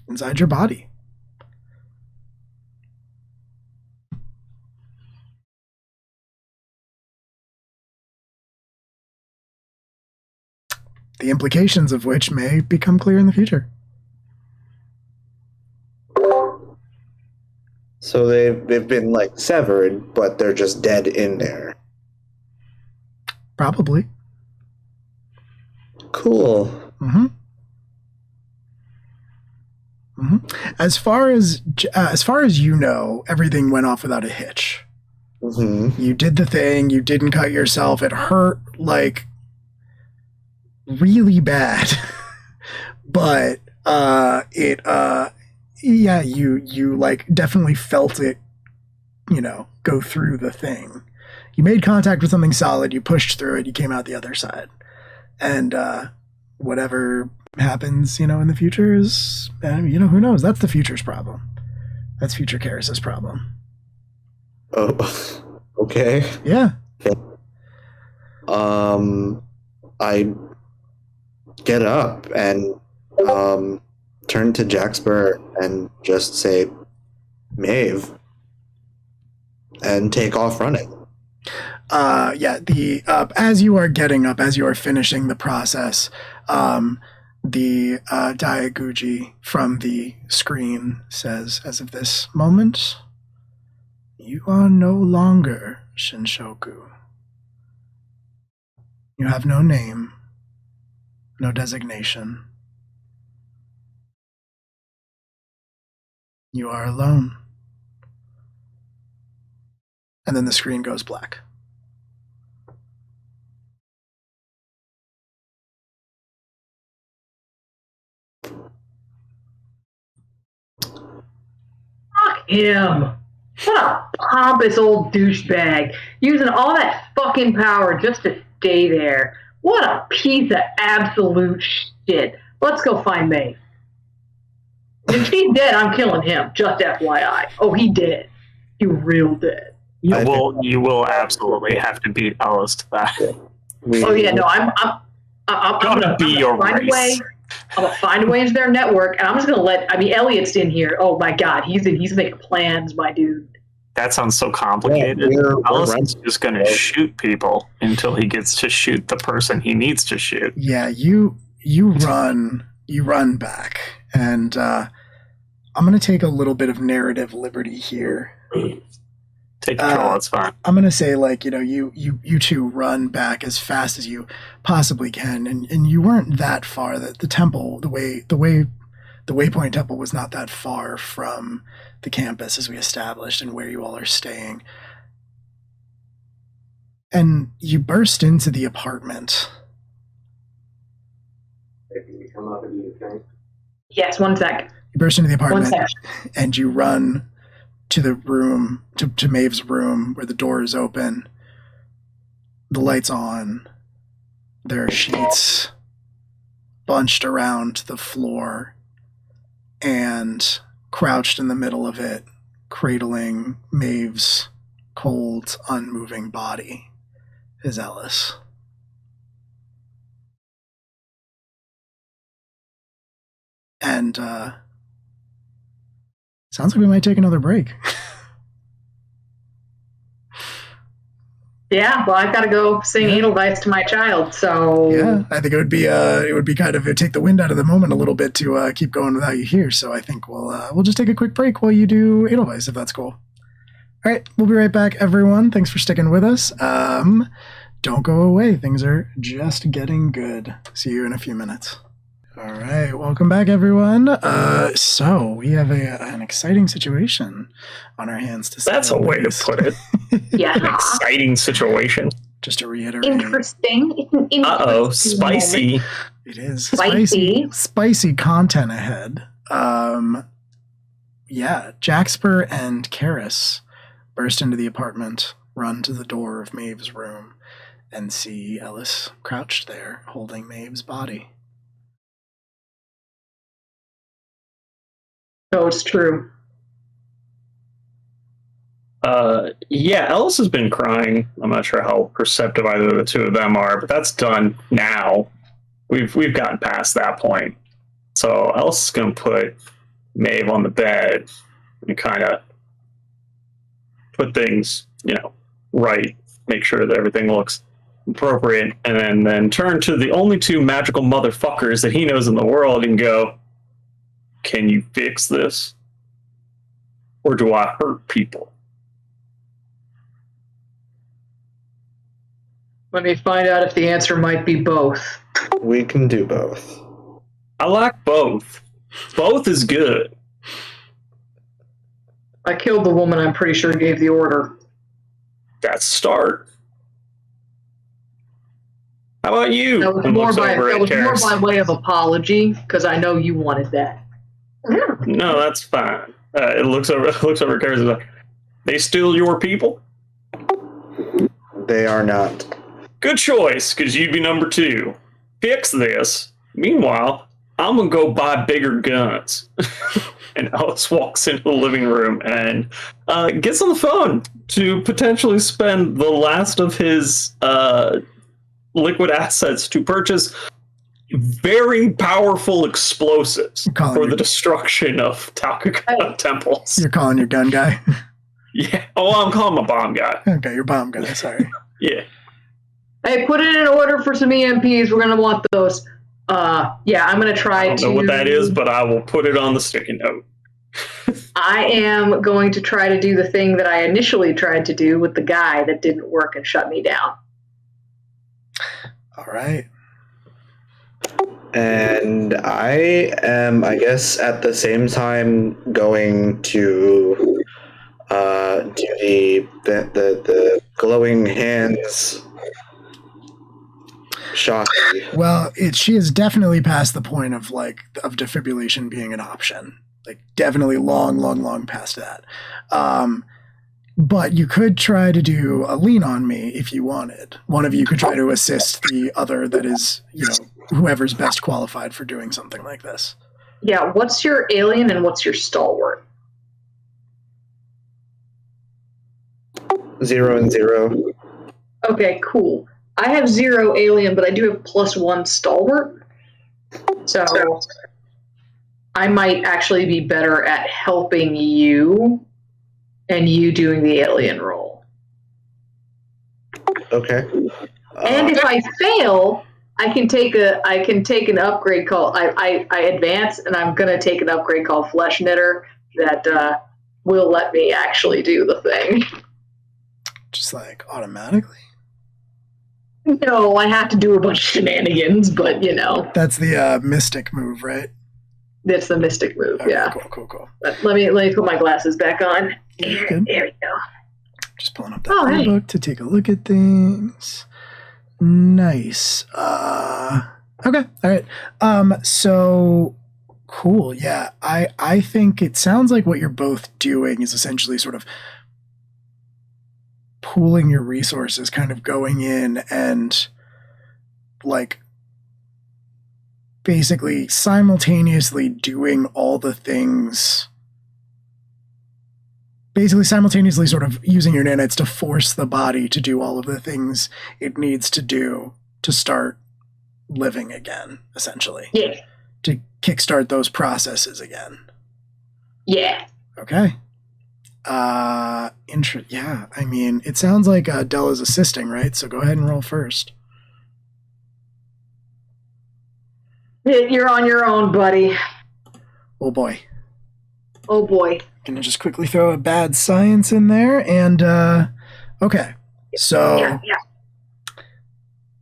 inside your body. The implications of which may become clear in the future. So they've been like severed, but they're just dead in there. Probably. Cool. As far as you know, everything went off without a hitch. You did the thing. You didn't cut yourself. It hurt like really bad, but you like definitely felt it, go through the thing. You made contact with something solid, you pushed through it, you came out the other side. And whatever happens, in the future is, who knows? That's the future's problem. That's future Karis's problem. Oh, okay. Yeah. I get up and turn to Jaxper and just say, Maeve, and take off running. As you are getting up, as you are finishing the process, the Diaguji from the screen says, as of this moment, you are no longer Shinshoku. You have no name, no designation. You are alone. And then the screen goes black. Fuck him. What a pompous old douchebag. Using all that fucking power just to stay there. What a piece of absolute shit. Let's go find Maeve. If she's dead, I'm killing him. Just FYI. Oh, he dead. You real dead. You will absolutely have to beat Alice to that. I'm gonna be your race. I'm gonna find a way into their network, and I'm just gonna Elliot's in here. Oh my god, he's making plans, my dude. That sounds so complicated. Allison's just gonna shoot people until he gets to shoot the person he needs to shoot. Yeah, you run back, and I'm gonna take a little bit of narrative liberty here. Take control, that's fine. I'm gonna say, you two run back as fast as you possibly can, and you weren't that far. The temple, the Waypoint Temple was not that far from the campus as we established and where you all are staying. And you burst into the apartment. Yes, 1 sec. You burst into the apartment and you run to the room, to Maeve's room, where the door is open. The light's on. There are sheets bunched around the floor, and crouched in the middle of it, cradling Maeve's cold, unmoving body is Ellis. And sounds like we might take another break. Yeah, well, I've got to go sing Edelweiss to my child, so... Yeah, I think it would be kind of, it'd take the wind out of the moment a little bit to keep going without you here, so I think we'll just take a quick break while you do Edelweiss, if that's cool. All right, we'll be right back, everyone. Thanks for sticking with us. Don't go away. Things are just getting good. See you in a few minutes. All right, welcome back, everyone. So we have an exciting situation on our hands to say. That's a way to put it. Yeah. An exciting situation. Just to reiterate. Interesting. It's an interesting Uh-oh, spicy. moment. It is Spicy. spicy content ahead. Yeah, Jaxper and Karis burst into the apartment, run to the door of Maeve's room, and see Ellis crouched there, holding Maeve's body. No, it's true. Yeah, Ellis has been crying. I'm not sure how perceptive either of the two of them are, but that's done now. We've gotten past that point. So Ellis is going to put Maeve on the bed and kind of put things, right, make sure that everything looks appropriate, and then turn to the only two magical motherfuckers that he knows in the world and go, can you fix this? Or do I hurt people? Let me find out if the answer might be both. We can do both. I like both. Both is good. I killed the woman I'm pretty sure gave the order. That's a start. How about you? That was more by way of apology, because I know you wanted that. No, that's fine. It looks over Karis, like, they still your people? They are not. Good choice, because you'd be number 2. Fix this. Meanwhile, I'm going to go buy bigger guns. And Ellis walks into the living room and gets on the phone to potentially spend the last of his liquid assets to purchase very powerful explosives for the destruction of Takuga temples. You're calling your gun guy? Yeah. Oh, I'm calling my bomb guy. Okay, your bomb guy. Sorry. Yeah. Hey, put it in order for some EMPs. We're going to want those. Yeah, I'm going to try to... I don't know what that is, but I will put it on the sticky note. I am going to try to do the thing that I initially tried to do with the guy that didn't work and shut me down. All right. And I am, I guess, at the same time going to do the glowing hands shocky. Well, she is definitely past the point of defibrillation being an option. Like definitely long past that. But you could try to do a lean on me if you wanted. One of you could try to assist the other that is, whoever's best qualified for doing something like this. Yeah, what's your alien and what's your stalwart? 0 and 0. Okay, cool. I have 0 alien, but I do have +1 stalwart. So I might actually be better at helping you and you doing the alien role. Okay. And if I fail, I can take an upgrade called I advance, and I'm gonna take an upgrade called Flesh Knitter that will let me actually do the thing. Just automatically? No, I have to do a bunch of shenanigans, but That's the mystic move, right? That's the mystic move. Okay, yeah. Cool. Let me put my glasses back on. Good. There we go. Just pulling up that book to take a look at things. Nice. Okay. All right. So cool. Yeah. I think it sounds like what you're both doing is essentially sort of pooling your resources, kind of going in and basically simultaneously doing all the things, basically simultaneously sort of using your nanites to force the body to do all of the things it needs to do to start living again, essentially. Yeah. To kickstart those processes again. Yeah. Okay. Yeah, I mean, it sounds like Della's assisting, right? So go ahead and roll first. You're on your own, buddy. Oh boy. Oh boy. Gonna just quickly throw a bad science in there, and okay. So Yeah.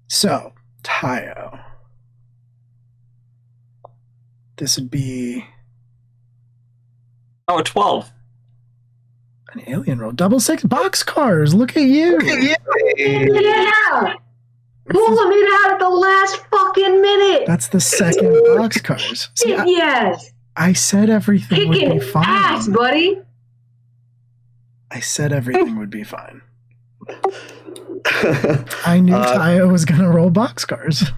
So Tayo. This would be 12. an alien roll. 6 boxcars. Look at you. Yeah. Pulling it out at the last fucking minute. That's the second boxcars. See, Yes. I said everything would be Kicking fine. ass, buddy. I said everything would be fine. I knew Tayo was going to roll boxcars.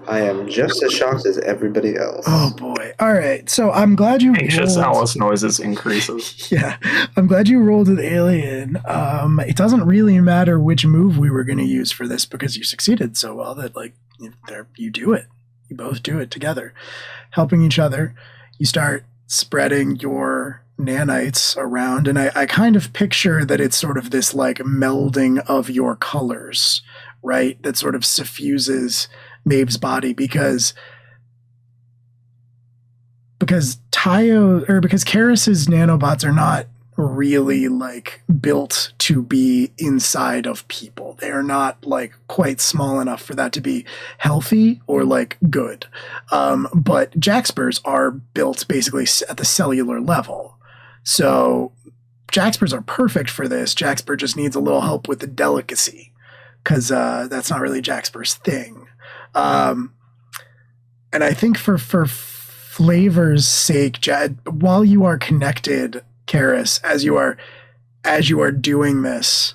I am just as shocked as everybody else. Oh boy. All right. So I'm glad you Anxious rolled. Alice noises increases. Yeah. I'm glad you rolled an alien. It doesn't really matter which move we were going to use for this because you succeeded so well that you do it. You both do it together, helping each other. You start spreading your nanites around, and I kind of picture that it's sort of this like melding of your colors, right? That sort of suffuses Maeve's body because Karis's nanobots are not really like built to be inside of people. They are not like quite small enough for that to be healthy or like good. But Jaxpers are built basically at the cellular level. So Jaxpers are perfect for this. Jaxper just needs a little help with the delicacy because that's not really Jaxper's thing. And I think for flavor's sake, while you are connected, Karis, as you are doing this,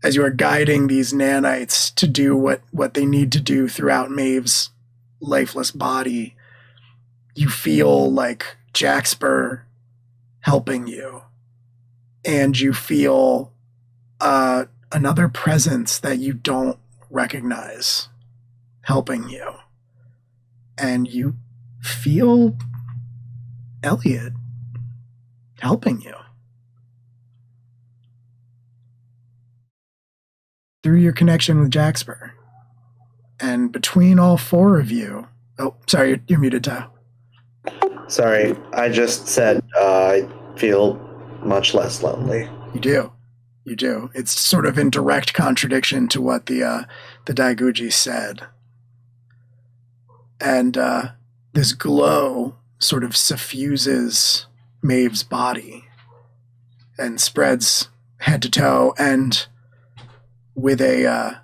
as you are guiding these nanites to do what they need to do throughout Maeve's lifeless body, you feel like Jaxper helping you, and you feel another presence that you don't recognize helping you, and you feel Elliot helping you through your connection with Jaxper. And between all four of you, oh, sorry, you're muted, Tao. Sorry, I just said I feel much less lonely. You do. It's sort of in direct contradiction to what the Daiguji said. And this glow sort of suffuses Maeve's body and spreads head to toe, and with a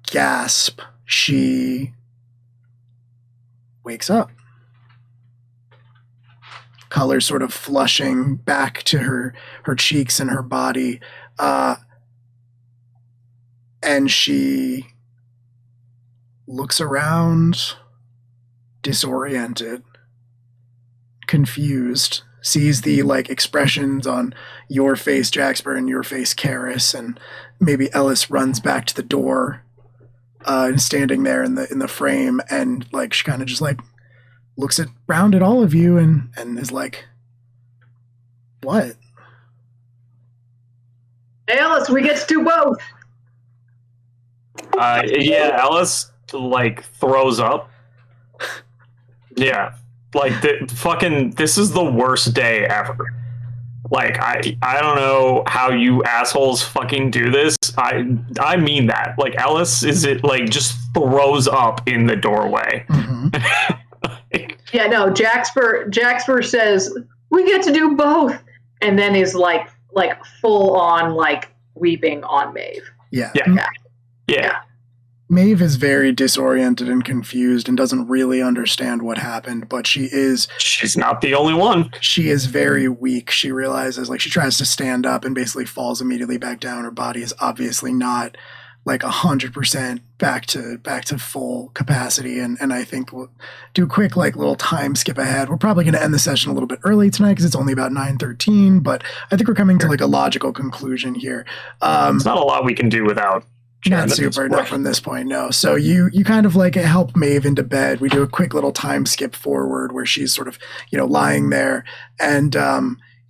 gasp, she wakes up. Color sort of flushing back to her cheeks and her body, and she looks around, disoriented, confused, sees the like expressions on your face, Jaxper, and your face, Karis, and maybe Ellis runs back to the door, and standing there in the frame, and like she kind of just like looks around at all of you and is like, "What?" Hey, Ellis, we get to do both. Yeah, Alice like throws up. Yeah, like this is the worst day ever. Like I don't know how you assholes fucking do this. I mean that. Like Alice just throws up in the doorway. Mm-hmm. Yeah, no, Jaxper says we get to do both, and then is like full on like weeping on Maeve. Yeah. Maeve is very disoriented and confused and doesn't really understand what happened, but she's not the only one. She is very weak. She realizes, like, she tries to stand up and basically falls immediately back down. Her body is obviously not like 100% back to full capacity. And I think we'll do a quick like little time skip ahead. We're probably going to end the session a little bit early tonight because it's only about 9:13, but I think we're coming to like a logical conclusion here. It's not a lot we can do without. Not super, not from this point, no. So you kind of like help Maeve into bed. We do a quick little time skip forward where she's sort of, lying there, and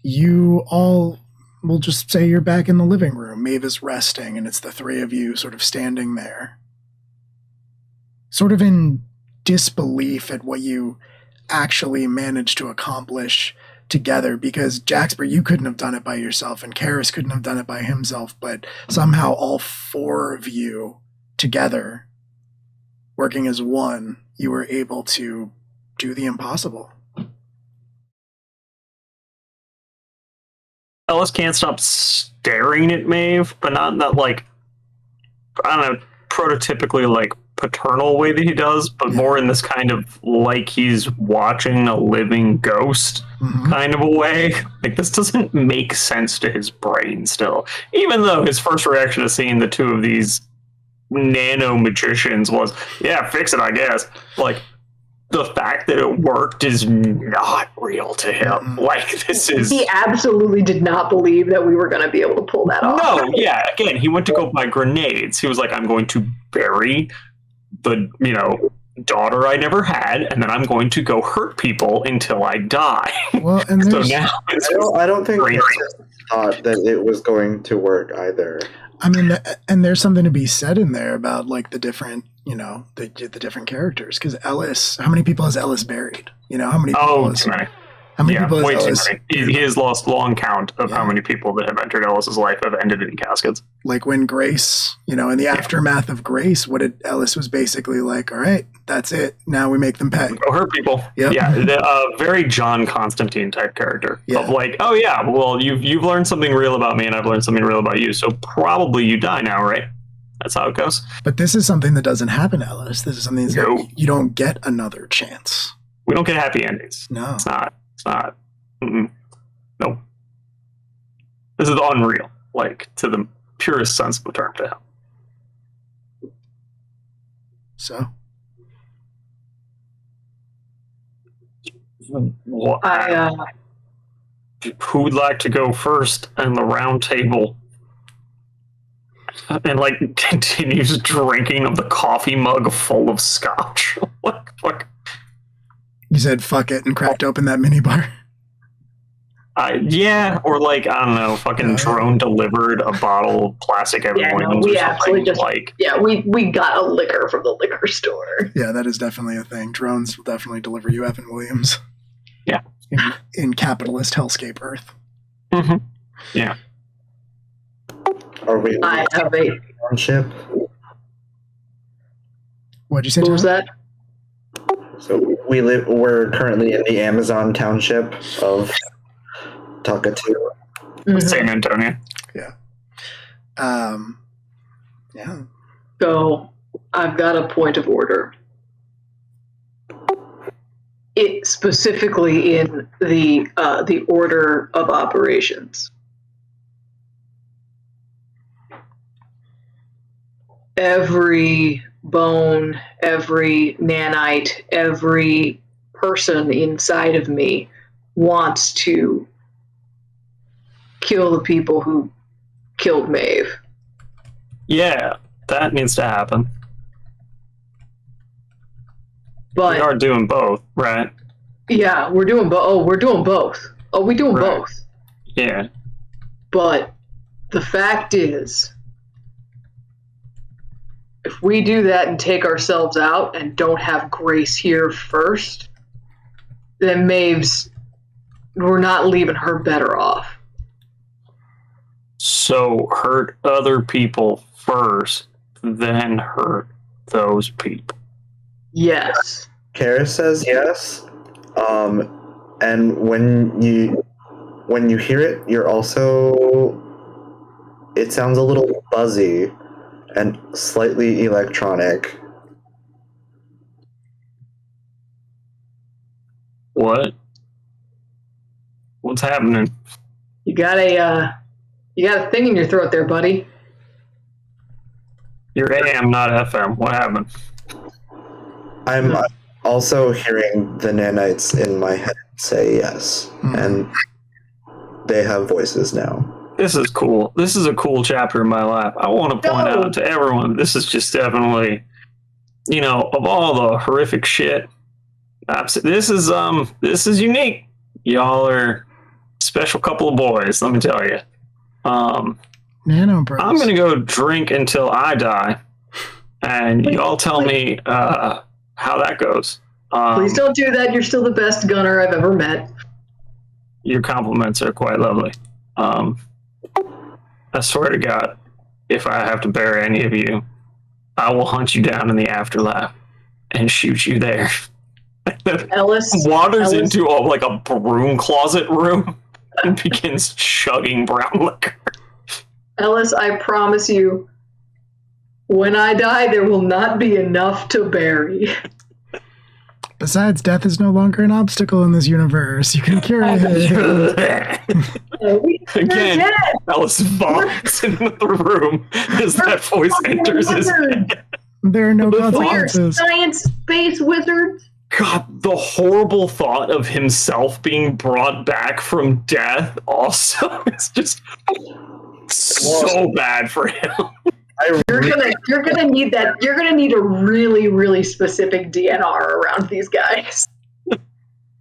you all will just say you're back in the living room. Maeve is resting, and it's the three of you sort of standing there, sort of in disbelief at what you actually managed to accomplish together, because Jaxper, you couldn't have done it by yourself, and Karis couldn't have done it by himself, but somehow all four of you together, working as one, you were able to do the impossible. Ellis can't stop staring at Maeve, but not in that, like, I don't know, prototypically, like, paternal way that he does, but more in this kind of, like, he's watching a living ghost kind of a way. Like, this doesn't make sense to his brain still. Even though his first reaction to seeing the two of these nano magicians was, yeah, fix it, I guess. Like, the fact that it worked is not real to him. Like, this is... He absolutely did not believe that we were going to be able to pull that off. No, yeah, again, he went to go buy grenades. He was like, I'm going to bury the, daughter I never had, and then I'm going to go hurt people until I die. Well, and so now I don't think he thought that it was going to work either. I mean, and there's something to be said in there about like the different, the different characters. Because Ellis, how many people has Ellis buried? How many people too many. How many people way has Ellis? Too many. He has lost long count of how many people that have entered Ellis's life have ended in caskets. Like when Grace, in the aftermath of Grace, what did Ellis was basically like, all right, that's it. Now we make them pay. Go hurt people. Yep. Yeah. Very John Constantine type character of like, oh yeah, well, you've learned something real about me and I've learned something real about you. So probably you die now, right? That's how it goes. But this is something that doesn't happen, Ellis. This is something that you don't get another chance. We don't get happy endings. No. It's not. Nope. This is unreal, like, to the purest sense of the term to him. So? Well, who would like to go first in the round table? And, like, continues drinking of the coffee mug full of scotch. What the fuck? You said fuck it and cracked open that minibar. Yeah, or like, I don't know, fucking drone delivered a bottle of plastic Evan Williams we or actually something. we got a liquor from the liquor store. Yeah, that is definitely a thing. Drones will definitely deliver you Evan Williams. Yeah. In capitalist hellscape Earth. Mm-hmm. Yeah. Are we I have a township? What'd you say? What was that? So we're currently in the Amazon township of Takatu. San Antonio. Yeah. Yeah. So I've got a point of order. It specifically in the order of operations. Every bone, every nanite, every person inside of me wants to kill the people who killed Maeve. Yeah, that needs to happen. But we are doing both, right? Yeah, we're doing both. Oh, we're doing both. Oh, we're doing both. Yeah. But the fact is, if we do that and take ourselves out and don't have Grace here first, then we're not leaving her better off. So hurt other people first, then hurt those people. Yes. Karis says yes. And when you hear it, you're also... It sounds a little buzzy and slightly electronic. What? What's happening? You got a thing in your throat there, buddy. You're AM, not FM. What happened? I'm also hearing the nanites in my head say yes, and they have voices now. This is cool. This is a cool chapter in my life. I want to point out to everyone, this is just definitely, of all the horrific shit, this is unique. Y'all are a special couple of boys, let me tell you. Nano bros. I'm gonna go drink until I die, and y'all tell me how that goes. Please don't do that. You're still the best gunner I've ever met. Your compliments are quite lovely. I swear to God, if I have to bury any of you, I will hunt you down in the afterlife and shoot you there. Ellis wanders into a broom closet room and begins chugging brown liquor. Ellis, I promise you, when I die, there will not be enough to bury. Besides, death is no longer an obstacle in this universe. You can cure it. Again, Alice vomits in the room as that voice enters his head. There are no We're consequences. science space wizards. God, the horrible thought of himself being brought back from death also is just so bad for him. You're gonna need that. You're gonna need a really, really specific DNR around these guys.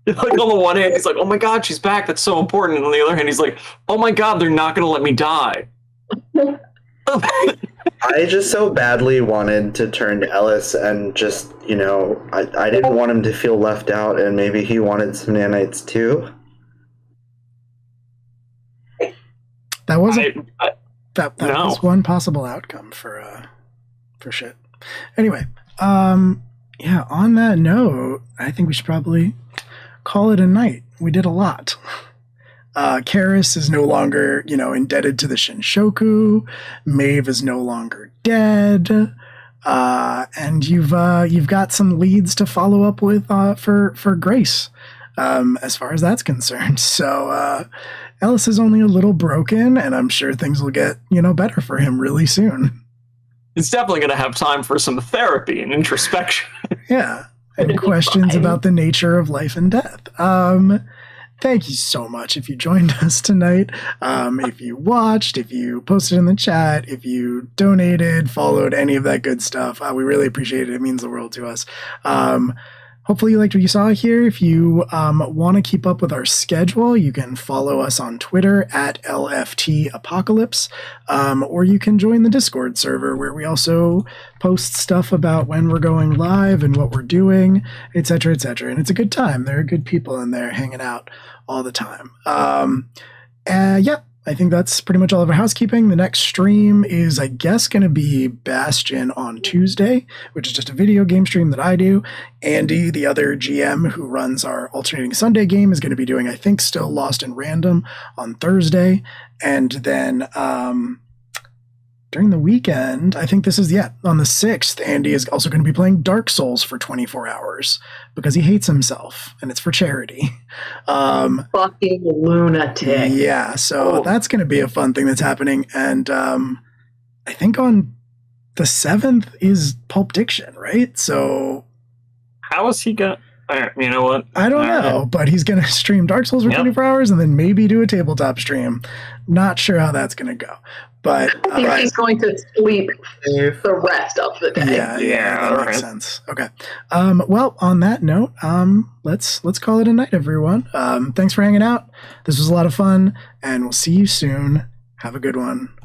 Like on the one hand, he's like, "Oh my God, she's back. That's so important." And on the other hand, he's like, "Oh my God, they're not gonna let me die." I just so badly wanted to turn to Ellis and just, I didn't want him to feel left out, and maybe he wanted some nanites too. That wasn't. That was one possible outcome for shit. Anyway, on that note, I think we should probably call it a night. We did a lot. Karis is no longer, indebted to the Shinshoku. Maeve is no longer dead. And you've got some leads to follow up with for Grace, as far as that's concerned. So Ellis is only a little broken, and I'm sure things will get, better for him really soon. He's definitely going to have time for some therapy and introspection. Yeah, and questions about the nature of life and death. Thank you so much if you joined us tonight. If you watched, if you posted in the chat, if you donated, followed, any of that good stuff, we really appreciate it. It means the world to us. Hopefully you liked what you saw here. If you want to keep up with our schedule, you can follow us on Twitter at LFT Apocalypse, or you can join the Discord server where we also post stuff about when we're going live and what we're doing, etc., etc. And it's a good time. There are good people in there hanging out all the time. I think that's pretty much all of our housekeeping. The next stream is, I guess, going to be Bastion on Tuesday, which is just a video game stream that I do. Andy, the other GM who runs our alternating Sunday game, is going to be doing, I think, still Lost in Random on Thursday. And then during the weekend, I think this is, on the 6th, Andy is also going to be playing Dark Souls for 24 hours because he hates himself, and it's for charity. Fucking lunatic. Yeah, so that's going to be a fun thing that's happening. And I think on the 7th is Pulp Diction, right? So how is he going to... You know what? I don't know, but he's going to stream Dark Souls for 24 hours and then maybe do a tabletop stream. Not sure how that's going to go. But I think he's going to sleep the rest of the day. Yeah, that makes sense. Okay. Well, on that note, let's call it a night, everyone. Thanks for hanging out. This was a lot of fun, and we'll see you soon. Have a good one.